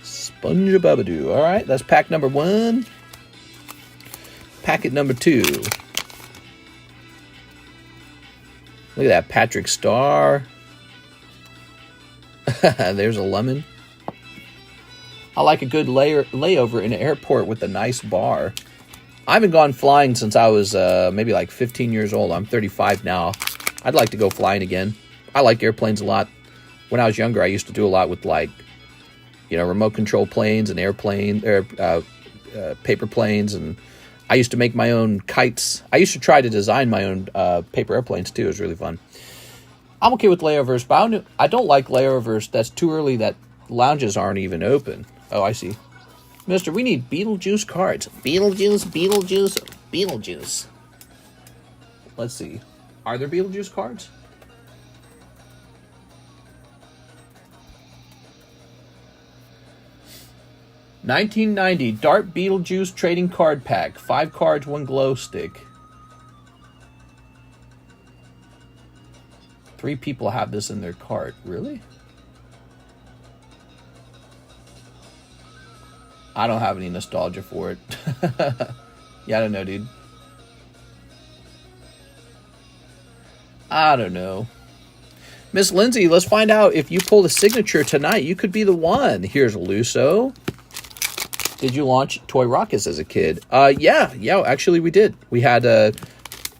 Speaker 1: Sponge-Babadoo. All right, that's pack number 1. Packet number 2. Look at that, Patrick Star. There's a lemon. I like a good layover in an airport with a nice bar. I haven't gone flying since I was maybe like 15 years old. I'm 35 now. I'd like to go flying again. I like airplanes a lot. When I was younger, I used to do a lot with like, you know, remote control planes and paper planes, and I used to make my own kites. I used to try to design my own paper airplanes too. It was really fun. I'm okay with layovers, but I don't like layovers that's too early that lounges aren't even open. Oh, I see. Mister, we need Beetlejuice cards. Beetlejuice, Beetlejuice, Beetlejuice. Let's see. Are there Beetlejuice cards? $19.90 Dart Beetlejuice Trading Card Pack. 5 cards, 1 glow stick. 3 people have this in their cart. Really? I don't have any nostalgia for it. Yeah, I don't know, dude. I don't know. Miss Lindsay, let's find out if you pull the signature tonight. You could be the one. Here's Luso. Did you launch Toy Rockets as a kid? Yeah, actually we did. We had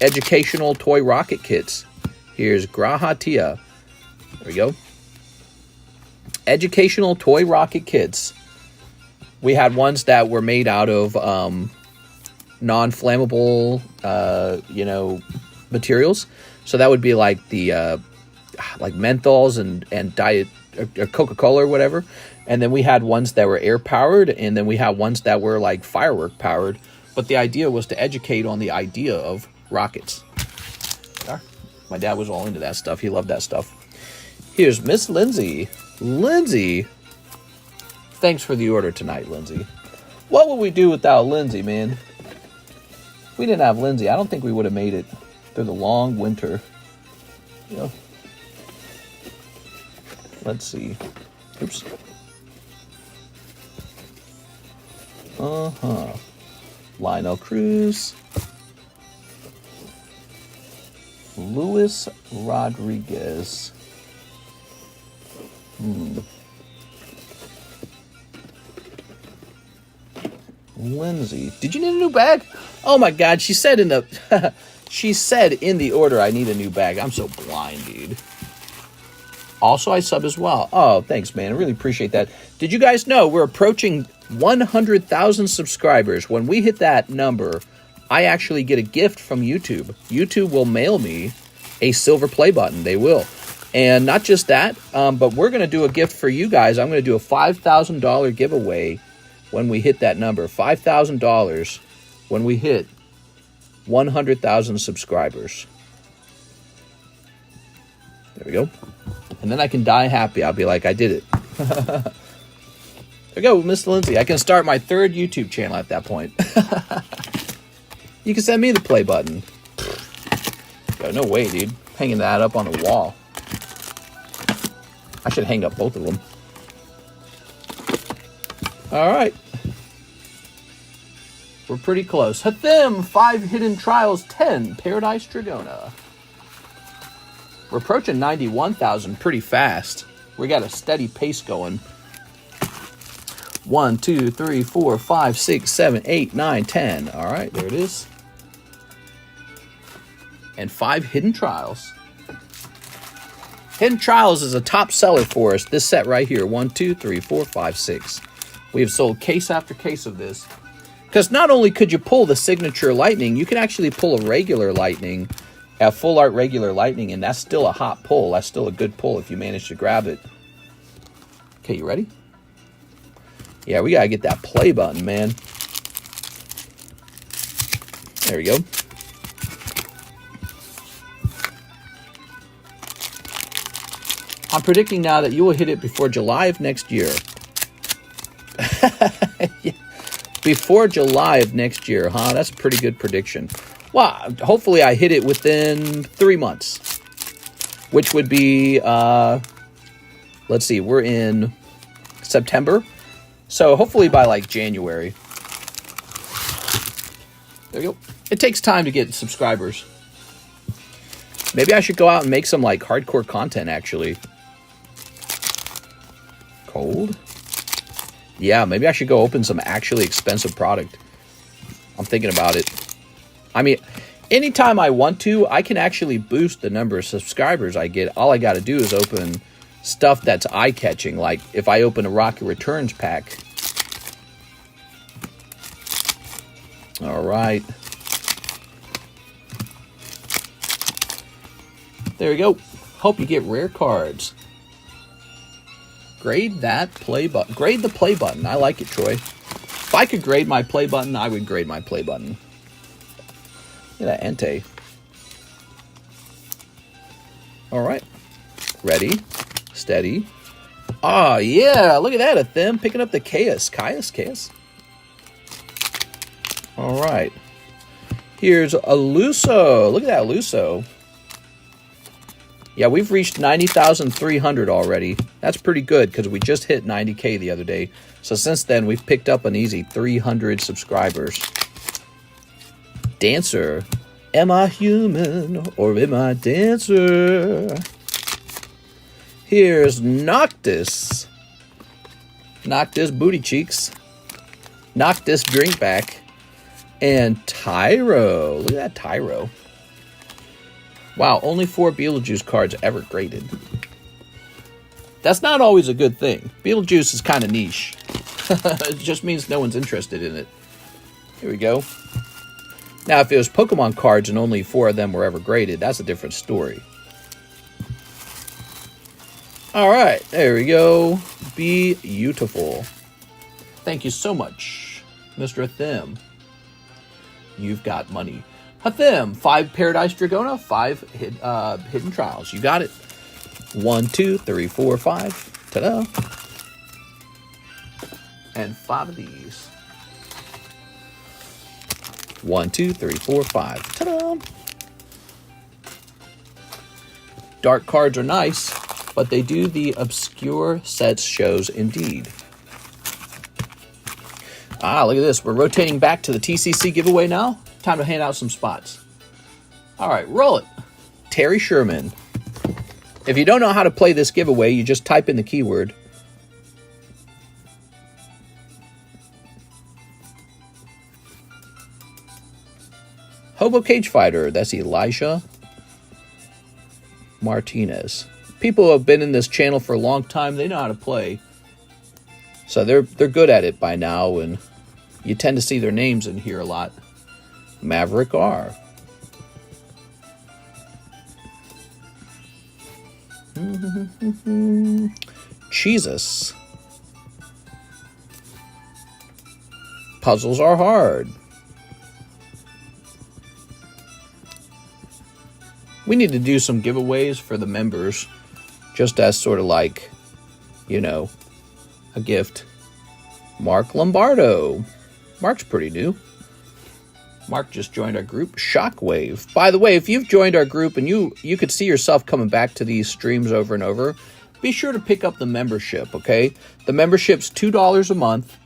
Speaker 1: educational Toy Rocket kits. Here's Grahatia. There we go. Educational Toy Rocket kits. We had ones that were made out of non-flammable, materials. So that would be like the like menthols and diet or Coca-Cola or whatever. And then we had ones that were air powered, and then we had ones that were like firework powered. But the idea was to educate on the idea of rockets. My dad was all into that stuff. He loved that stuff. Here's Miss Lindsay. Lindsay. Thanks for the order tonight, Lindsay. What would we do without Lindsay, man? If we didn't have Lindsay, I don't think we would have made it through the long winter. You know. Let's see. Oops. Lionel Cruz. Luis Rodriguez. Lindsay. Did you need a new bag? Oh my god, she said in the she said in the order I need a new bag. I'm so blind, dude. Also, I sub as well. Oh, thanks, man. I really appreciate that. Did you guys know we're approaching 100,000 subscribers? When we hit that number, I actually get a gift from YouTube. YouTube will mail me a silver play button. They will. And not just that, but we're going to do a gift for you guys. I'm going to do a $5,000 giveaway when we hit that number. $5,000 when we hit 100,000 subscribers. There we go. And then I can die happy. I'll be like, I did it. There we go, Miss Lindsay. I can start my 3rd YouTube channel at that point. You can send me the play button. Yo, no way, dude. Hanging that up on the wall. I should hang up both of them. All right. We're pretty close. Hathim, 5 Hidden Trials, 10 Paradise Dragona. We're approaching 91,000 pretty fast. We got a steady pace going. 1, 2, 3, 4, 5, 6, 7, 8, 9, 10. All right, there it is. And 5 Hidden Trials. Hidden Trials is a top seller for us. This set right here. 1, 2, 3, 4, 5, 6. We have sold case after case of this. Because not only could you pull the signature lightning, you can actually pull a regular lightning, a full art regular lightning, and that's still a hot pull. That's still a good pull if you manage to grab it. Okay, you ready? Yeah, we gotta get that play button, man. There we go. I'm predicting now that you will hit it before July of next year. Yeah. Before July of next year, huh? That's a pretty good prediction. Well, hopefully I hit it within 3 months. Which would be, let's see, we're in September. So hopefully by like January. There you go. It takes time to get subscribers. Maybe I should go out and make some like hardcore content actually. Cold. Yeah, maybe I should go open some actually expensive product. I'm thinking about it. I mean, anytime I want to, I can actually boost the number of subscribers I get. All I got to do is open stuff that's eye-catching. Like if I open a Rocket Returns pack. All right. There we go. Hope you get rare cards. Grade that play button. Grade the play button. I like it, Troy. If I could grade my play button, I would grade my play button. Look at that Entei. All right. Ready. Steady. Ah, yeah. Look at that. A them picking up the Caius. All right. Here's a Luso. Look at that Luso. Yeah, we've reached 90,300 already. That's pretty good because we just hit 90K the other day. So since then, we've picked up an easy 300 subscribers. Dancer. Am I human or am I dancer? Here's Noctis. Noctis booty cheeks. Noctis drink back. And Tyro. Look at that Tyro. Wow, only 4 Beetlejuice cards ever graded. That's not always a good thing. Beetlejuice is kind of niche. It just means no one's interested in it. Here we go. Now, if it was Pokemon cards and only 4 of them were ever graded, that's a different story. All right, there we go. Be beautiful. Thank you so much, Mr. Them. You've got money. Hathim, 5 Paradise Dragona, 5 Hidden Trials. You got it. 1, 2, 3, 4, 5. Ta-da. And 5 of these. 1, 2, 3, 4, 5. Ta-da. Dark cards are nice, but they do the obscure sets shows indeed. Ah, look at this. We're rotating back to the TCC giveaway now. Time to hand out some spots. All right, roll it. Terry Sherman. If you don't know how to play this giveaway, you just type in the keyword. Hobo Cage Fighter. That's Elijah Martinez. People who have been in this channel for a long time, they know how to play. So they're good at it by now, and you tend to see their names in here a lot. Maverick R. Jesus. Puzzles are hard. We need to do some giveaways for the members, just as sort of like, you know, a gift. Mark Lombardo. Mark's pretty new. Mark just joined our group, Shockwave. By the way, if you've joined our group and you could see yourself coming back to these streams over and over, be sure to pick up the membership, okay? The membership's $2 a month,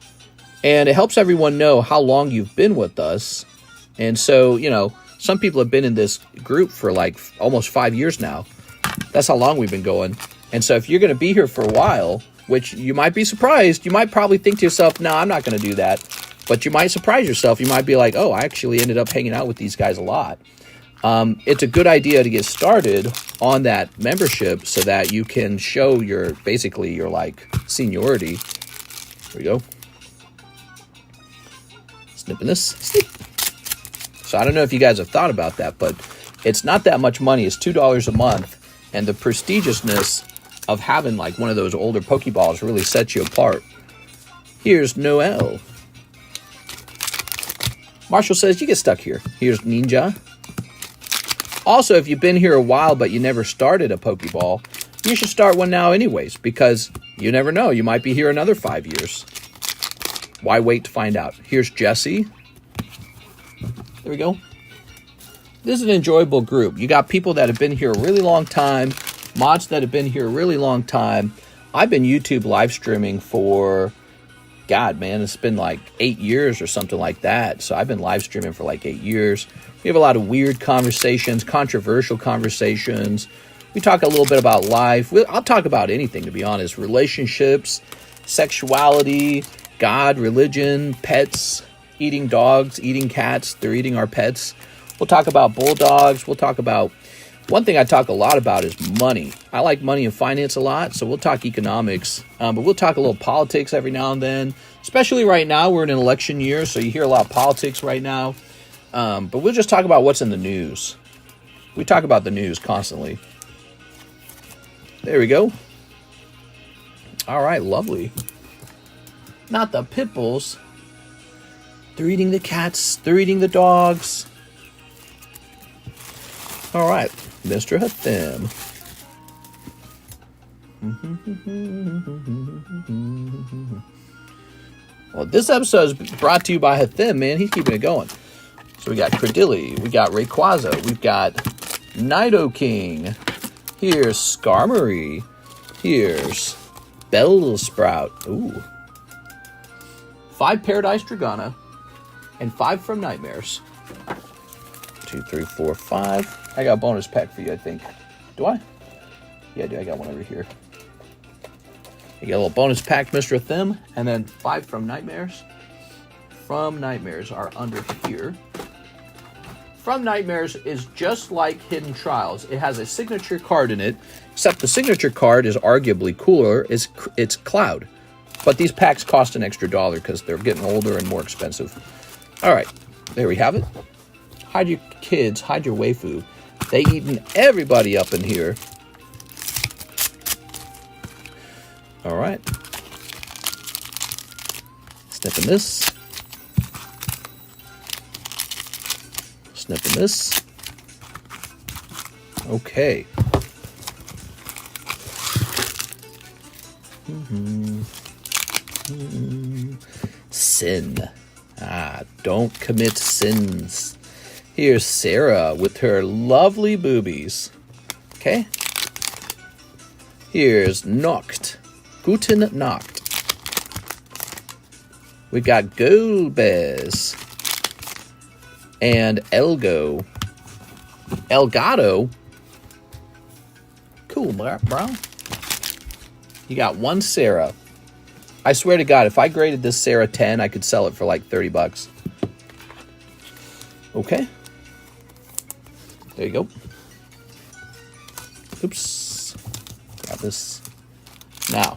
Speaker 1: and it helps everyone know how long you've been with us. And so, you know, some people have been in this group for like almost 5 years now. That's how long we've been going. And so if you're going to be here for a while, which you might be surprised, you might probably think to yourself, no, I'm not going to do that. But you might surprise yourself. You might be like, oh, I actually ended up hanging out with these guys a lot. It's a good idea to get started on that membership so that you can show your, basically, your, like, seniority. There we go. Snipping this. Snip. So I don't know if you guys have thought about that, but it's not that much money. It's $2 a month. And the prestigiousness of having, like, one of those older Pokeballs really sets you apart. Here's Noel. Marshall says, you get stuck here. Here's Ninja. Also, if you've been here a while but you never started a Pokeball, you should start one now anyways, because you never know. You might be here another 5 years. Why wait to find out? Here's Jesse. There we go. This is an enjoyable group. You got people that have been here a really long time, mods that have been here a really long time. I've been YouTube live streaming for... God, man, it's been like 8 years or something like that. So I've been live streaming for like 8 years. We have a lot of weird conversations, controversial conversations. We talk a little bit about life. I'll talk about anything, to be honest. Relationships, sexuality, God, religion, pets, eating dogs, eating cats. They're eating our pets. We'll talk about bulldogs. We'll talk about... One thing I talk a lot about is money. I like money and finance a lot, so we'll talk economics. But we'll talk a little politics every now and then. Especially right now, we're in an election year, so you hear a lot of politics right now. But we'll just talk about what's in the news. We talk about the news constantly. There we go. All right, lovely. Not the pit bulls. They're eating the cats. They're eating the dogs. All right, Mr. Hathim. Well, this episode is brought to you by Hathim, man. He's keeping it going. So we got Credilli. We got Rayquaza. We've got Nidoking. Here's Skarmory. Here's Bellsprout. Ooh. 5 Paradise Dragona. And 5 from Nightmares. 2, 3, 4, 5. I got a bonus pack for you, I think. Do I? Yeah, I do. I got one over here. You got a little bonus pack, Mr. Thim. And then 5 from Nightmares. From Nightmares are under here. From Nightmares is just like Hidden Trials. It has a signature card in it, except the signature card is arguably cooler. It's Cloud. But these packs cost an extra $1 because they're getting older and more expensive. All right, there we have it. Hide your kids, hide your waifu. They eating everybody up in here. All right. Snipping this. Snipping this. Okay. Sin. Don't commit sins. Here's Sarah with her lovely boobies. Okay. Here's Noct. Guten Nacht. We got Golbez. And Elgato. Cool, bro. You got 1 Sarah. I swear to God, if I graded this Sarah 10, I could sell it for like $30. Okay. There you go. Oops. Grab this. Now.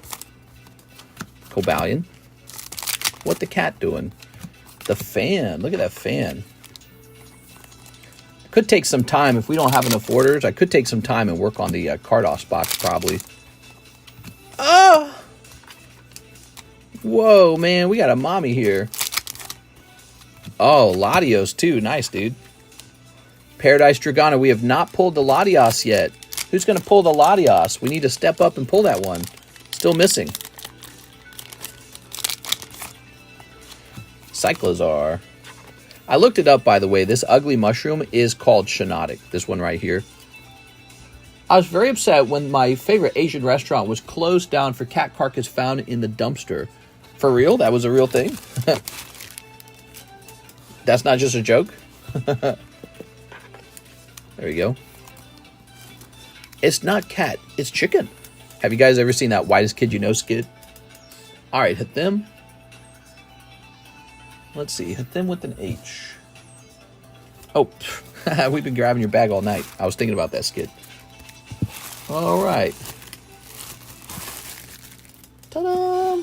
Speaker 1: Cobalion. What the cat doing? The fan. Look at that fan. Could take some time. If we don't have enough orders, I could take some time and work on the Carddass box probably. Oh! Whoa, man. We got a mommy here. Oh, Latios too. Nice, dude. Paradise Dragona. We have not pulled the Latios yet. Who's going to pull the Latios? We need to step up and pull that one. Still missing. Cyclozar. I looked it up, by the way. This ugly mushroom is called Shinotic. This one right here. I was very upset when my favorite Asian restaurant was closed down for cat carcass found in the dumpster. For real? That was a real thing? That's not just a joke? There you go. It's not cat. It's chicken. Have you guys ever seen that Whitest Kid You Know skit? All right, hit them. Let's see. Hit them with an H. Oh, we've been grabbing your bag all night. I was thinking about that skit. All right. Ta-da!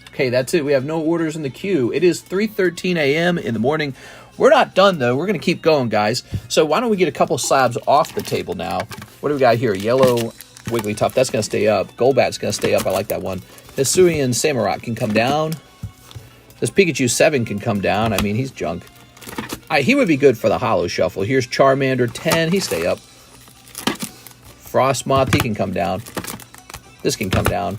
Speaker 1: Okay, that's it. We have no orders in the queue. It is 3:13 a.m. in the morning. We're not done, though. We're going to keep going, guys. So why don't we get a couple slabs off the table now? What do we got here? Yellow Wigglytuff. That's going to stay up. Golbat's going to stay up. I like that one. Hisuian Samurott can come down. This Pikachu 7 can come down. I mean, he's junk. He would be good for the Holo Shuffle. Here's Charmander 10. He stay up. Frostmoth, he can come down. This can come down.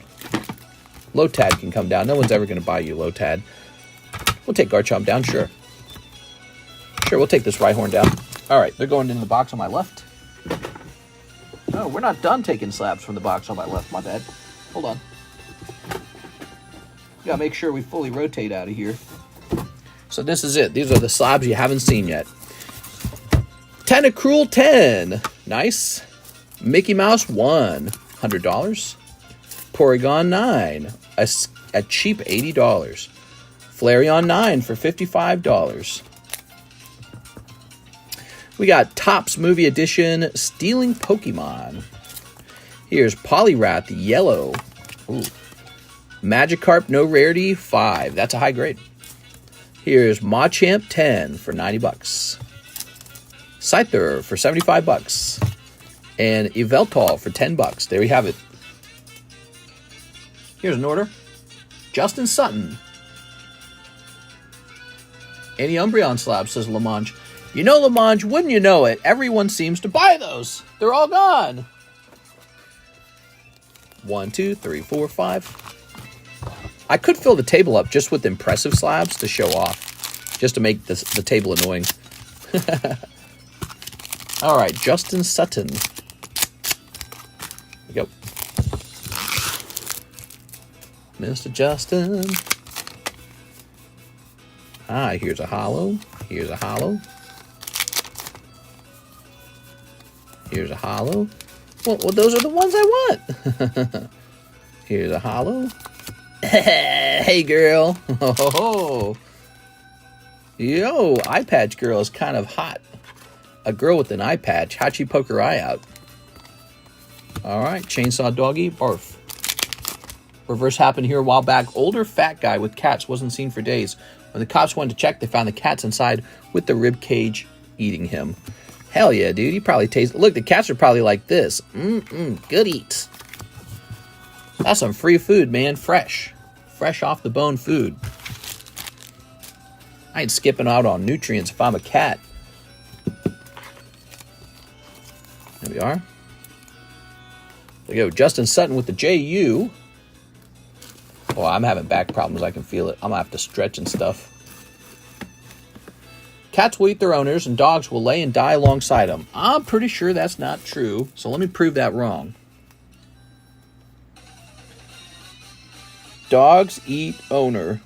Speaker 1: Lotad can come down. No one's ever going to buy you Lotad. We'll take Garchomp down, sure. Sure, we'll take this Rhyhorn down. All right, they're going into the box on my left. No, we're not done taking slabs from the box on my left. My bad. Hold on. Gotta make sure we fully rotate out of here. So this is it. These are the slabs you haven't seen yet. Tentacruel 10. Nice. Mickey Mouse 1, $100. Porygon 9, a cheap $80. Flareon 9 for $55. We got Topps Movie Edition Stealing Pokemon. Here's Poliwrath Yellow. Ooh. Magikarp No Rarity 5. That's a high grade. Here's Machamp 10 for $90. Scyther for $75. And Yveltal for $10. There we have it. Here's an order. Justin Sutton. Any Umbreon slab, says Lamange. You know, Lamange, wouldn't you know it? Everyone seems to buy those. They're all gone. 1, 2, 3, 4, 5. I could fill the table up just with impressive slabs to show off. Just to make the table annoying. All right, Justin Sutton. Here we go. Mr. Justin. Ah, here's a holo. Here's a holo. Here's a holo. Well, those are the ones I want. Here's a holo. Hey, girl. Oh, yo, eye patch girl is kind of hot. A girl with an eye patch. How'd she poke her eye out? All right, Chainsaw Doggy. Barf. Reverse happened here a while back. Older fat guy with cats wasn't seen for days. When the cops went to check, they found the cats inside with the rib cage eating him. Hell yeah, dude. He probably tastes... Look, the cats are probably like this. Good eats. That's some free food, man. Fresh. Fresh off the bone food. I ain't skipping out on nutrients if I'm a cat. There we are. There we go. Justin Sutton with the JU. Oh, I'm having back problems. I can feel it. I'm going to have to stretch and stuff. Cats will eat their owners, and dogs will lay and die alongside them. I'm pretty sure that's not true, so let me prove that wrong. Dogs eat owner.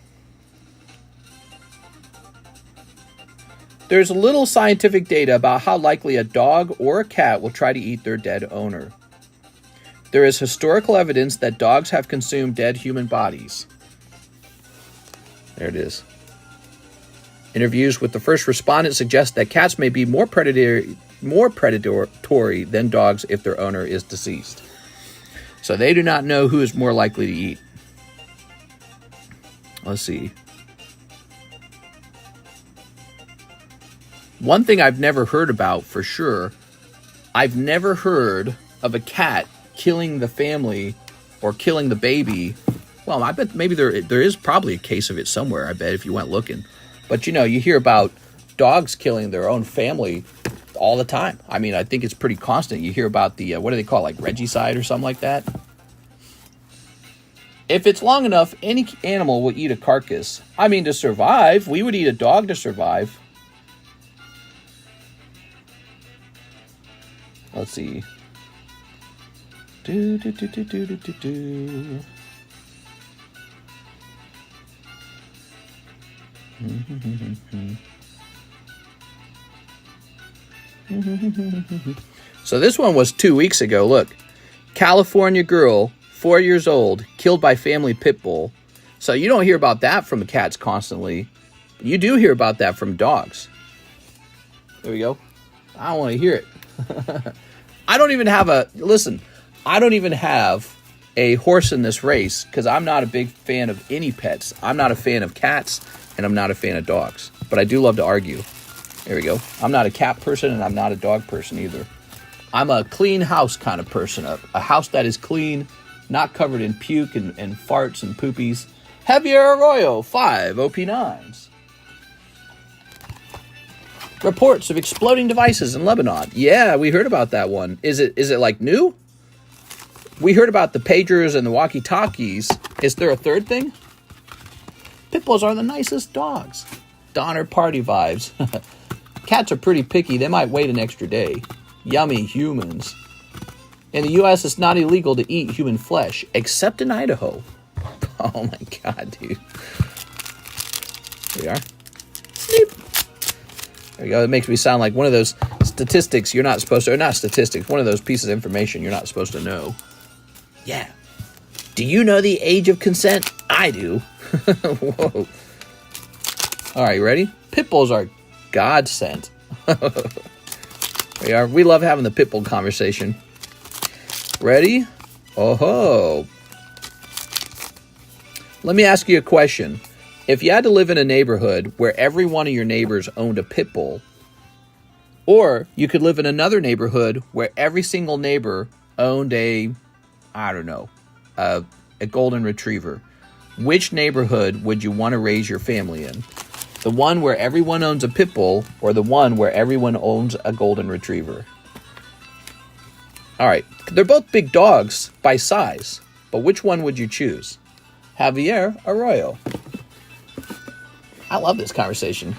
Speaker 1: There's little scientific data about how likely a dog or a cat will try to eat their dead owner. There is historical evidence that dogs have consumed dead human bodies. There it is. Interviews with the first respondent suggest that cats may be more predatory than dogs if their owner is deceased. So they do not know who is more likely to eat. Let's see. One thing I've never heard about for sure, I've never heard of a cat killing the family or killing the baby. Well, I bet maybe there is probably a case of it somewhere, I bet, if you went looking. But, you know, you hear about dogs killing their own family all the time. I mean, I think it's pretty constant. You hear about the, what do they call it, like regicide or something like that? If it's long enough, any animal will eat a carcass. I mean, to survive, we would eat a dog to survive. Let's see. So this one was 2 weeks ago. Look, California girl, 4 years old, killed by family pit bull. So you don't hear about that from cats constantly. You do hear about that from dogs. There we go. I don't want to hear it. I don't even have a... Listen, I don't even have a horse in this race because I'm not a big fan of any pets. I'm not a fan of cats, and I'm not a fan of dogs. But I do love to argue. There we go. I'm not a cat person, and I'm not a dog person either. I'm a clean house kind of person. A house that is clean, not covered in puke and farts and poopies. Javier Arroyo, 5 OP9s. Reports of exploding devices in Lebanon. Yeah, we heard about that one. Is it like new? We heard about the pagers and the walkie-talkies. Is there a third thing? Pit bulls are the nicest dogs. Donner party vibes. Cats are pretty picky. They might wait an extra day. Yummy humans. In the U.S., it's not illegal to eat human flesh, except in Idaho. Oh my god, dude. Here we are. Sneep. There you go. It makes me sound like one of those statistics you're not supposed to, or not statistics, one of those pieces of information you're not supposed to know. Yeah. Do you know the age of consent? I do. Whoa. All right, you ready? Pit bulls are godsend. We love having the pit bull conversation. Ready? Oh-ho. Let me ask you a question. If you had to live in a neighborhood where every one of your neighbors owned a pit bull, or you could live in another neighborhood where every single neighbor owned a golden retriever, which neighborhood would you want to raise your family in? The one where everyone owns a pit bull, or the one where everyone owns a golden retriever? All right, they're both big dogs by size, but which one would you choose? Javier Arroyo. I love this conversation.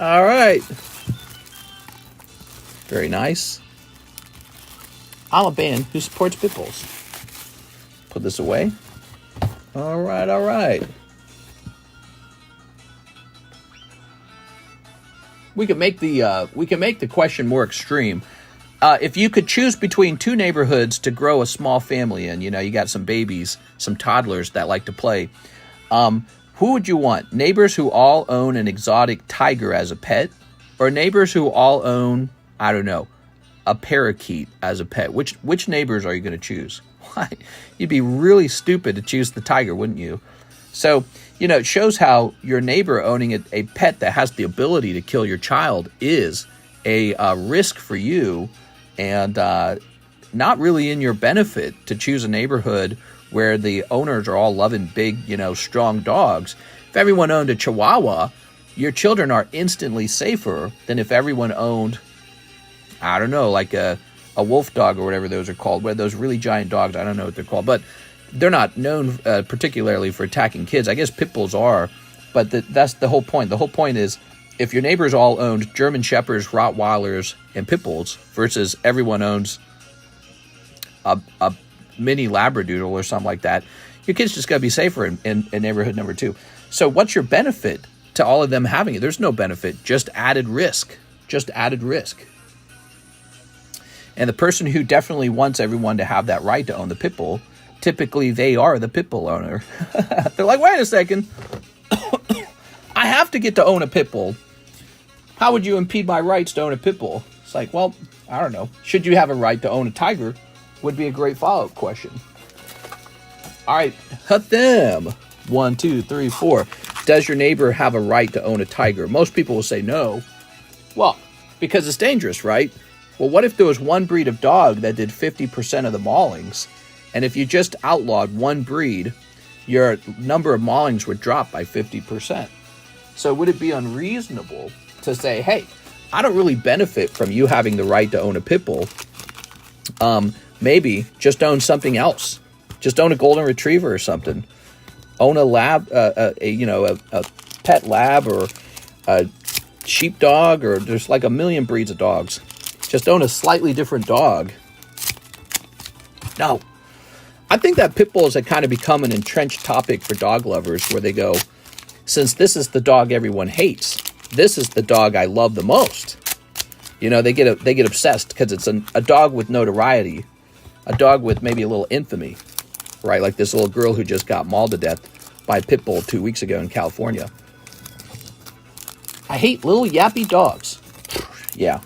Speaker 1: All right. Very nice. I'm a band who supports pit bulls. Put this away. All right, all right. We can make the question more extreme. If you could choose between two neighborhoods to grow a small family in, you got some babies, some toddlers that like to play. Who would you want? Neighbors who all own an exotic tiger as a pet, or neighbors who all own, a parakeet as a pet? Which neighbors are you going to choose? Why? You'd be really stupid to choose the tiger, wouldn't you? So, it shows how your neighbor owning a pet that has the ability to kill your child is a risk for you, and not really in your benefit to choose a neighborhood where the owners are all loving big, strong dogs. If everyone owned a Chihuahua, your children are instantly safer than if everyone owned, like a wolf dog or whatever those are called, where those really giant dogs, I don't know what they're called, but they're not known particularly for attacking kids. I guess pit bulls are, but that's the whole point. The whole point is, if your neighbors all owned German Shepherds, Rottweilers, and pit bulls versus everyone owns a mini Labradoodle or something like that, your kid's just got to be safer in neighborhood number 2. So what's your benefit to all of them having it? There's no benefit, just added risk. Just added risk. And the person who definitely wants everyone to have that right to own the pit bull, typically they are the pit bull owner. They're like, wait a second. I have to get to own a pit bull. How would you impede my rights to own a pit bull? It's like, well, I don't know. Should you have a right to own a tiger? Would be a great follow-up question. All right, hut them. 1, 2, 3, 4. Does your neighbor have a right to own a tiger? Most people will say no. Well, because it's dangerous, right? Well, what if there was one breed of dog that did 50% of the maulings? And if you just outlawed one breed, your number of maulings would drop by 50%. So would it be unreasonable to say, hey, I don't really benefit from you having the right to own a pit bull. Maybe just own something else. Just own a golden retriever or something. Own a lab, a pet lab, or a sheepdog, or there's like a million breeds of dogs. Just own a slightly different dog. No. I think that pit bulls have kind of become an entrenched topic for dog lovers, where they go, since this is the dog everyone hates, this is the dog I love the most. They get obsessed because it's a dog with notoriety, a dog with maybe a little infamy, right? Like this little girl who just got mauled to death by a pit bull 2 weeks ago in California. I hate little yappy dogs. Yeah,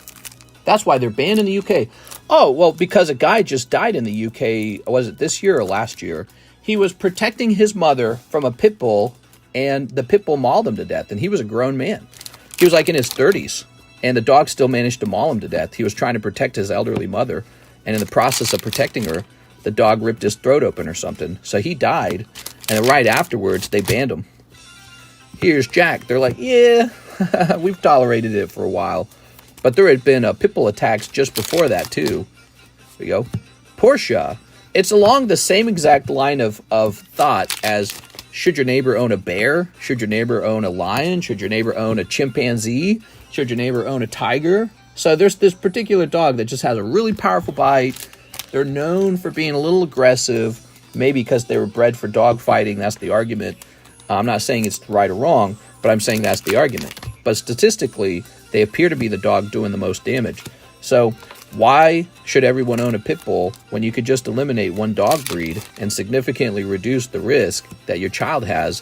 Speaker 1: that's why they're banned in the UK. Oh, well, because a guy just died in the UK, was it this year or last year? He was protecting his mother from a pit bull, and the pit bull mauled him to death, and he was a grown man. He was like in his 30s, and the dog still managed to maul him to death. He was trying to protect his elderly mother, and in the process of protecting her, the dog ripped his throat open or something. So he died, and right afterwards, they banned him. Here's Jack. They're like, yeah, we've tolerated it for a while. But there had been pit bull attacks just before that, too. There you go. Portia. It's along the same exact line of thought as, should your neighbor own a bear? Should your neighbor own a lion? Should your neighbor own a chimpanzee? Should your neighbor own a tiger? So there's this particular dog that just has a really powerful bite. They're known for being a little aggressive, maybe because they were bred for dog fighting. That's the argument. I'm not saying it's right or wrong, but I'm saying that's the argument. But statistically, they appear to be the dog doing the most damage. So why should everyone own a pit bull when you could just eliminate one dog breed and significantly reduce the risk that your child has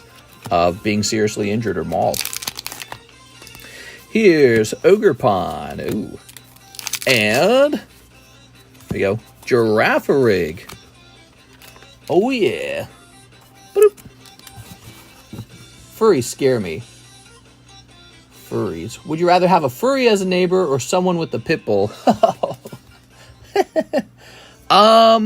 Speaker 1: of being seriously injured or mauled? Here's Ogerpon. Ooh. And there we go. Giraffe-rig. Oh yeah. Boop. Furries scare me. Furries. Would you rather have a furry as a neighbor or someone with a pit bull? I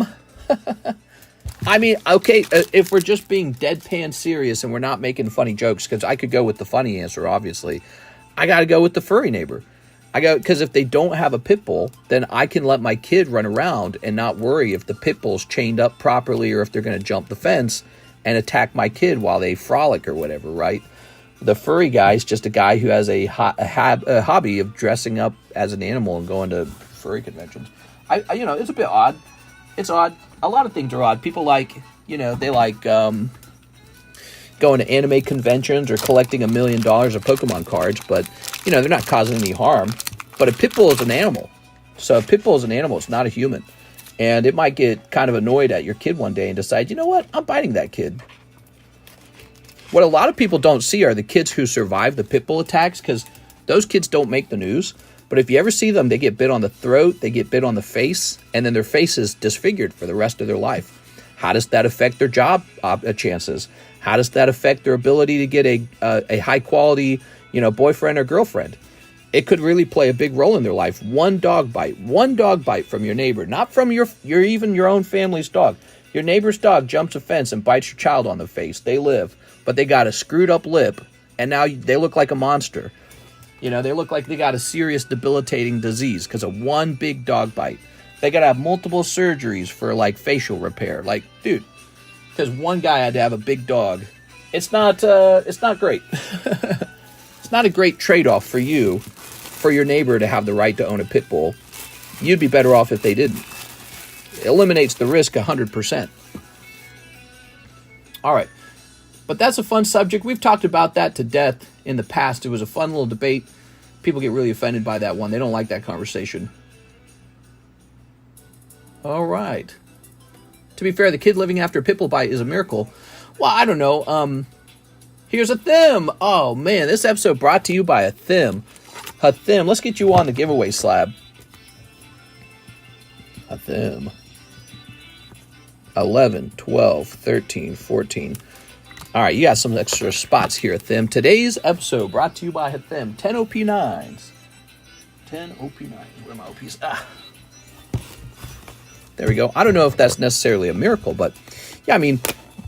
Speaker 1: mean, okay, if we're just being deadpan serious and we're not making funny jokes, because I could go with the funny answer, obviously. I got to go with the furry neighbor. Because if they don't have a pit bull, then I can let my kid run around and not worry if the pit bull's chained up properly or if they're going to jump the fence and attack my kid while they frolic or whatever, right? The furry guy is just a guy who has a hobby of dressing up as an animal and going to furry conventions. You know, it's a bit odd. It's odd. A lot of things are odd. People like, you know, they like going to anime conventions or collecting $1 million of Pokemon cards, but, you know, they're not causing any harm. But a pit bull is an animal. So a pit bull is an animal. It's not a human. And it might get kind of annoyed at your kid one day and decide, you know what, I'm biting that kid. What a lot of people don't see are the kids who survive the pit bull attacks, because those kids don't make the news. But if you ever see them, they get bit on the throat, they get bit on the face, and then their face is disfigured for the rest of their life. How does that affect their job chances? How does that affect their ability to get a high quality, you know, boyfriend or girlfriend? It could really play a big role in their life. One dog bite from your neighbor, not from your even your own family's dog. Your neighbor's dog jumps a fence and bites your child on the face. They live, but they got a screwed up lip, and now they look like a monster. You know, they look like they got a serious debilitating disease because of one big dog bite. They got to have multiple surgeries for, like, facial repair. Like, dude, because one guy had to have a big dog. It's not great. It's not a great trade-off for you, for your neighbor to have the right to own a pit bull. You'd be better off if they didn't. It eliminates the risk 100%. All right. But that's a fun subject. We've talked about that to death in the past. It was a fun little debate. People get really offended by that one. They don't like that conversation. All right. To be fair, the kid living after a pit bull bite is a miracle. Well, I don't know. Here's a thim. Oh, man. This episode brought to you by a thim. A thim. Let's get you on the giveaway slab. A thim. 11, 12, 13, 14. All right, you got some extra spots here, Thim. Today's episode brought to you by Thim. 10 OP9s. 10 OP9s. Where are my OPs? There we go. I don't know if that's necessarily a miracle, but yeah, I mean,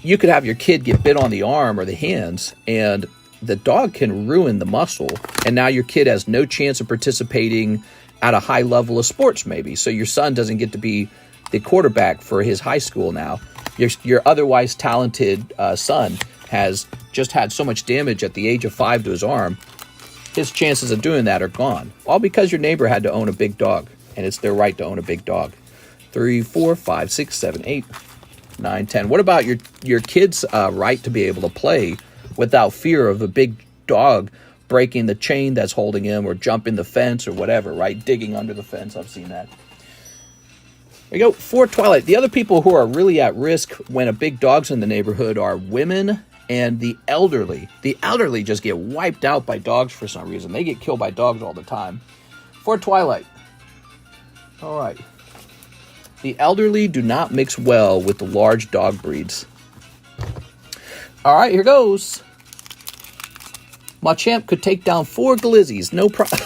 Speaker 1: you could have your kid get bit on the arm or the hands, and the dog can ruin the muscle, and now your kid has no chance of participating at a high level of sports, maybe. So your son doesn't get to be the quarterback for his high school now. Your otherwise talented son has just had so much damage at the age of 5 to his arm. His chances of doing that are gone. All because your neighbor had to own a big dog, and it's their right to own a big dog. 3, 4, 5, 6, 7, 8, 9, 10. What about your kid's right to be able to play without fear of a big dog breaking the chain that's holding him or jumping the fence or whatever, right? Digging under the fence. I've seen that. There you go. For Twilight, the other people who are really at risk when a big dog's in the neighborhood are women and the elderly. The elderly just get wiped out by dogs for some reason. They get killed by dogs all the time. For Twilight. All right. The elderly do not mix well with the large dog breeds. All right, here goes. Machamp could take down 4 glizzies. No problem.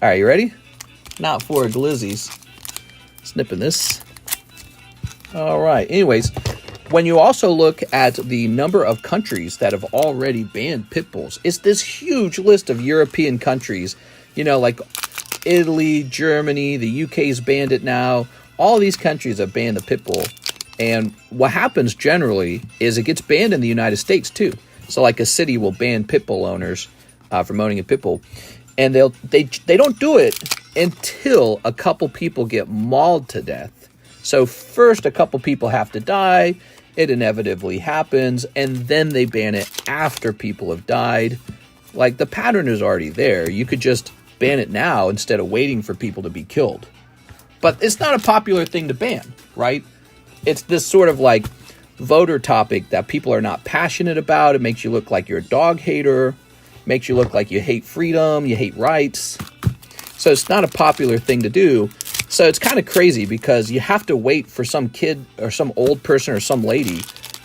Speaker 1: All right, you ready? Not 4 glizzies. Snipping this. All right. Anyways, when you also look at the number of countries that have already banned pit bulls, it's this huge list of European countries. You know, like Italy, Germany, the UK's banned it now. All these countries have banned the pit bull. And what happens generally is it gets banned in the United States too. So like a city will ban pit bull owners from owning a pit bull. And they don't do it until a couple people get mauled to death. So first a couple people have to die, it inevitably happens, and then they ban it after people have died. Like, the pattern is already there. You could just ban it now instead of waiting for people to be killed. But it's not a popular thing to ban, right? It's this sort of like voter topic that people are not passionate about. It makes you look like you're a dog hater, makes you look like you hate freedom, you hate rights. So it's not a popular thing to do. So it's kind of crazy because you have to wait for some kid or some old person or some lady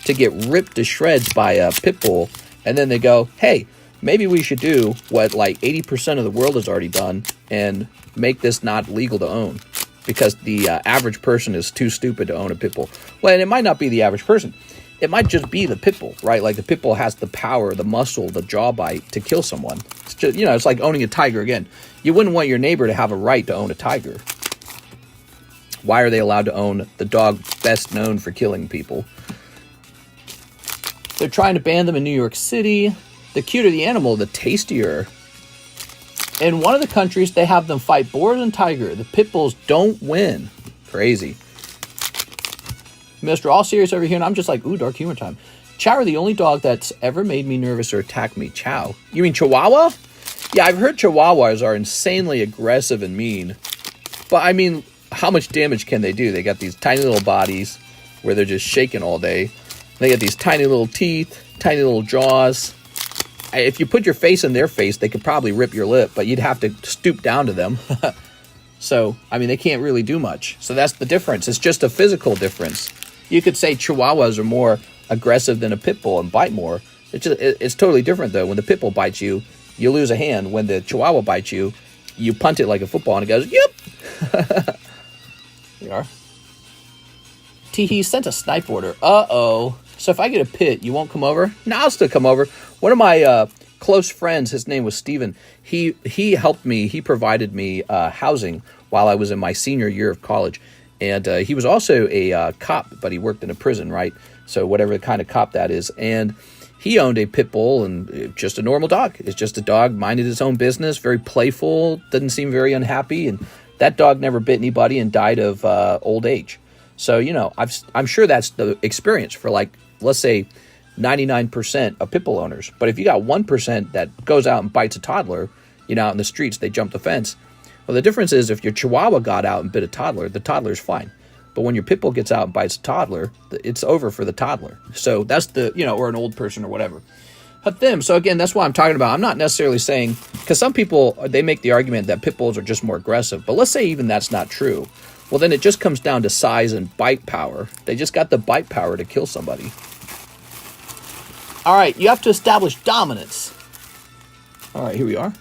Speaker 1: to get ripped to shreds by a pit bull. And then they go, hey, maybe we should do what like 80% of the world has already done and make this not legal to own because the average person is too stupid to own a pit bull. Well, and it might not be the average person. It might just be the pit bull, right? Like the pit bull has the power, the muscle, the jaw bite to kill someone. It's just, you know, it's like owning a tiger again. You wouldn't want your neighbor to have a right to own a tiger. Why are they allowed to own the dog best known for killing people? They're trying to ban them in New York City. The cuter the animal, the tastier. In one of the countries, they have them fight boars and tiger. The pit bulls don't win. Crazy. Mr. All Serious over here, and I'm just like, ooh, dark humor time. Chow are the only dog that's ever made me nervous or attacked me. Chow. You mean Chihuahua? Yeah, I've heard Chihuahuas are insanely aggressive and mean. But I mean, how much damage can they do? They got these tiny little bodies where they're just shaking all day. They got these tiny little teeth, tiny little jaws. If you put your face in their face, they could probably rip your lip, but you'd have to stoop down to them. So, I mean, they can't really do much. So that's the difference. It's just a physical difference. You could say Chihuahuas are more aggressive than a pit bull and bite more. It's totally different, though. When the pit bull bites you, you lose a hand. When the Chihuahua bites you, you punt it like a football and it goes, yep. There you are. Teehee sent a snipe order. Uh-oh. So if I get a pit, you won't come over? No, I'll still come over. One of my close friends, his name was Steven, he helped me, he provided me housing while I was in my senior year of college. And he was also a cop, but he worked in a prison, right? So whatever kind of cop that is. And he owned a pit bull and just a normal dog. It's just a dog, minded its own business, very playful, doesn't seem very unhappy. And that dog never bit anybody and died of old age. So, you know, I'm sure that's the experience for, like, let's say 99% of pit bull owners. But if you got 1% that goes out and bites a toddler, you know, out in the streets, they jump the fence. Well, the difference is if your Chihuahua got out and bit a toddler, the toddler's fine. But when your pit bull gets out and bites a toddler, it's over for the toddler. So that's the, you know, or an old person or whatever. But them. So again, that's what I'm talking about. I'm not necessarily saying, because some people, they make the argument that pit bulls are just more aggressive. But let's say even that's not true. Well, then it just comes down to size and bite power. They just got the bite power to kill somebody. All right, you have to establish dominance. All right, here we are.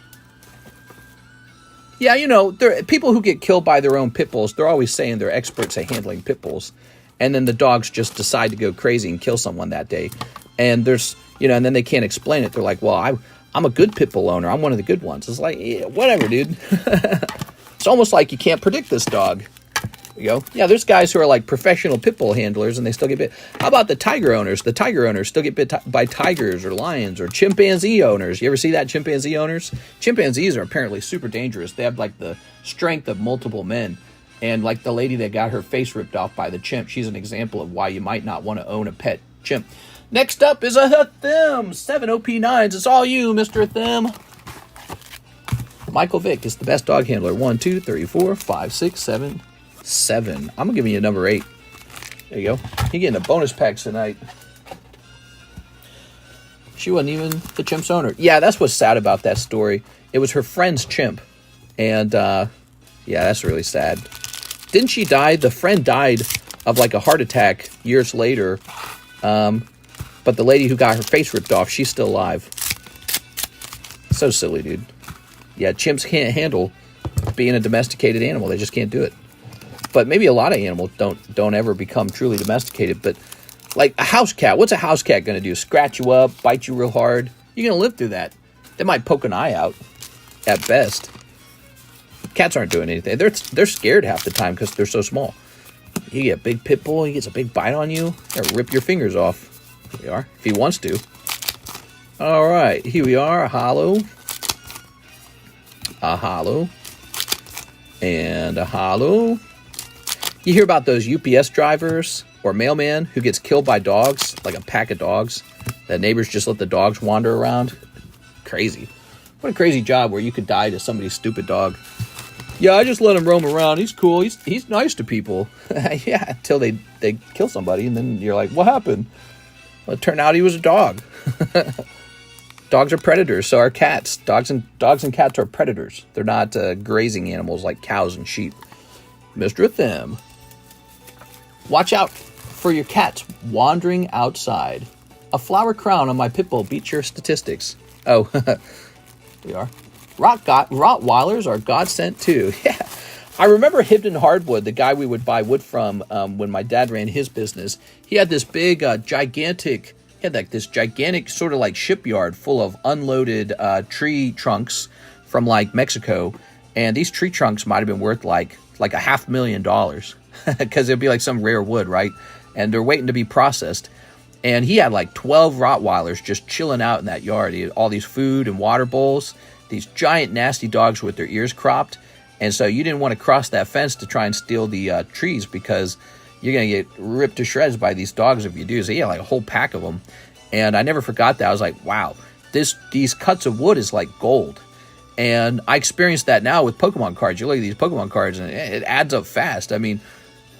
Speaker 1: Yeah, you know, people who get killed by their own pit bulls, they're always saying they're experts at handling pit bulls. And then the dogs just decide to go crazy and kill someone that day. And there's, you know, and then they can't explain it. They're like, well, I'm a good pit bull owner. I'm one of the good ones. It's like, yeah, whatever, dude. It's almost like you can't predict this dog. You go, yeah, there's guys who are like professional pit bull handlers and they still get bit. How about the tiger owners? The tiger owners still get bit by tigers or lions or chimpanzee owners. You ever see that, chimpanzee owners? Chimpanzees are apparently super dangerous. They have like the strength of multiple men. And like the lady that got her face ripped off by the chimp, she's an example of why you might not want to own a pet chimp. Next up is a Them. 7 OP9s. It's all you, Mr. Them. Michael Vick is the best dog handler. 1, 2, 3, 4, 5, 6, 7. 7. I'm gonna give you a number 8. There you go. You're getting a bonus packs tonight. She wasn't even the chimp's owner. Yeah, that's what's sad about that story. It was her friend's chimp. And yeah, that's really sad. Didn't she die? The friend died of like a heart attack years later. But the lady who got her face ripped off, she's still alive. So silly, dude. Yeah, chimps can't handle being a domesticated animal. They just can't do it. But maybe a lot of animals don't ever become truly domesticated. But like a house cat, what's a house cat going to do? Scratch you up, bite you real hard? You're going to live through that. They might poke an eye out at best. Cats aren't doing anything. They're scared half the time because they're so small. You get a big pit bull, he gets a big bite on you, they'll rip your fingers off. Here we are, if he wants to. All right, here we are, a holo. A holo. And a holo. You hear about those UPS drivers or mailman who gets killed by dogs, like a pack of dogs, that neighbors just let the dogs wander around. Crazy. What a crazy job where you could die to somebody's stupid dog. Yeah, I just let him roam around. He's cool. He's nice to people. Yeah, until they kill somebody, and then you're like, what happened? Well, it turned out he was a dog. Dogs are predators, so are cats. Dogs and cats are predators. They're not grazing animals like cows and sheep. Mr. Them. Watch out for your cats wandering outside. A flower crown on my pitbull beats your statistics. Oh, we are. Rottweilers are God sent too. Yeah. I remember Hibden Hardwood, the guy we would buy wood from when my dad ran his business. He had this big, gigantic sort of like shipyard full of unloaded tree trunks from like Mexico. And these tree trunks might have been worth like $500,000 because it'd be like some rare wood, right? And they're waiting to be processed. And he had like 12 Rottweilers just chilling out in that yard. He had all these food and water bowls, these giant nasty dogs with their ears cropped. And so you didn't want to cross that fence to try and steal the trees because you're going to get ripped to shreds by these dogs if you do. So he had like a whole pack of them. And I never forgot that. I was like, wow, these cuts of wood is like gold. And I experienced that now with Pokemon cards. You look at these Pokemon cards and it adds up fast. I mean,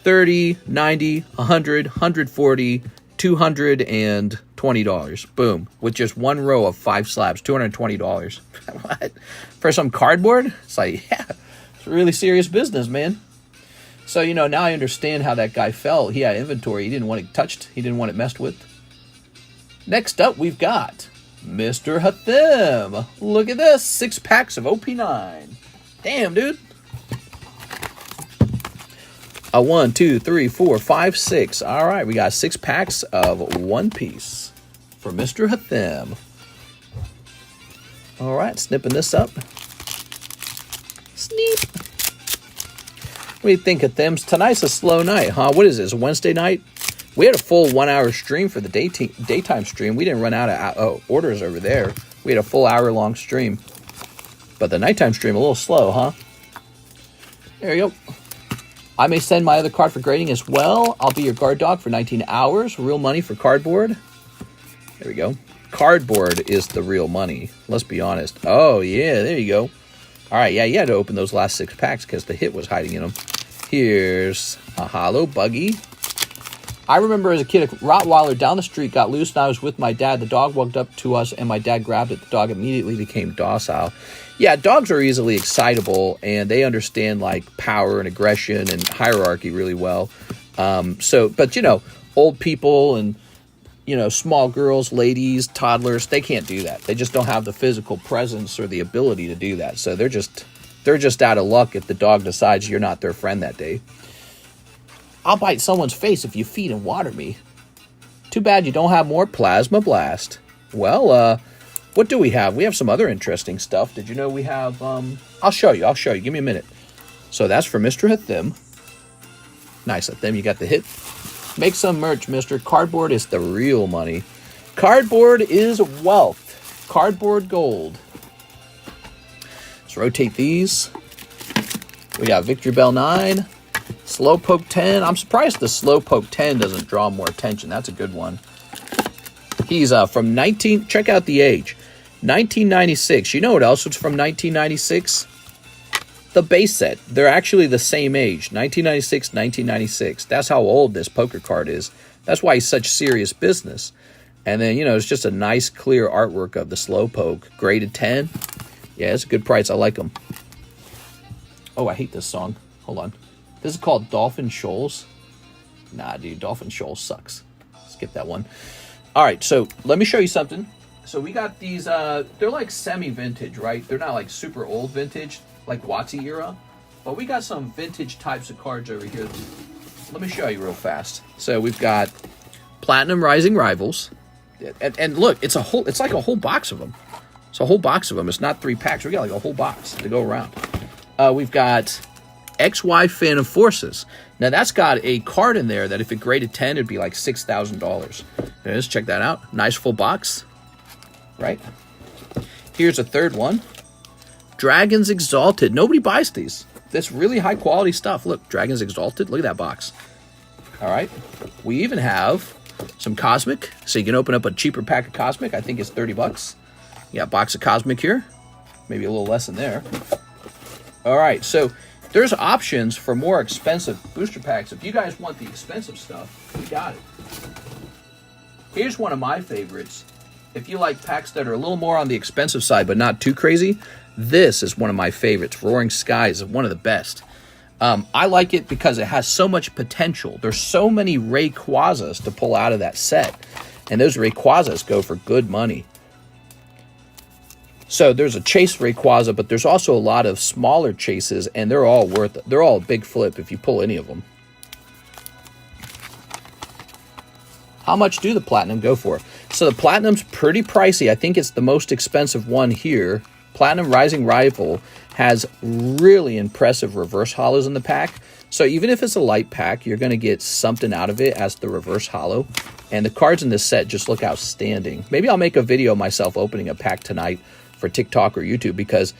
Speaker 1: 30, 90, 100, 140, $220. Boom. With just one row of 5 slabs, $220. What? For some cardboard? It's like, yeah, it's really serious business, man. So, now I understand how that guy felt. He had inventory. He didn't want it touched. He didn't want it messed with. Next up, we've got Mr. Hathim. Look at this. 6 packs of OP9. Damn, dude. 1, 2, 3, 4, 5, 6. All right, we got 6 packs of One Piece for Mr. Hathim. All right, snipping this up. Sneap. What do you think, Hathim? Tonight's a slow night, huh? What is this, Wednesday night? We had a full 1-hour stream for the daytime stream. We didn't run out of orders over there. We had a full hour-long stream. But the nighttime stream, a little slow, huh? There you go. I may send my other card for grading as well. I'll be your guard dog for 19 hours. Real money for cardboard. There we go. Cardboard is the real money. Let's be honest. Oh, yeah, there you go. All right, yeah, you had to open those last 6 packs because the hit was hiding in them. Here's a Holo Buggy. I remember as a kid, a Rottweiler down the street got loose, and I was with my dad. The dog walked up to us, and my dad grabbed it. The dog immediately became docile. Yeah, dogs are easily excitable, and they understand, like, power and aggression and hierarchy really well. But old people and, small girls, ladies, toddlers, they can't do that. They just don't have the physical presence or the ability to do that. So they're just out of luck if the dog decides you're not their friend that day. I'll bite someone's face if you feed and water me. Too bad you don't have more Plasma Blast. Well, what do we have? We have some other interesting stuff. Did you know we have, I'll show you. Give me a minute. So that's for Mr. Hathim. Nice, Hathim, you got the hit. Make some merch, mister. Cardboard is the real money. Cardboard is wealth. Cardboard gold. Let's rotate these. We got Victory Bell 9. Slowpoke 10. I'm surprised the Slowpoke 10 doesn't draw more attention. That's a good one. He's from check out the age. 1996. You know what else was from 1996? The base set. They're actually the same age. 1996, 1996. That's how old this poker card is. That's why he's such serious business. And then, it's just a nice, clear artwork of the Slowpoke. Graded 10. Yeah, it's a good price. I like them. Oh, I hate this song. Hold on. This is called Dolphin Shoals. Nah, dude, Dolphin Shoals sucks. Skip that one. All right, so let me show you something. So we got these, they're like semi-vintage, right? They're not like super old vintage, like WotC era. But we got some vintage types of cards over here. Let me show you real fast. So we've got Platinum Rising Rivals. And look, it's like a whole box of them. It's a whole box of them. It's not 3 packs. We got like a whole box to go around. We've got XY Phantom Forces. Now that's got a card in there that if it graded 10, it'd be like $6,000. Let's check that out. Nice full box, right? Here's a third one. Dragons Exalted. Nobody buys these. This really high quality stuff. Look, Dragon's Exalted. Look at that box. All right. We even have some Cosmic. So you can open up a cheaper pack of Cosmic. I think it's 30 bucks. You got a box of Cosmic here. Maybe a little less than there. All right. So there's options for more expensive booster packs. If you guys want the expensive stuff, we got it. Here's one of my favorites. If you like packs that are a little more on the expensive side, but not too crazy, this is one of my favorites. Roaring Skies is one of the best. I like it because it has so much potential. There's so many Rayquazas to pull out of that set. And those Rayquazas go for good money. So there's a chase Rayquaza, but there's also a lot of smaller chases, and they're all worth it. They're all a big flip if you pull any of them. How much do the Platinum go for? So the Platinum's pretty pricey. I think it's the most expensive one here. Platinum Rising Rival has really impressive reverse holos in the pack. So even if it's a light pack, you're going to get something out of it as the reverse holo. And the cards in this set just look outstanding. Maybe I'll make a video myself opening a pack tonight for TikTok or YouTube, because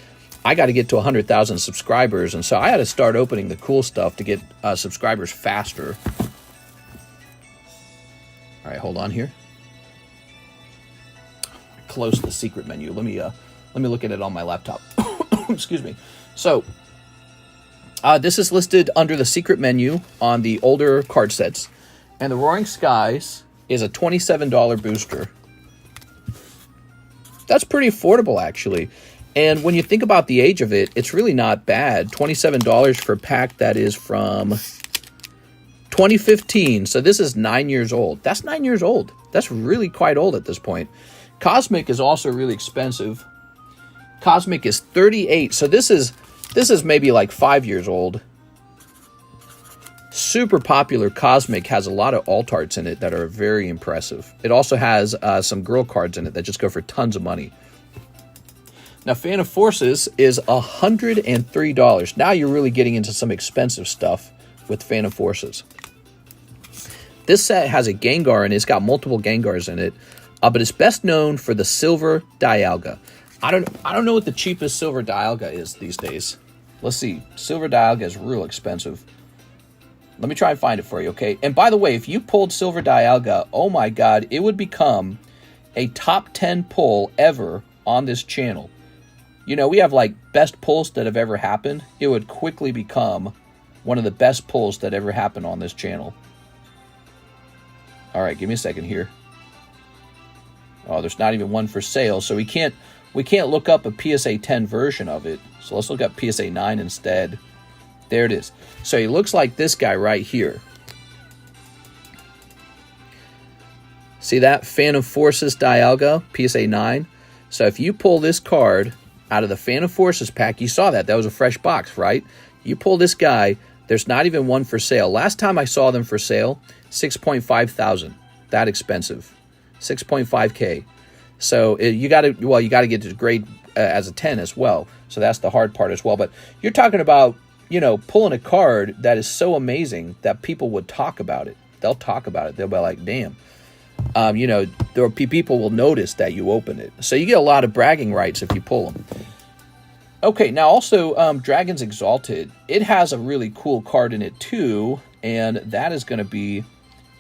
Speaker 1: I got to get to 100,000 subscribers. And so I had to start opening the cool stuff to get subscribers faster. All right, hold on here. Close the secret menu. Let me look at it on my laptop. Excuse me. So this is listed under the secret menu on the older card sets, and the Roaring Skies is a $27 booster. That's pretty affordable, actually. And when you think about the age of it, it's really not bad. $27 for a pack that is from 2015. So this is 9 years old. That's 9 years old. That's really quite old at this point. Cosmic is also really expensive. Cosmic is 38. So this is maybe like 5 years old. Super popular Cosmic has a lot of alt arts in it that are very impressive. It also has some girl cards in it that just go for tons of money. Now, Fan of Forces is $103. Now you're really getting into some expensive stuff with Fan of Forces. This set has a Gengar, and it's got multiple Gengars in it, but it's best known for the Silver Dialga. I don't know what the cheapest Silver Dialga is these days. Let's see. Silver Dialga is real expensive. Let me try and find it for you, okay? And by the way, if you pulled Silver Dialga, oh my god, it would become a top 10 pull ever on this channel. You know, we have like best pulls that have ever happened. It would quickly become one of the best pulls that ever happened on this channel. All right, give me a second here. Oh, there's not even one for sale, so we can't look up a PSA 10 version of it. So let's look up PSA 9 instead. There it is. So he looks like this guy right here. See that? Fan of Forces Dialga, PSA 9. So if you pull this card out of the Fan of Forces pack, you saw that. That was a fresh box, right? You pull this guy, there's not even one for sale. Last time I saw them for sale, 6.5 thousand. That expensive. 6.5K. So you got to get to grade as a 10 as well. So that's the hard part as well. But you're talking about, you know, pulling a card that is so amazing that people would talk about it. They'll talk about it. They'll be like, damn. You know, there will be people will notice that you open it. So you get a lot of bragging rights if you pull them. Okay, now also Dragon's Exalted. It has a really cool card in it too, and that is going to be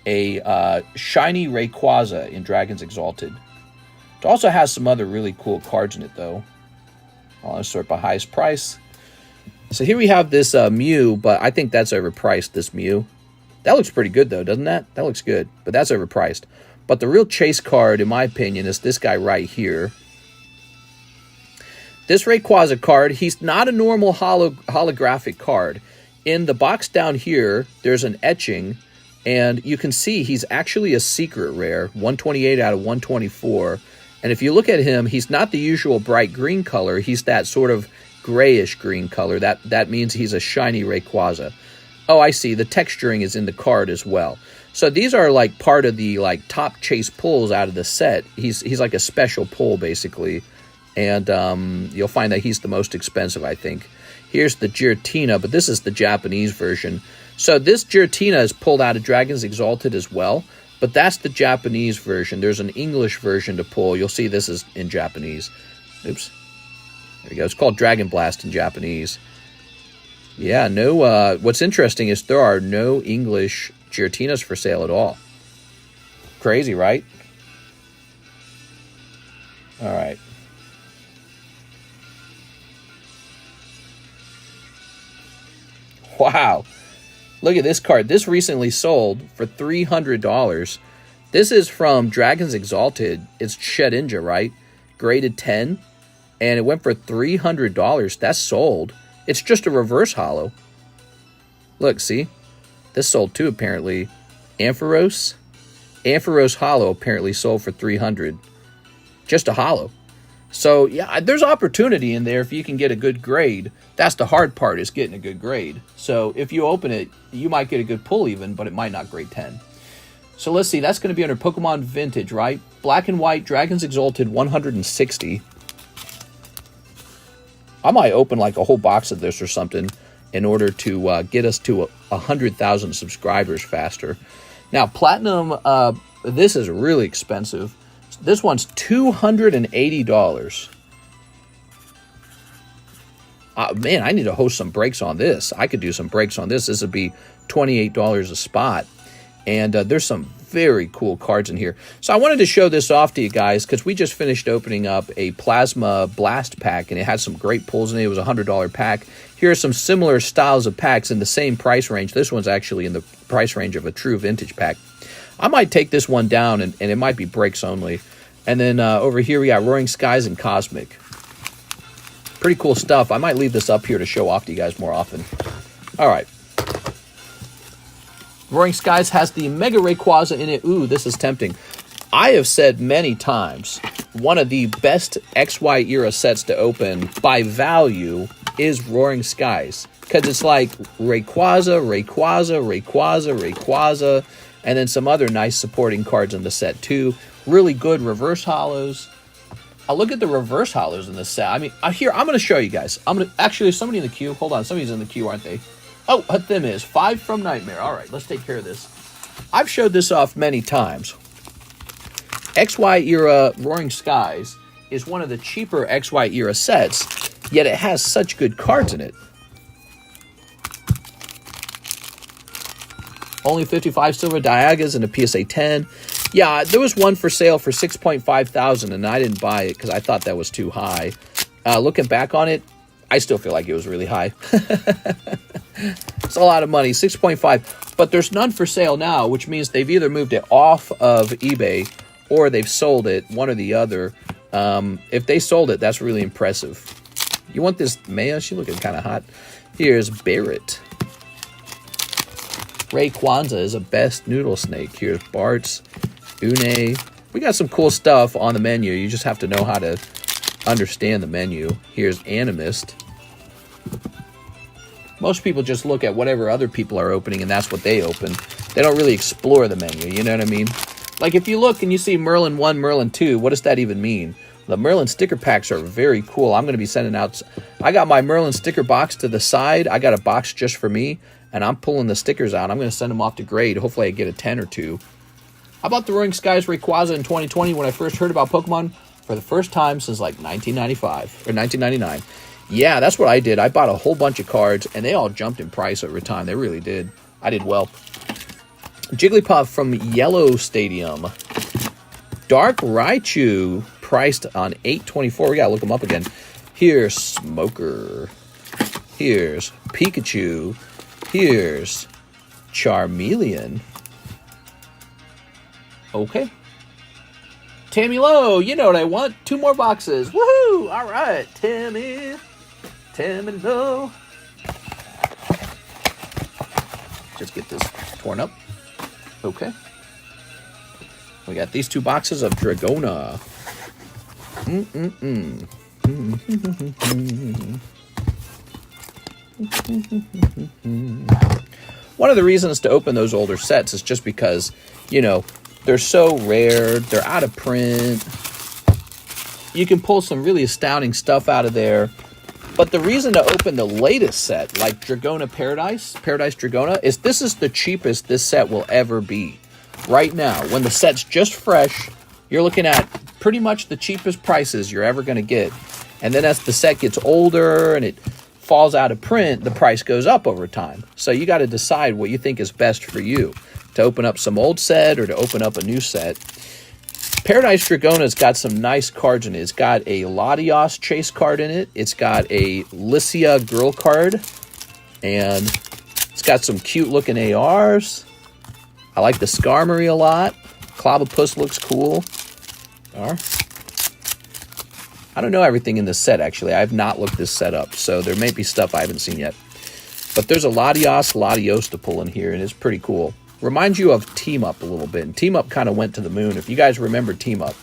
Speaker 1: a shiny Rayquaza in Dragon's Exalted. It also has some other really cool cards in it though. I'll sort by highest price. So here we have this Mew, but I think that's overpriced, this Mew. That looks pretty good though, doesn't that? That looks good, but that's overpriced. But the real chase card, in my opinion, is this guy right here. This Rayquaza card, he's not a normal holographic card. In the box down here, there's an etching, and you can see he's actually a secret rare, 128 out of 124. And if you look at him, he's not the usual bright green color. He's that sort of grayish green color. That means he's a shiny Rayquaza. Oh, I see. The texturing is in the card as well. So these are like part of the like top chase pulls out of the set. He's like a special pull basically, and you'll find that he's the most expensive, I think. Here's the Giratina, but this is the Japanese version. So this Giratina is pulled out of Dragon's Exalted as well, but that's the Japanese version. There's an English version to pull. You'll see this is in Japanese. Oops. There you go. It's called Dragon Blast in Japanese. Yeah, no, what's interesting is there are no English Giratinas for sale at all. Crazy, right? All right. Wow. Look at this card. This recently sold for $300. This is from Dragons Exalted. It's Shedinja, right? Graded 10. And it went for $300. That's sold. It's just a reverse holo. Look, see? This sold too, apparently. Ampharos. Ampharos holo apparently sold for $300. Just a holo. So, yeah, there's opportunity in there if you can get a good grade. That's the hard part, is getting a good grade. So, if you open it, you might get a good pull even, but it might not grade 10. So, let's see. That's going to be under Pokemon Vintage, right? Black and White, Dragons Exalted, 160. I might open like a whole box of this or something in order to get us to 100,000 subscribers faster. Now, Platinum, this is really expensive. This one's $280. Man, I need to host some breaks on this. I could do some breaks on this. This would be $28 a spot. And there's some very cool cards in here. So I wanted to show this off to you guys because we just finished opening up a Plasma Blast pack, and it had some great pulls in it. It was a $100 pack. Here are some similar styles of packs in the same price range. This one's actually in the price range of a true vintage pack. I might take this one down, and it might be breaks only. And then over here we got Roaring Skies and Cosmic. Pretty cool stuff. I might leave this up here to show off to you guys more often. All right. Roaring Skies has the Mega Rayquaza in it. Ooh, this is tempting. I have said many times, one of the best XY era sets to open by value is Roaring Skies. Because it's like Rayquaza, and then some other nice supporting cards in the set too. Really good reverse holos. I'll look at the reverse holos in this set. I mean, here, I'm going to show you guys. Actually, somebody in the queue. Hold on, somebody's in the queue, aren't they? Oh, Hathim is. 5 from Nightmare. All right, let's take care of this. I've showed this off many times. XY era Roaring Skies is one of the cheaper XY era sets, yet it has such good cards in it. Only 55 silver Dialgas and a PSA 10. Yeah, there was one for sale for $6,500, and I didn't buy it because I thought that was too high. Looking back on it, I still feel like it was really high. It's a lot of money, $6.5. But there's none for sale now, which means they've either moved it off of eBay or they've sold it, one or the other. If they sold it, that's really impressive. You want this Maya? She's looking kind of hot. Here's Barrett. Rayquaza is a best noodle snake. Here's Bart's, Une. We got some cool stuff on the menu. You just have to know how to understand the menu. Here's Animist. Most people just look at whatever other people are opening, and that's what they open. They don't really explore the menu, you know what I mean? Like, if you look and you see Merlin 1, Merlin 2, what does that even mean? The Merlin sticker packs are very cool. I'm going to be sending out... I got my Merlin sticker box to the side. I got a box just for me, and I'm pulling the stickers out. I'm going to send them off to grade. Hopefully I get a 10 or 2. I bought the Roaring Skies Rayquaza in 2020 when I first heard about Pokemon for the first time since, like, 1995 or 1999. Yeah, that's what I did. I bought a whole bunch of cards, and they all jumped in price over time. They really did. I did well. Jigglypuff from Yellow Stadium. Dark Raichu, priced on $8.24. We gotta look them up again. Here's Smoker. Here's Pikachu. Here's Charmeleon. Okay. Tammy Lowe, you know what I want. 2 more boxes. Woohoo! All right, Tammy Lowe. Just get this torn up. Okay. We got these 2 boxes of Dragona. One of the reasons to open those older sets is just because, you know, they're so rare, they're out of print. You can pull some really astounding stuff out of there. But the reason to open the latest set, like Dragona Paradise Dragona, is this is the cheapest this set will ever be. Right now, when the set's just fresh, you're looking at pretty much the cheapest prices you're ever going to get. And then as the set gets older and it falls out of print, the price goes up over time. So you got to decide what you think is best for you, to open up some old set or to open up a new set. Paradise Dragona's got some nice cards in it. It's got a Latios chase card in it. It's got a Lycia girl card. And it's got some cute looking ARs. I like the Skarmory a lot. Clobbopus looks cool. I don't know everything in this set, actually. I have not looked this set up, so there may be stuff I haven't seen yet. But there's a Latios to pull in here, and it's pretty cool. Reminds you of Team Up a little bit. And Team Up kind of went to the moon. If you guys remember Team Up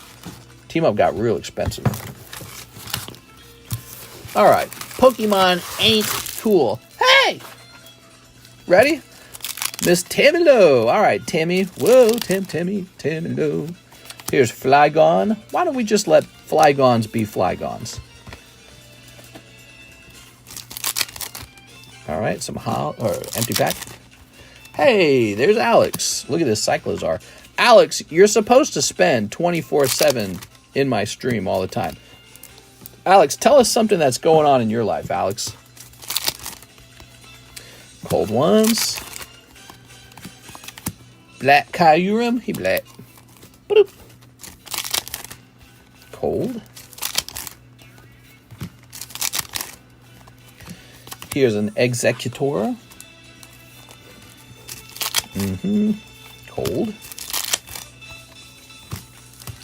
Speaker 1: got real expensive. All right. Pokemon ain't cool. Hey! Ready? Miss Tammy Low. All right, Tammy. Whoa, Tammy Low. Here's Flygon. Why don't we just let Flygons be Flygons? All right, some empty pack. Hey, there's Alex. Look at this Cyclozar. Alex, you're supposed to spend 24/7 in my stream all the time. Alex, tell us something that's going on in your life, Alex. Cold ones. Black Kyurem. He black. Boop. Cold. Here's an Executor. Cold.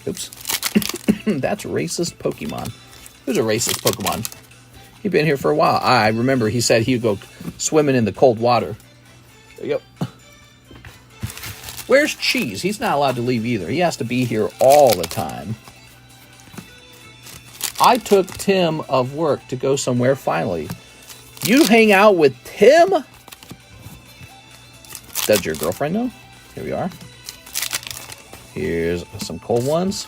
Speaker 1: Oops. That's racist Pokemon. Who's a racist Pokemon? He'd been here for a while. I remember he said he'd go swimming in the cold water. There you go. Where's Cheese? He's not allowed to leave either. He has to be here all the time. I took Tim of work to go somewhere finally. You hang out with Tim? Does your girlfriend know? Here we are. Here's some cold ones.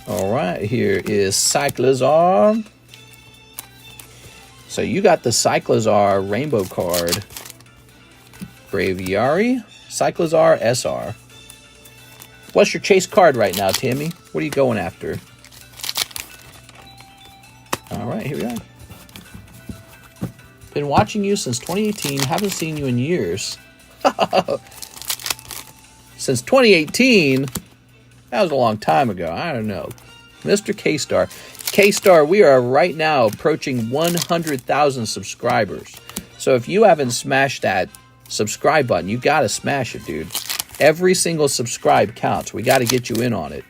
Speaker 1: All right, here is Cyclozar. So you got the Cyclozar rainbow card. Braviary, Cyclozar SR. What's your chase card right now, Tammy? What are you going after? All right, here we are. Been watching you since 2018. Haven't seen you in years. Since 2018? That was a long time ago. I don't know. Mr. K-Star. K-Star, we are right now approaching 100,000 subscribers. So if you haven't smashed that subscribe button, you got to smash it, dude. Every single subscribe counts. We got to get you in on it.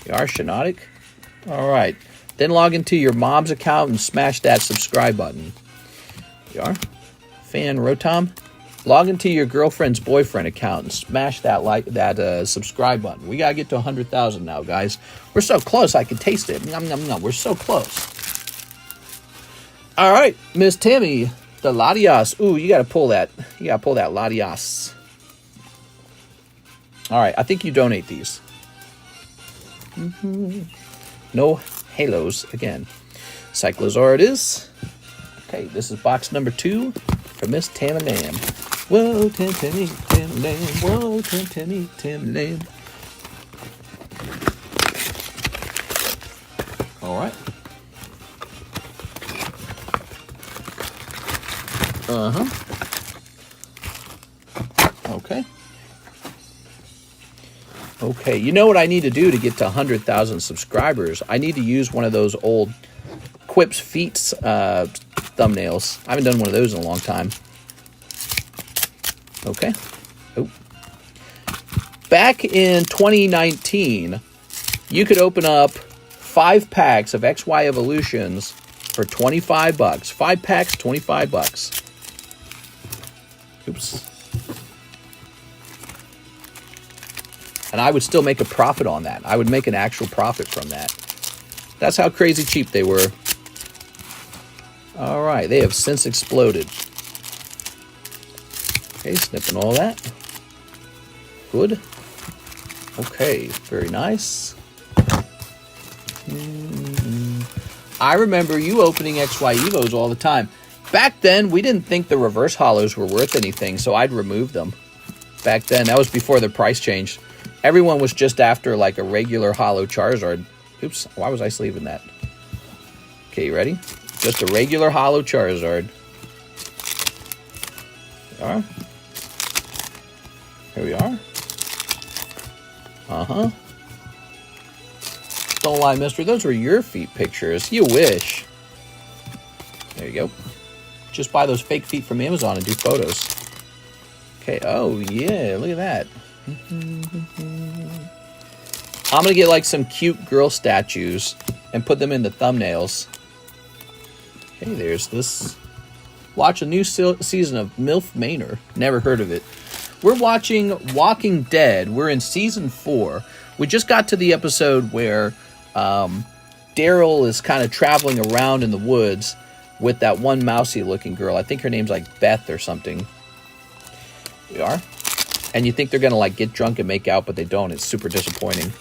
Speaker 1: You are Shinotic? All right. Then log into your mom's account and smash that subscribe button. You are Fan Rotom. Log into your girlfriend's boyfriend account and smash that subscribe button. We gotta get to 100,000 now, guys. We're so close. I can taste it. Nom, nom, nom. We're so close. All right, Miss Tammy, the Latios. Ooh, you gotta pull that. You gotta pull that Latios. All right, I think you donate these. No halos again. Cyclozar it is. Okay, this is box number 2 for Miss Tammy Lamb. Whoa, Tammy Lamb. Whoa, Tammy Lamb. All right. Okay. Okay, you know what I need to do to get to 100,000 subscribers? I need to use one of those old Quip's Feets thumbnails. I haven't done one of those in a long time. Okay. Oh. Back in 2019, you could open up 5 packs of XY Evolutions for 25 bucks. 5 packs, 25 bucks. Oops. And I would still make a profit on that. I would make an actual profit from that. That's how crazy cheap they were. All right, they have since exploded. Okay, snipping all that. Good. Okay, very nice. I remember you opening XY Evos all the time. Back then, we didn't think the reverse holos were worth anything, so I'd remove them. Back then, that was before the price changed. Everyone was just after like a regular holo Charizard. Oops, why was I sleeving that? Okay, you ready? Just a regular Holo Charizard. Here we are. Uh-huh. Don't lie, mister. Those were your feet pictures. You wish. There you go. Just buy those fake feet from Amazon and do photos. Okay. Oh, yeah. Look at that. I'm going to get like some cute girl statues and put them in the thumbnails. Okay, there's this. Watch a new season of MILF Manor. Never heard of it. We're watching Walking Dead. We're in season 4. We just got to the episode where Daryl is kind of traveling around in the woods with that one mousy looking girl. I think her name's like Beth or something. We are. And you think they're going to like get drunk and make out, but they don't. It's super disappointing.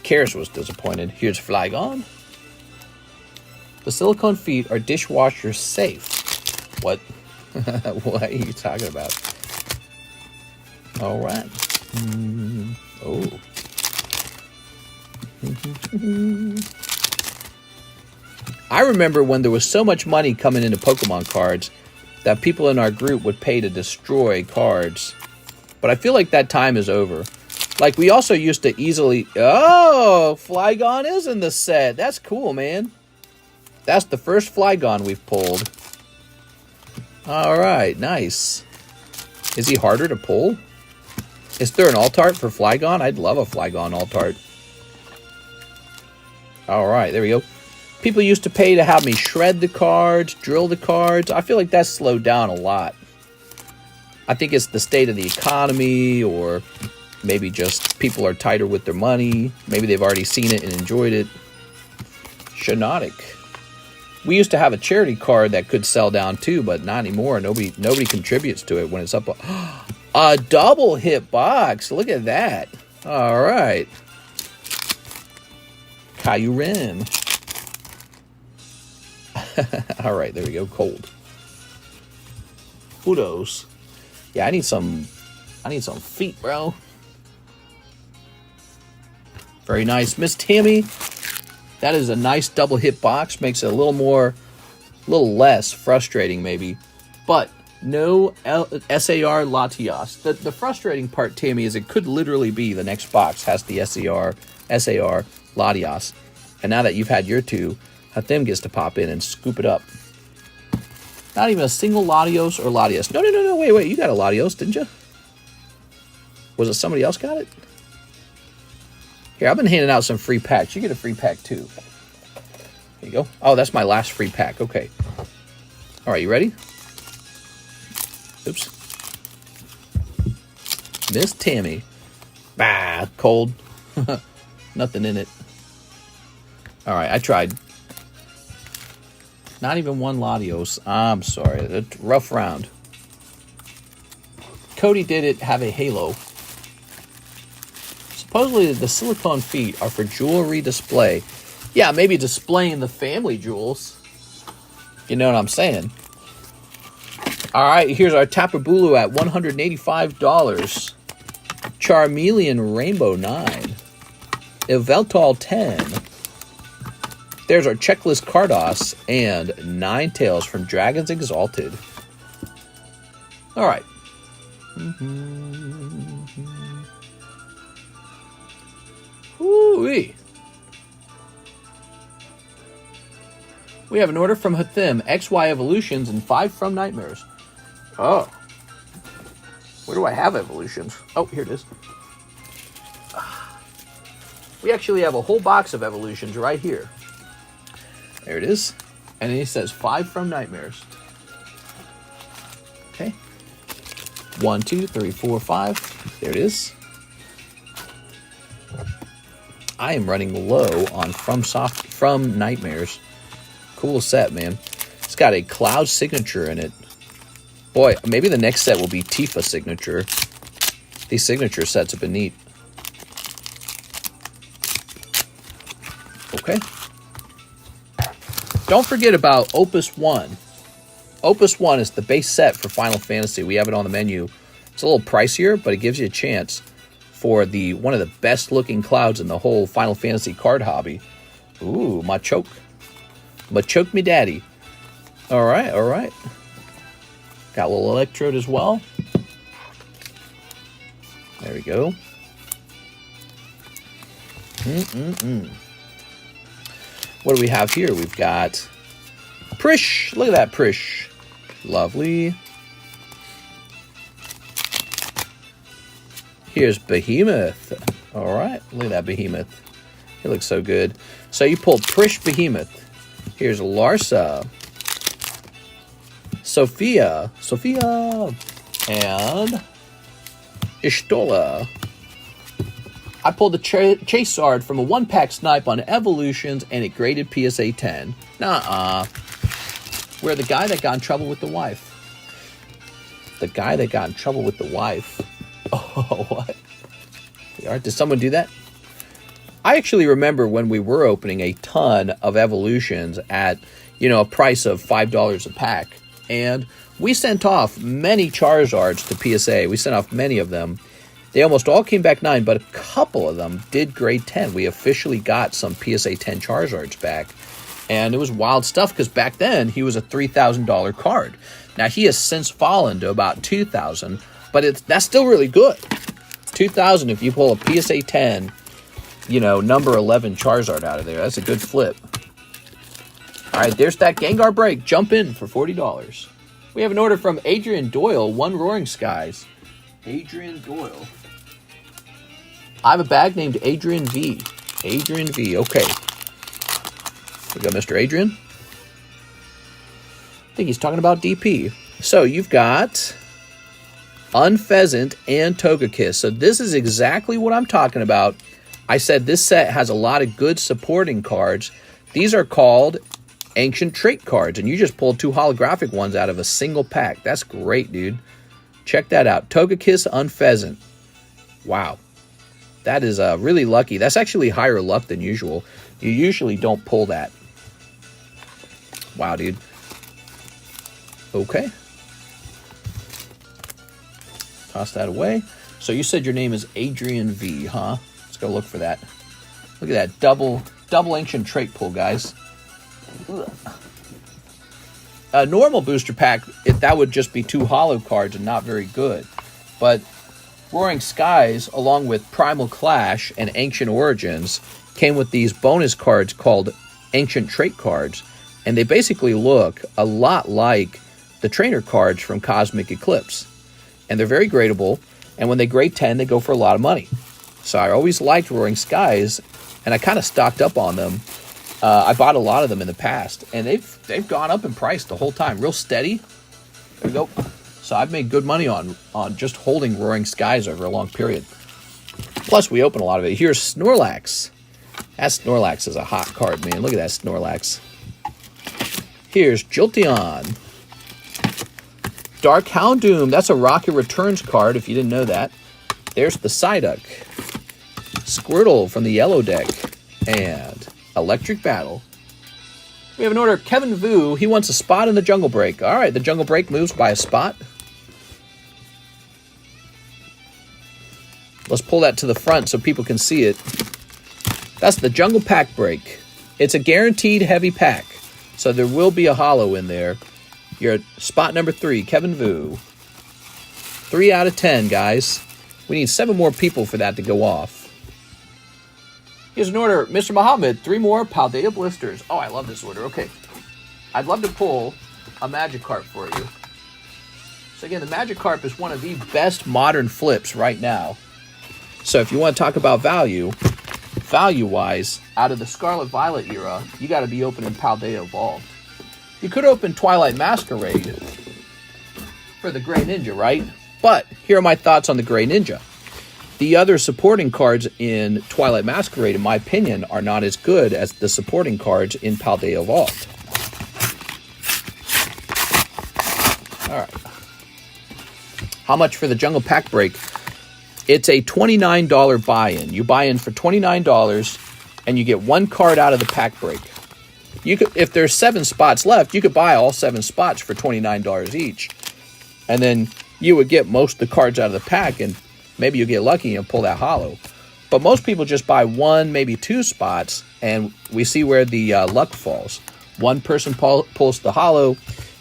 Speaker 1: Karis was disappointed. Here's Flygon. The silicone feet are dishwasher safe. What? What are you talking about? All right. Oh. I remember when there was so much money coming into Pokemon cards that people in our group would pay to destroy cards. But I feel like that time is over. Like, we also used to easily... Oh! Flygon is in the set. That's cool, man. That's the first Flygon we've pulled. Alright, nice. Is he harder to pull? Is there an alt-art for Flygon? I'd love a Flygon alt-art. Alright, there we go. People used to pay to have me shred the cards, drill the cards. I feel like that's slowed down a lot. I think it's the state of the economy, or maybe just people are tighter with their money. Maybe they've already seen it and enjoyed it. Shinotic. We used to have a charity card that could sell down too, but not anymore. Nobody contributes to it when it's up. A double hit box. Look at that. All right. Kyurem. All right, there we go. Cold. Kudos. Yeah, I need some feet, bro. Very nice. Miss Tammy. That is a nice double hit box. Makes it a little less frustrating maybe. But no SAR Latias. The frustrating part, Tammy, is it could literally be the next box has the SAR Latias. And now that you've had your two, Hathim gets to pop in and scoop it up. Not even a single Latios or Latias. No, wait, you got a Latios, didn't you? Was it somebody else got it? Here, I've been handing out some free packs. You get a free pack too. There you go. Oh, that's my last free pack. Okay. All right, you ready? Oops. Miss Tammy. Bah, cold. Nothing in it. All right, I tried. Not even one Latios. I'm sorry. A rough round. Cody did it have a halo. Supposedly the silicone feet are for jewelry display. Yeah, maybe displaying the family jewels. You know what I'm saying? Alright, here's our Tapu Bulu at $185. Charmeleon Rainbow 9. Yveltal 10. There's our checklist Carddass and Ninetales from Dragons Exalted. Alright. Woo-wee. We have an order from Hathim, XY Evolutions, and 5 from Nightmares. Oh. Where do I have Evolutions? Oh, here it is. We actually have a whole box of Evolutions right here. There it is. And then he says 5 from Nightmares. Okay. 1, 2, 3, 4, 5. There it is. I am running low on from Nightmares. Cool set, man. It's got a Cloud signature in it. Boy, maybe the next set will be Tifa signature. These signature sets have been neat. Okay. Don't forget about Opus 1. Opus 1 is the base set for Final Fantasy. We have it on the menu. It's a little pricier, but it gives you a chance for one of the best looking clouds in the whole Final Fantasy card hobby. Ooh, Machoke. Machoke me daddy. All right, all right. Got a little electrode as well. There we go. What do we have here? We've got Prish. Look at that Prish. Lovely. Here's Behemoth. All right, look at that Behemoth. He looks so good. So you pulled Prish Behemoth. Here's Larsa. Sophia, and Ishtola. I pulled the Charizard from a 1-pack snipe on Evolutions, and it graded PSA 10. Nuh-uh. We're the guy that got in trouble with the wife. The guy that got in trouble with the wife. Oh, what? Did someone do that? I actually remember when we were opening a ton of Evolutions at, a price of $5 a pack. And we sent off many Charizards to PSA. We sent off many of them. They almost all came back 9, but a couple of them did grade 10. We officially got some PSA 10 Charizards back. And it was wild stuff because back then he was a $3,000 card. Now he has since fallen to about $2,000, but that's still really good. $2,000 if you pull a PSA 10, number 11 Charizard out of there. That's a good flip. All right, there's that Gengar break. Jump in for $40. We have an order from Adrian Doyle, 1 Roaring Skies. Adrian Doyle. I have a bag named Adrian V. Adrian V. Okay. We got Mr. Adrian. I think he's talking about DP. So you've got Unpheasant and Togekiss. So this is exactly what I'm talking about. I said this set has a lot of good supporting cards. These are called Ancient Trait cards, and you just pulled 2 holographic ones out of a single pack. That's great, dude. Check that out. Togekiss, Unpheasant. Wow. That is really lucky. That's actually higher luck than usual. You usually don't pull that. Wow, dude. Okay. Toss that away. So you said your name is Adrian V, huh? Let's go look for that. Look at that. Double Ancient Trait pull, guys. A normal booster pack, that would just be 2 holo cards and not very good. But Roaring Skies, along with Primal Clash and Ancient Origins, came with these bonus cards called Ancient Trait cards. And they basically look a lot like the trainer cards from Cosmic Eclipse. And they're very gradable. And when they grade 10, they go for a lot of money. So I always liked Roaring Skies, and I kind of stocked up on them. I bought a lot of them in the past, and they've gone up in price the whole time. Real steady. There we go. So I've made good money on just holding Roaring Skies over a long period. Plus, we open a lot of it. Here's Snorlax. That Snorlax is a hot card, man. Look at that Snorlax. Here's Jolteon. Dark Houndoom. That's a Rocket Returns card, if you didn't know that. There's the Psyduck. Squirtle from the yellow deck. And Electric Battle. We have an order. Kevin Vu. He wants a spot in the Jungle Break. All right, the Jungle Break moves by a spot. Let's pull that to the front so people can see it. That's the Jungle Pack Break. It's a guaranteed heavy pack, so there will be a holo in there. You're at spot number 3, Kevin Vu. 3 out of 10, guys. We need 7 more people for that to go off. Here's an order. Mr. Muhammad, 3 more Paldea Blisters. Oh, I love this order. Okay. I'd love to pull a Magikarp for you. So again, the Magikarp is one of the best modern flips right now. So if you want to talk about value-wise, out of the Scarlet Violet era, you got to be opening Paldea Evolved. You could open Twilight Masquerade for the Grey Ninja, right? But here are my thoughts on the Grey Ninja. The other supporting cards in Twilight Masquerade, in my opinion, are not as good as the supporting cards in Paldea Evolved. All right. How much for the Jungle Pack Break? It's a $29 buy-in. You buy in for $29, and you get 1 card out of the pack break. You could, if there's 7 spots left, you could buy all 7 spots for $29 each. And then you would get most of the cards out of the pack, and maybe you get lucky and pull that holo. But most people just buy 1, maybe 2 spots, and we see where the luck falls. One person pulls the holo.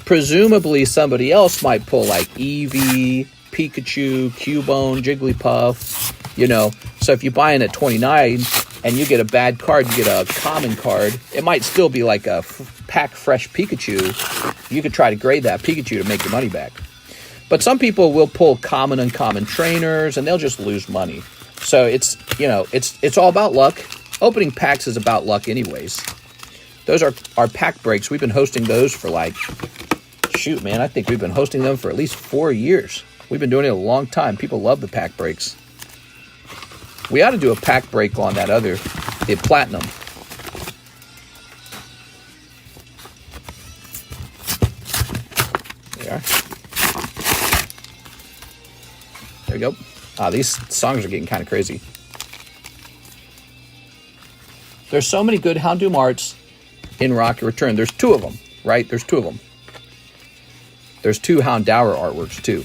Speaker 1: Presumably somebody else might pull like Eevee, Pikachu, Cubone, Jigglypuff, you know. So if you buy in at 29 and you get a bad card, you get a common card, it might still be like a pack fresh Pikachu. You could try to grade that Pikachu to make your money back. But some people will pull common, uncommon trainers, and they'll just lose money. So it's, you know, it's all about luck. Opening packs is about luck anyways. Those are our pack breaks. We've been hosting those for like, shoot, man, I think we've been hosting them for at least 4 years. We've been doing it a long time. People love the pack breaks. We ought to do a pack break on that other, the Platinum. There we are. There we go. These songs are getting kind of crazy. There's so many good Houndoom arts in Rocket Return. There's 2 of them, right? There's 2 of them. There's 2 Houndour artworks, too.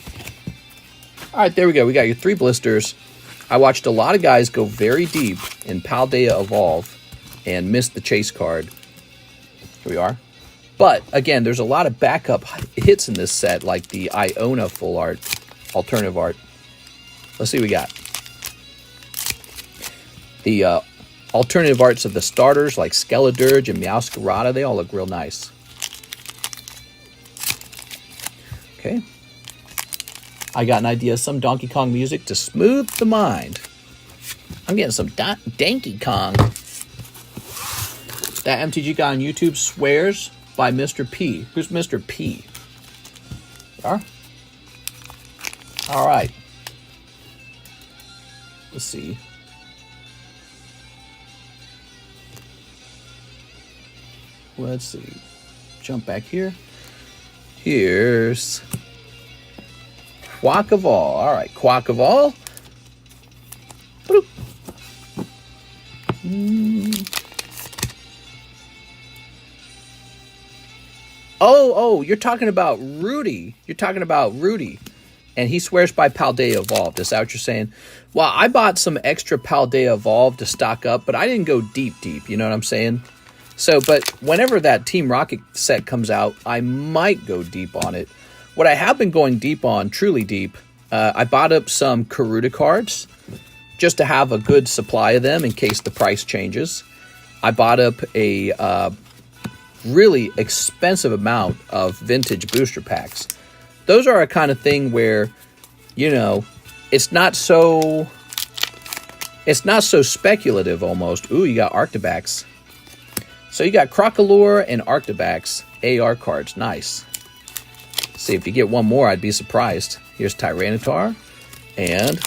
Speaker 1: All right, there we go. We got your 3 blisters. I watched a lot of guys go very deep in Paldea Evolve and miss the chase card. Here we are. But, again, there's a lot of backup hits in this set, like the Iona full art, alternative art. Let's see what we got. The alternative arts of the starters, like Skeledirge and Meowscarada, they all look real nice. Okay. I got an idea of some Donkey Kong music to smooth the mind. I'm getting some Donkey Kong. That MTG guy on YouTube swears by Mr. P. Who's Mr. P? All right. Let's see. Let's see. Jump back here. Here's Quack of All. All right, Quack of All. Oh, you're talking about Rudy. You're talking about Rudy. And he swears by Paldea Evolved. Is that what you're saying? Well, I bought some extra Paldea Evolved to stock up, but I didn't go deep. You know what I'm saying? So, but whenever that Team Rocket set comes out, I might go deep on it. What I have been going deep on, truly deep, I bought up some Karuta cards just to have a good supply of them in case the price changes. I bought up a really expensive amount of vintage booster packs. Those are a kind of thing where, you know, it's not so speculative almost. Ooh, you got Arctibax. So you got Crocalure and Arctibax AR cards. Nice. See, if you get one more, I'd be surprised. Here's Tyranitar. And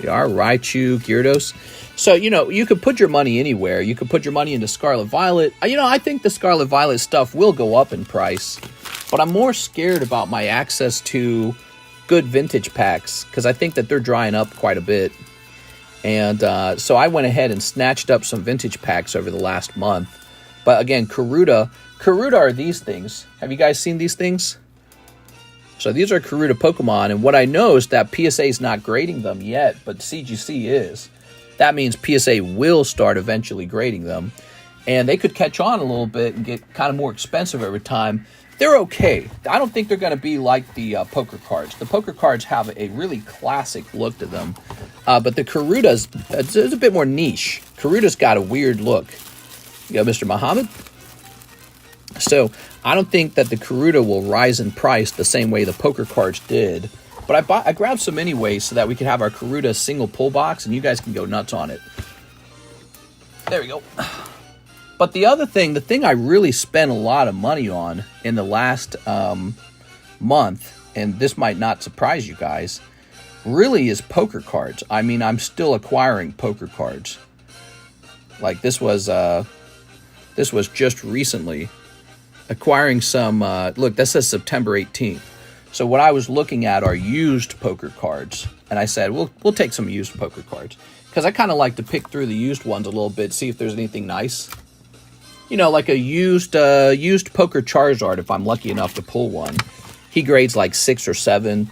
Speaker 1: we are Raichu, Gyarados. So, you know, you could put your money anywhere. You could put your money into Scarlet Violet. You know, I think the Scarlet Violet stuff will go up in price. But I'm more scared about my access to good vintage packs because I think that they're drying up quite a bit. And so I went ahead and snatched up some vintage packs over the last month. But again, Karuta are these things. Have you guys seen these things? So these are Karuta Pokemon. And what I know is that PSA is not grading them yet, but CGC is. That means PSA will start eventually grading them. And they could catch on a little bit and get kind of more expensive over time. They're okay. I don't think they're going to be like the poker cards. The poker cards have a really classic look to them. But the Karuta's it's a bit more niche. Karuta's got a weird look. You got Mr. Muhammad. So I don't think that the Karuta will rise in price the same way the poker cards did. But I grabbed some anyway so that we could have our Karuta single pull box and you guys can go nuts on it. There we go. But the other thing, the thing I really spent a lot of money on in the last month, and this might not surprise you guys, really is poker cards. I mean, I'm still acquiring poker cards. Like this was just recently acquiring some. Look, that says September 18th. So what I was looking at are used poker cards, and I said we'll take some used poker cards because I kind of like to pick through the used ones a little bit, see if there's anything nice. You know, like a used poker Charizard, if I'm lucky enough to pull one. He grades like 6 or 7.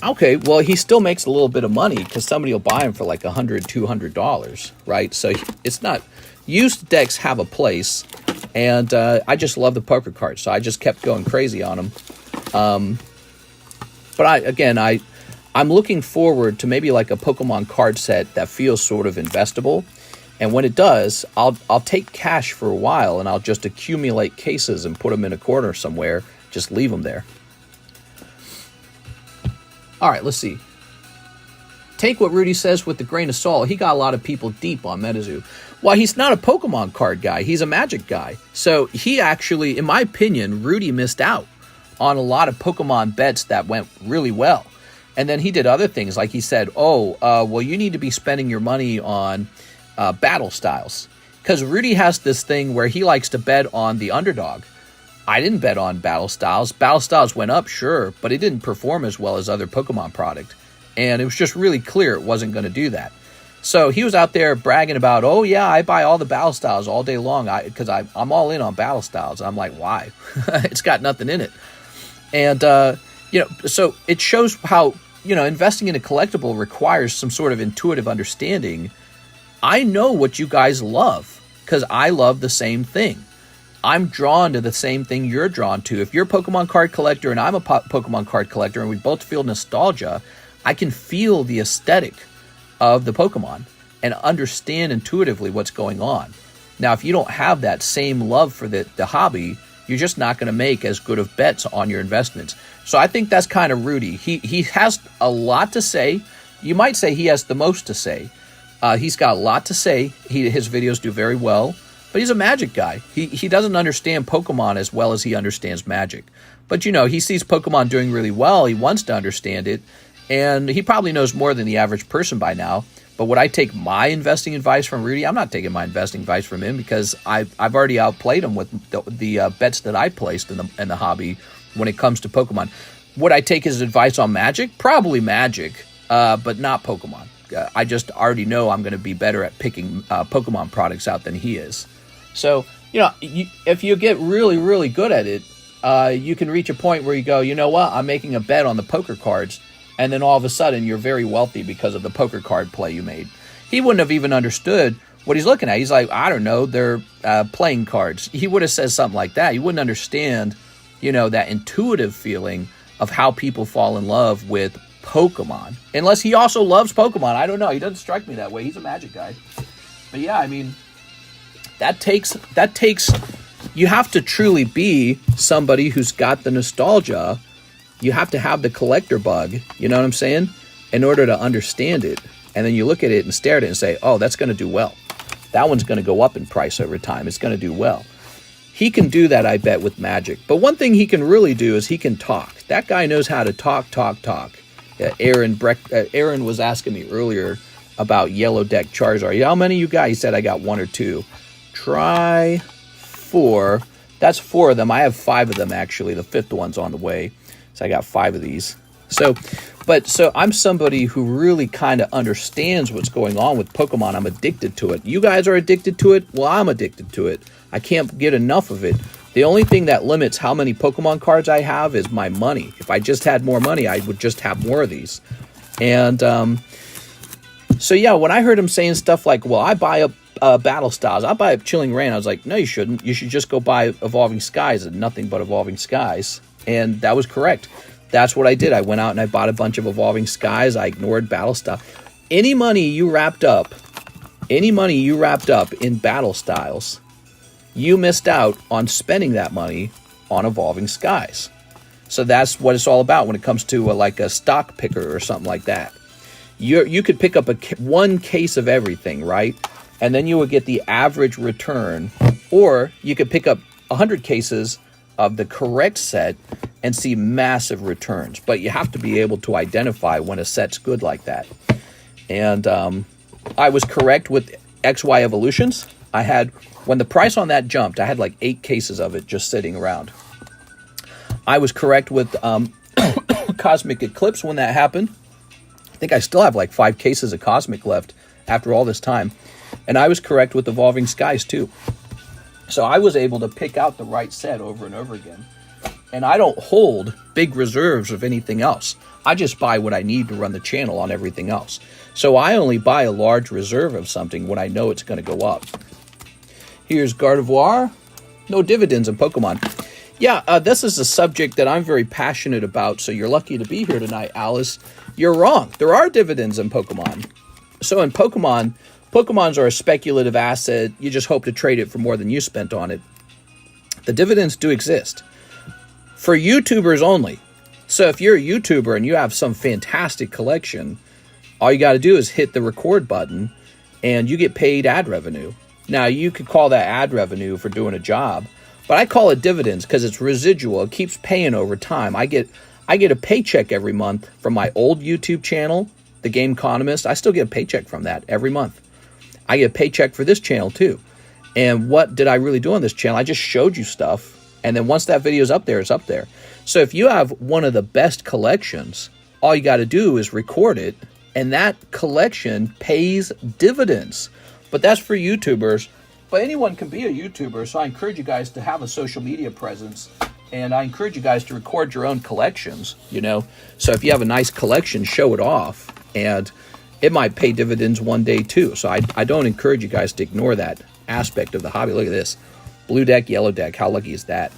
Speaker 1: Okay, well, he still makes a little bit of money because somebody will buy him for like $100, $200, right? So it's not... Used decks have a place, And I just love the poker cards, so I just kept going crazy on them. But I'm looking forward to maybe like a Pokemon card set that feels sort of investable. And when it does, I'll take cash for a while, and I'll just accumulate cases and put them in a corner somewhere. Just leave them there. All right, let's see. Take what Rudy says with a grain of salt. He got a lot of people deep on MetaZoo. Well, he's not a Pokemon card guy. He's a Magic guy. So he actually, in my opinion, Rudy missed out on a lot of Pokemon bets that went really well. And then he did other things, like he said, well, you need to be spending your money on battle styles. Because Rudy has this thing where he likes to bet on the underdog. I didn't bet on battle styles. Battle styles went up, sure, but it didn't perform as well as other Pokemon product. And it was just really clear it wasn't going to do that. So he was out there bragging about, oh yeah, I buy all the battle styles all day long because I'm all in on battle styles. I'm like, why? It's got nothing in it. And, so it shows how, investing in a collectible requires some sort of intuitive understanding. I know what you guys love because I love the same thing. I'm drawn to the same thing you're drawn to. If you're a Pokemon card collector and I'm a Pokemon card collector and we both feel nostalgia, I can feel the aesthetic of the Pokemon and understand intuitively what's going on. Now, if you don't have that same love for the hobby, you're just not going to make as good of bets on your investments. So I think that's kind of Rudy. He has a lot to say. You might say he has the most to say. He's got a lot to say. His videos do very well. But he's a Magic guy. He doesn't understand Pokemon as well as he understands Magic. But, he sees Pokemon doing really well. He wants to understand it. And he probably knows more than the average person by now. But would I take my investing advice from Rudy? I'm not taking my investing advice from him because I've already outplayed him with the bets that I placed in the hobby when it comes to Pokemon. Would I take his advice on Magic? Probably Magic, but not Pokemon. I just already know I'm going to be better at picking Pokemon products out than he is. So, if you get really, really good at it, you can reach a point where you go, you know what, I'm making a bet on the poker cards, and then all of a sudden you're very wealthy because of the poker card play you made. He wouldn't have even understood what he's looking at. He's like, I don't know, they're playing cards. He would have said something like that. He wouldn't understand, that intuitive feeling of how people fall in love with Pokemon. Unless he also loves Pokemon. I don't know. He doesn't strike me that way. He's a Magic guy. But yeah, I mean, that takes you have to truly be somebody who's got the nostalgia. You have to have the collector bug, you know what I'm saying, in order to understand it. And then you look at it and stare at it and say, oh, that's going to do well. That one's going to go up in price over time. It's going to do well. He can do that, I bet, with Magic. But one thing he can really do is he can talk. That guy knows how to talk. Aaron was asking me earlier about Yellow Deck Charizard. How many you got? He said I got 1 or 2. Try 4. That's 4 of them. I have 5 of them, actually. The 5th one's on the way. So I got 5 of these. So I'm somebody who really kind of understands what's going on with Pokemon. I'm addicted to it. You guys are addicted to it? Well, I'm addicted to it. I can't get enough of it. The only thing that limits how many Pokemon cards I have is my money. If I just had more money, I would just have more of these. And so yeah, when I heard him saying stuff like, well, I buy up Battle Styles, I buy up Chilling Reign, I was like, no, you shouldn't. You should just go buy Evolving Skies and nothing but Evolving Skies. And that was correct. That's what I did. I went out and I bought a bunch of Evolving Skies. I ignored Battle Styles. Any money you wrapped up in Battle Styles, you missed out on spending that money on Evolving Skies. So that's what it's all about when it comes to like a stock picker or something like that. You could pick up one case of everything, right? And then you would get the average return. Or you could pick up 100 cases of the correct set and see massive returns. But you have to be able to identify when a set's good like that. And I was correct with XY Evolutions. When the price on that jumped, I had like 8 cases of it just sitting around. I was correct with Cosmic Eclipse when that happened. I think I still have like 5 cases of Cosmic left after all this time. And I was correct with Evolving Skies too. So I was able to pick out the right set over and over again. And I don't hold big reserves of anything else. I just buy what I need to run the channel on everything else. So I only buy a large reserve of something when I know it's going to go up. Here's Gardevoir. No dividends in Pokemon. Yeah, this is a subject that I'm very passionate about, so you're lucky to be here tonight, Alice. You're wrong. There are dividends in Pokemon. So in Pokemon, Pokemons are a speculative asset. You just hope to trade it for more than you spent on it. The dividends do exist. For YouTubers only. So if you're a YouTuber and you have some fantastic collection, all you got to do is hit the record button and you get paid ad revenue. Now, you could call that ad revenue for doing a job, but I call it dividends because it's residual. It keeps paying over time. I get a paycheck every month from my old YouTube channel, The Economist. I still get a paycheck from that every month. I get a paycheck for this channel too. And what did I really do on this channel? I just showed you stuff. And then once that video is up there, it's up there. So if you have one of the best collections, all you got to do is record it. And that collection pays dividends. But that's for YouTubers. But anyone can be a YouTuber. So I encourage you guys to have a social media presence. And I encourage you guys to record your own collections, you know. So if you have a nice collection, show it off. And it might pay dividends one day too. So I don't encourage you guys to ignore that aspect of the hobby. Look at this. Blue deck, yellow deck. How lucky is that?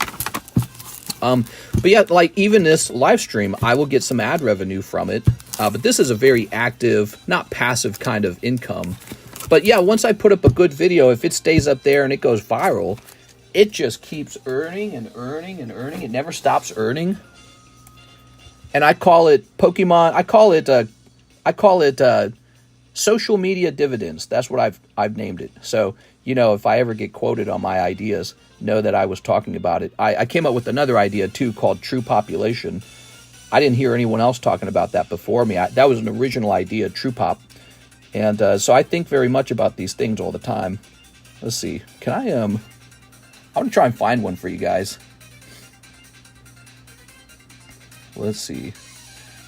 Speaker 1: But yeah, like even this live stream, I will get some ad revenue from it. But this is a very active, not passive kind of income. But yeah, once I put up a good video, if it stays up there and it goes viral, it just keeps earning and earning and earning. It never stops earning. And I call it Pokemon. I call it social media dividends. That's what I've named it. So, you know, if I ever get quoted on my ideas, know that I was talking about it. I came up with another idea too called true population. I didn't hear anyone else talking about that before me. That was an original idea, true pop. And so I think very much about these things all the time. Let's see. Can I I'm going to try and find one for you guys. Let's see.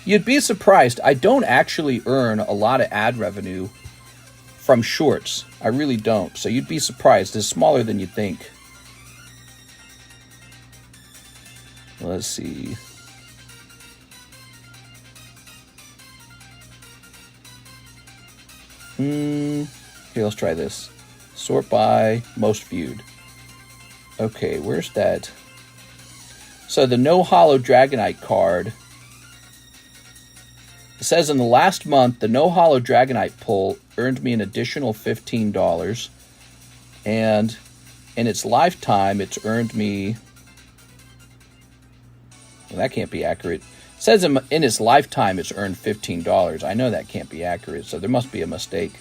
Speaker 1: You'd be surprised. I don't actually earn a lot of ad revenue from shorts. I really don't. So you'd be surprised. It's smaller than you think. Let's see. Here, let's try this. Sort by most viewed. Okay, where's that? So the No Holo Dragonite card. It says in the last month, the No Holo Dragonite pull earned me an additional $15. And in its lifetime, it's earned me... Well, that can't be accurate. It says in its lifetime, it's earned $15. I know that can't be accurate, so there must be a mistake.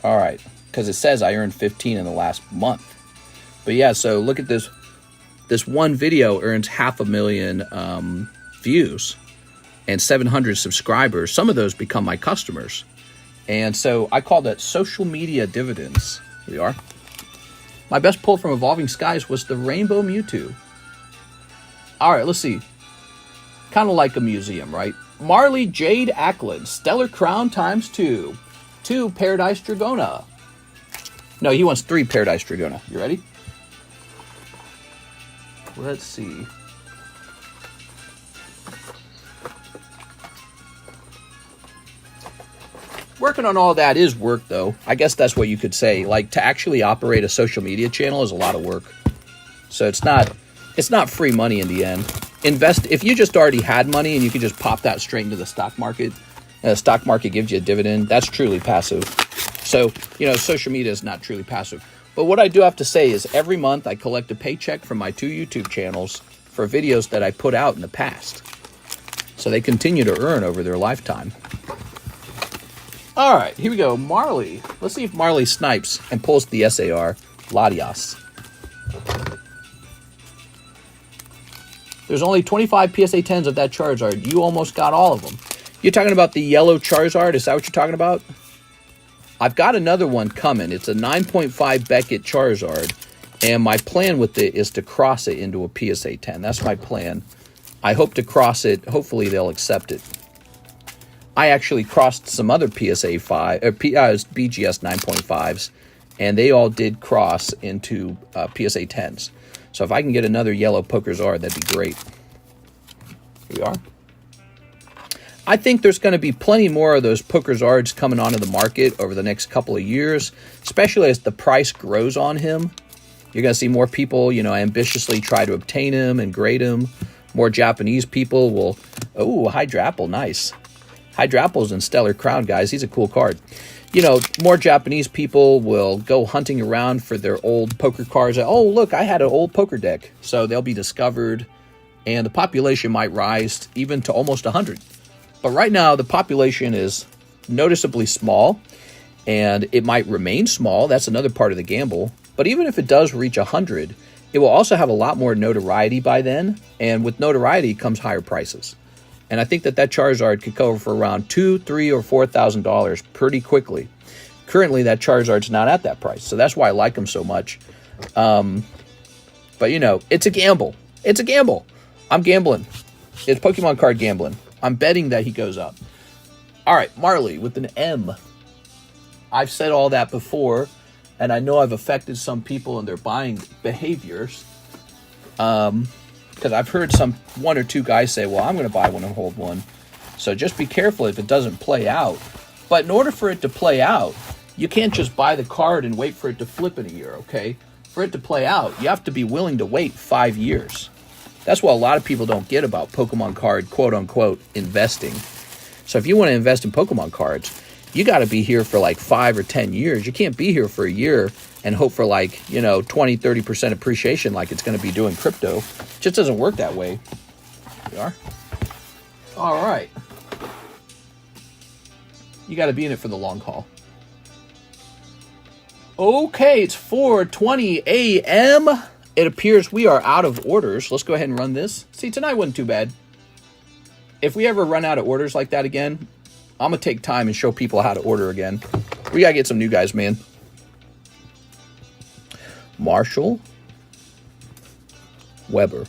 Speaker 1: All right, because it says I earned 15 in the last month. But yeah, so look at this. This one video earns 500,000 views and 700 subscribers. Some of those become my customers. And so I call that social media dividends. Here we are. My best pull from Evolving Skies was the Rainbow Mewtwo. All right, let's see. Kind of like a museum, right? Marley Jade Ackland, Stellar Crown times 2. 2 Paradise Dragona. No, he wants 3 Paradise Dragona. You ready? Let's see. Working on all that is work, though. I guess that's what you could say. Like, to actually operate a social media channel is a lot of work. So it's not free money in the end. Invest if you just already had money and you could just pop that straight into the stock market, and the stock market gives you a dividend, that's truly passive. So, you know, social media is not truly passive. But what I do have to say is every month I collect a paycheck from my 2 YouTube channels for videos that I put out in the past. So they continue to earn over their lifetime. All right, here we go. Marley. Let's see if Marley snipes and pulls the SAR. Latias. There's only 25 PSA 10s of that Charizard. You almost got all of them. You're talking about the yellow Charizard? Is that what you're talking about? I've got another one coming. It's a 9.5 Beckett Charizard. And my plan with it is to cross it into a PSA 10. That's my plan. I hope to cross it. Hopefully they'll accept it. I actually crossed some other PSA 5, BGS 9.5s. And they all did cross into PSA 10s. So if I can get another yellow Pokézard, that'd be great. Here we are. I think there's going to be plenty more of those Pokézards coming onto the market over the next couple of years, especially as the price grows on him. You're going to see more people, you know, ambitiously try to obtain him and grade him. More Japanese people will... Oh, Hydrapple, nice. Hydrapple's in Stellar Crown, guys. He's a cool card. You know, more Japanese people will go hunting around for their old poker cards. Oh, look, I had an old poker deck. So they'll be discovered, and the population might rise even to almost 100. But right now, the population is noticeably small, and it might remain small. That's another part of the gamble. But even if it does reach 100, it will also have a lot more notoriety by then, and with notoriety comes higher prices. And I think that Charizard could go for around $2,000, $3,000, or $4,000 pretty quickly. Currently, that Charizard's not at that price, so that's why I like him so much. But, you know, it's a gamble. It's a gamble. I'm gambling. It's Pokemon card gambling. I'm betting that he goes up. All right, Marley with an M. I've said all that before, and I know I've affected some people in their buying behaviors. Because I've heard one or two guys say, well, I'm going to buy one and hold one. So just be careful if it doesn't play out. But in order for it to play out, you can't just buy the card and wait for it to flip in a year, okay? For it to play out, you have to be willing to wait 5 years. That's what a lot of people don't get about Pokemon card, quote-unquote, investing. So if you want to invest in Pokemon cards, you got to be here for like 5 or 10 years. You can't be here for a year and hope for like, you know, 20, 30% appreciation like it's going to be doing crypto. It just doesn't work that way. We are. All right. You got to be in it for the long haul. Okay, it's 4:20 a.m. It appears we are out of orders. Let's go ahead and run this. See, tonight wasn't too bad. If we ever run out of orders like that again, I'm going to take time and show people how to order again. We got to get some new guys, man. Marshall Weber.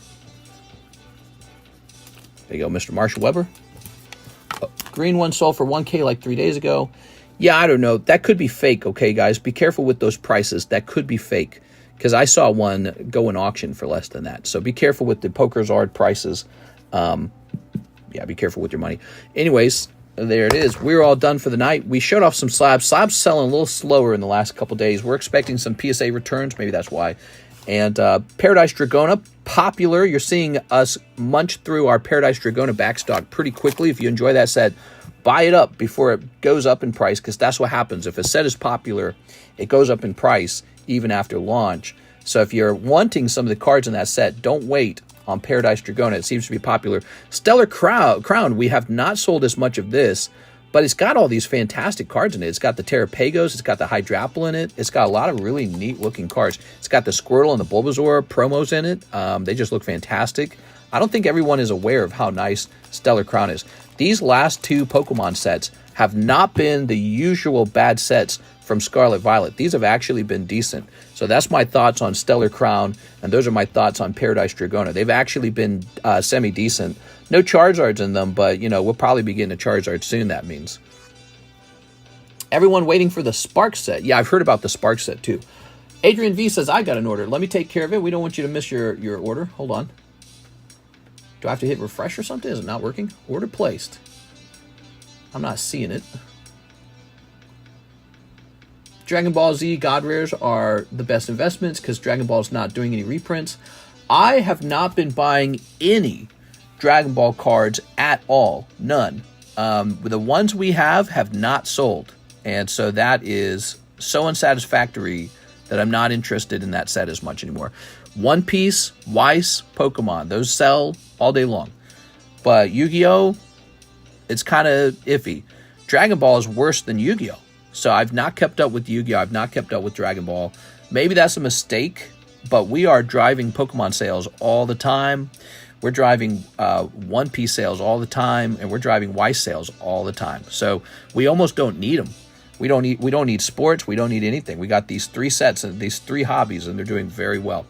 Speaker 1: There you go, Mr. Marshall Weber. Oh, green one sold for 1K like 3 days ago. Yeah, I don't know. That could be fake, okay, guys? Be careful with those prices. That could be fake. Because I saw one go in auction for less than that. So be careful with the PokerZard prices. Yeah, be careful with your money. Anyways, there it is. We're all done for the night. We showed off some slabs. Slabs selling a little slower in the last couple days. We're expecting some PSA returns. Maybe that's why. And Paradise Dragona, popular. You're seeing us munch through our Paradise Dragona backstock pretty quickly. If you enjoy that set, buy it up before it goes up in price, because that's what happens. If a set is popular, it goes up in price even after launch. So if you're wanting some of the cards in that set, don't wait on Paradise Dragona. It seems to be popular. Stellar Crown, we have not sold as much of this, but it's got all these fantastic cards in it. It's got the Terrapagos, it's got the Hydrapple in it, it's got a lot of really neat looking cards. It's got the Squirtle and the Bulbasaur promos in it. They just look fantastic. I don't think everyone is aware of how nice Stellar Crown is. These last two Pokemon sets have not been the usual bad sets from Scarlet Violet. These have actually been decent. So that's my thoughts on Stellar Crown, and those are my thoughts on Paradise Dragona. They've actually been semi-decent. No Charizards in them, but, you know, we'll probably be getting a Charizard soon, that means. Everyone waiting for the Spark set. Yeah, I've heard about the Spark set, too. Adrian V says, I got an order. Let me take care of it. We don't want you to miss your order. Hold on. Do I have to hit refresh or something? Is it not working? Order placed. I'm not seeing it. Dragon Ball Z God Rares are the best investments because Dragon Ball is not doing any reprints. I have not been buying any Dragon Ball cards at all. None. The ones we have not sold. And so that is so unsatisfactory that I'm not interested in that set as much anymore. One Piece, Weiss, Pokemon. Those sell all day long. But Yu-Gi-Oh!, it's kind of iffy. Dragon Ball is worse than Yu-Gi-Oh! So I've not kept up with Yu-Gi-Oh! I've not kept up with Dragon Ball. Maybe that's a mistake, but we are driving Pokemon sales all the time. We're driving One Piece sales all the time, and we're driving Weiss sales all the time. So we almost don't need them. We don't need sports. We don't need anything. We got these three sets and these three hobbies, and they're doing very well.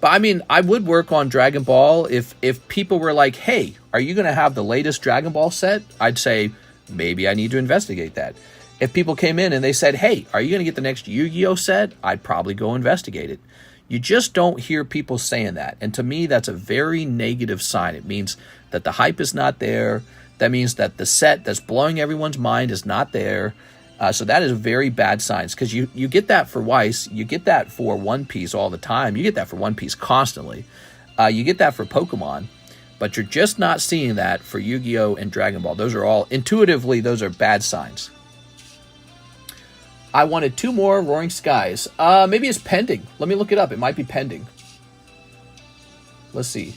Speaker 1: But I mean, I would work on Dragon Ball if people were like, "Hey, are you going to have the latest Dragon Ball set?" I'd say maybe I need to investigate that. If people came in and they said, "Hey, are you going to get the next Yu-Gi-Oh set?" I'd probably go investigate it. You just don't hear people saying that, and to me, that's a very negative sign. It means that the hype is not there. That means that the set that's blowing everyone's mind is not there. So that is very bad signs, because you get that for Weiss, you get that for One Piece all the time, you get that for One Piece constantly, you get that for Pokemon, but you're just not seeing that for Yu-Gi-Oh! And Dragon Ball. Those are all, intuitively, those are bad signs. I wanted 2 more Roaring Skies. Maybe it's pending. Let me look it up. It might be pending. Let's see.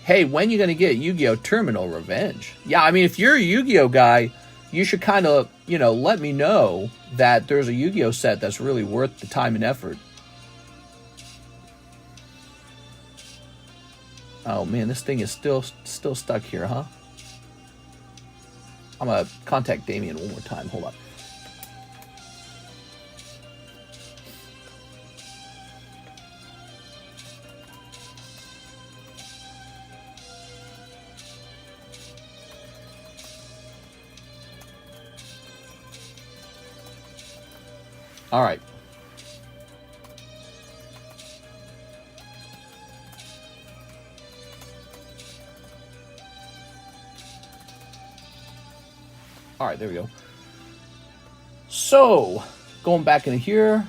Speaker 1: Hey, when you going to get Yu-Gi-Oh! Terminal Revenge? Yeah, I mean, if you're a Yu-Gi-Oh! Guy, you should kind of, let me know that there's a Yu-Gi-Oh! Set that's really worth the time and effort. Oh, man, this thing is still stuck here, huh? I'm going to contact Damien one more time. Hold on. All right. All right, there we go. So, going back into here,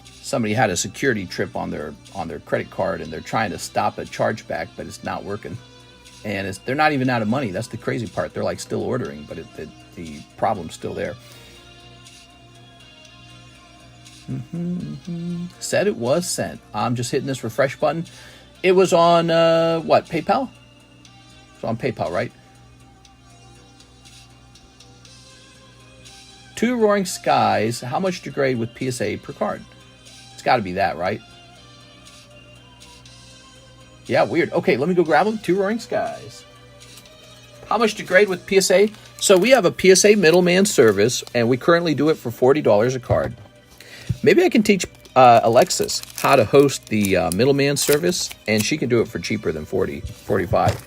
Speaker 1: somebody had a security trip on their credit card, and they're trying to stop a chargeback, but it's not working. And they're not even out of money. That's the crazy part. They're like still ordering, but the problem's still there. Said it was sent. I'm just hitting this refresh button. It was on what, PayPal? It's on PayPal, right? 2 Roaring Skies. How much to grade with PSA per card? It's got to be that, right? Yeah, weird. Okay, let me go grab them. 2 Roaring Skies. How much to grade with PSA? So we have a PSA middleman service, and we currently do it for $40 a card. Maybe I can teach Alexis how to host the middleman service, and she can do it for cheaper than $40, $45.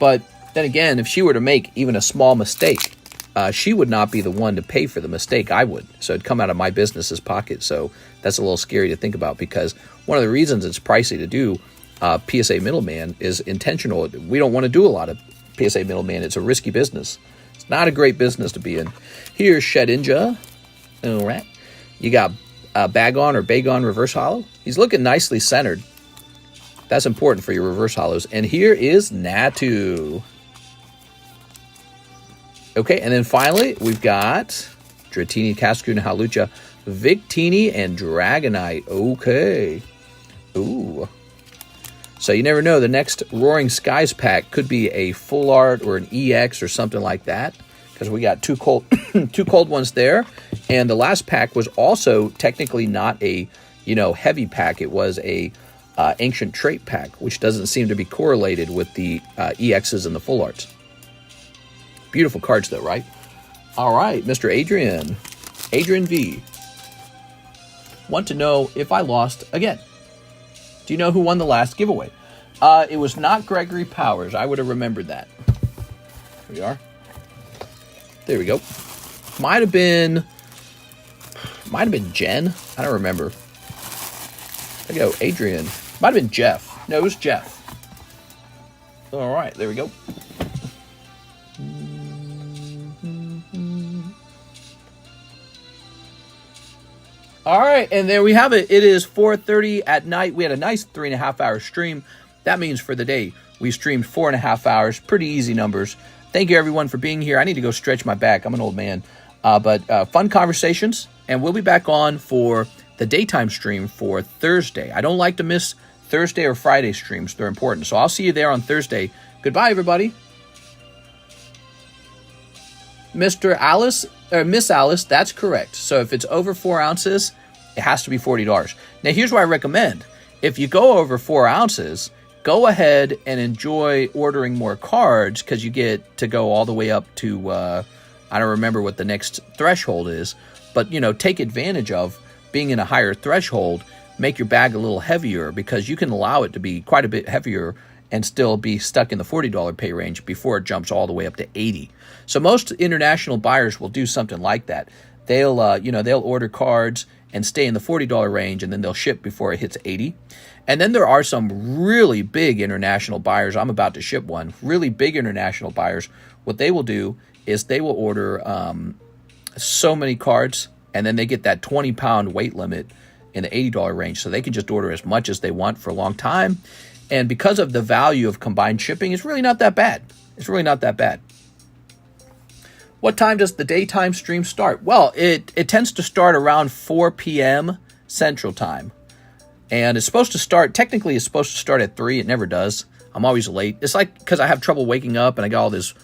Speaker 1: But then again, if she were to make even a small mistake, she would not be the one to pay for the mistake. I would. So it'd come out of my business's pocket. So that's a little scary to think about, because one of the reasons it's pricey to do PSA middleman is intentional. We don't want to do a lot of PSA middleman. It's a risky business. It's not a great business to be in. Here's Shedinja. All right. You got Bagon or Bagon Reverse Holo. He's looking nicely centered. That's important for your reverse holos. And here is Natu. Okay, and then finally, we've got Dratini, Cascoon, Halucha, Victini, and Dragonite. Okay. Ooh. So you never know. The next Roaring Skies pack could be a full art or an EX or something like that, because we got 2 cold, 2 cold ones there. And the last pack was also technically not a, heavy pack. It was a ancient trait pack, which doesn't seem to be correlated with the EXs and the full arts. Beautiful cards, though, right? All right, Mr. Adrian V. Want to know if I lost again. Do you know who won the last giveaway? It was not Gregory Powers. I would have remembered that. Here we are. There we go. Might have been Jen. I don't remember. There we go. Adrian. Might have been Jeff. No, it was Jeff. All right, there we go. All right, and there we have it. It is 4:30 at night. We had a nice 3.5-hour stream. That means for the day, we streamed 4.5 hours. Pretty easy numbers. Thank you, everyone, for being here. I need to go stretch my back. I'm an old man. But fun conversations, and we'll be back on for the daytime stream for Thursday. I don't like to miss Thursday or Friday streams. They're important. So I'll see you there on Thursday. Goodbye, everybody. Mr. Alice, or Miss Alice, that's correct. So if it's over 4 ounces, it has to be $40. Now, here's what I recommend. If you go over 4 ounces, go ahead and enjoy ordering more cards, because you get to go all the way up to, I don't remember what the next threshold is, but, take advantage of being in a higher threshold, make your bag a little heavier, because you can allow it to be quite a bit heavier and still be stuck in the $40 pay range before it jumps all the way up to $80. So most international buyers will do something like that. They'll, they'll order cards and stay in the $40 range, and then they'll ship before it hits $80. And then there are some really big international buyers. I'm about to ship one. Really big international buyers. What they will do is they will order so many cards, and then they get that 20-pound weight limit in the $80 range, so they can just order as much as they want for a long time. And because of the value of combined shipping, it's really not that bad. It's really not that bad. What time does the daytime stream start? Well, it tends to start around 4 p.m. Central Time. And it's supposed to start, technically it's supposed to start at 3. It never does. I'm always late. It's like because I have trouble waking up and I got all this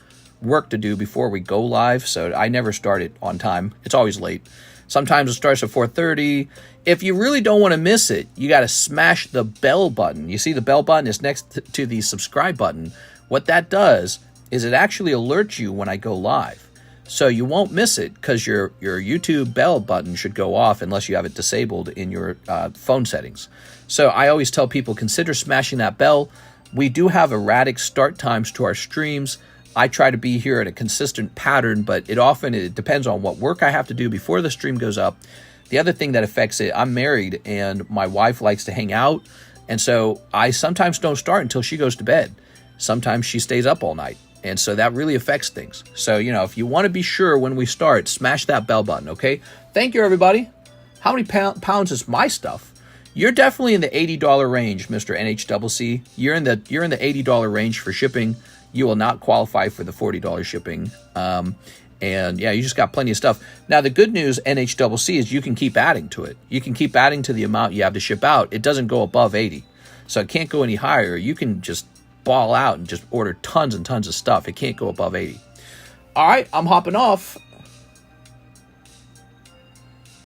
Speaker 1: work to do before we go live, so I never start it on time. It's always late. Sometimes it starts at 4:30. If you really don't want to miss it, you got to smash the bell button. You see the bell button is next to the subscribe button. What that does is it actually alerts you when I go live. So you won't miss it because your YouTube bell button should go off unless you have it disabled in your phone settings. So I always tell people, consider smashing that bell. We do have erratic start times to our streams. I try to be here at a consistent pattern, but it depends on what work I have to do before the stream goes up. The other thing that affects it, I'm married and my wife likes to hang out. And so I sometimes don't start until she goes to bed. Sometimes she stays up all night. And so that really affects things. So, if you want to be sure when we start, smash that bell button, okay? Thank you, everybody. How many pounds is my stuff? You're definitely in the $80 range, Mr. NHCC. You're in the $80 range for shipping. You will not qualify for the $40 shipping. And yeah, you just got plenty of stuff. Now, the good news, NHCC, is you can keep adding to it. You can keep adding to the amount you have to ship out. It doesn't go above 80. So it can't go any higher. You can just ball out and just order tons and tons of stuff. It can't go above 80. All right, I'm hopping off.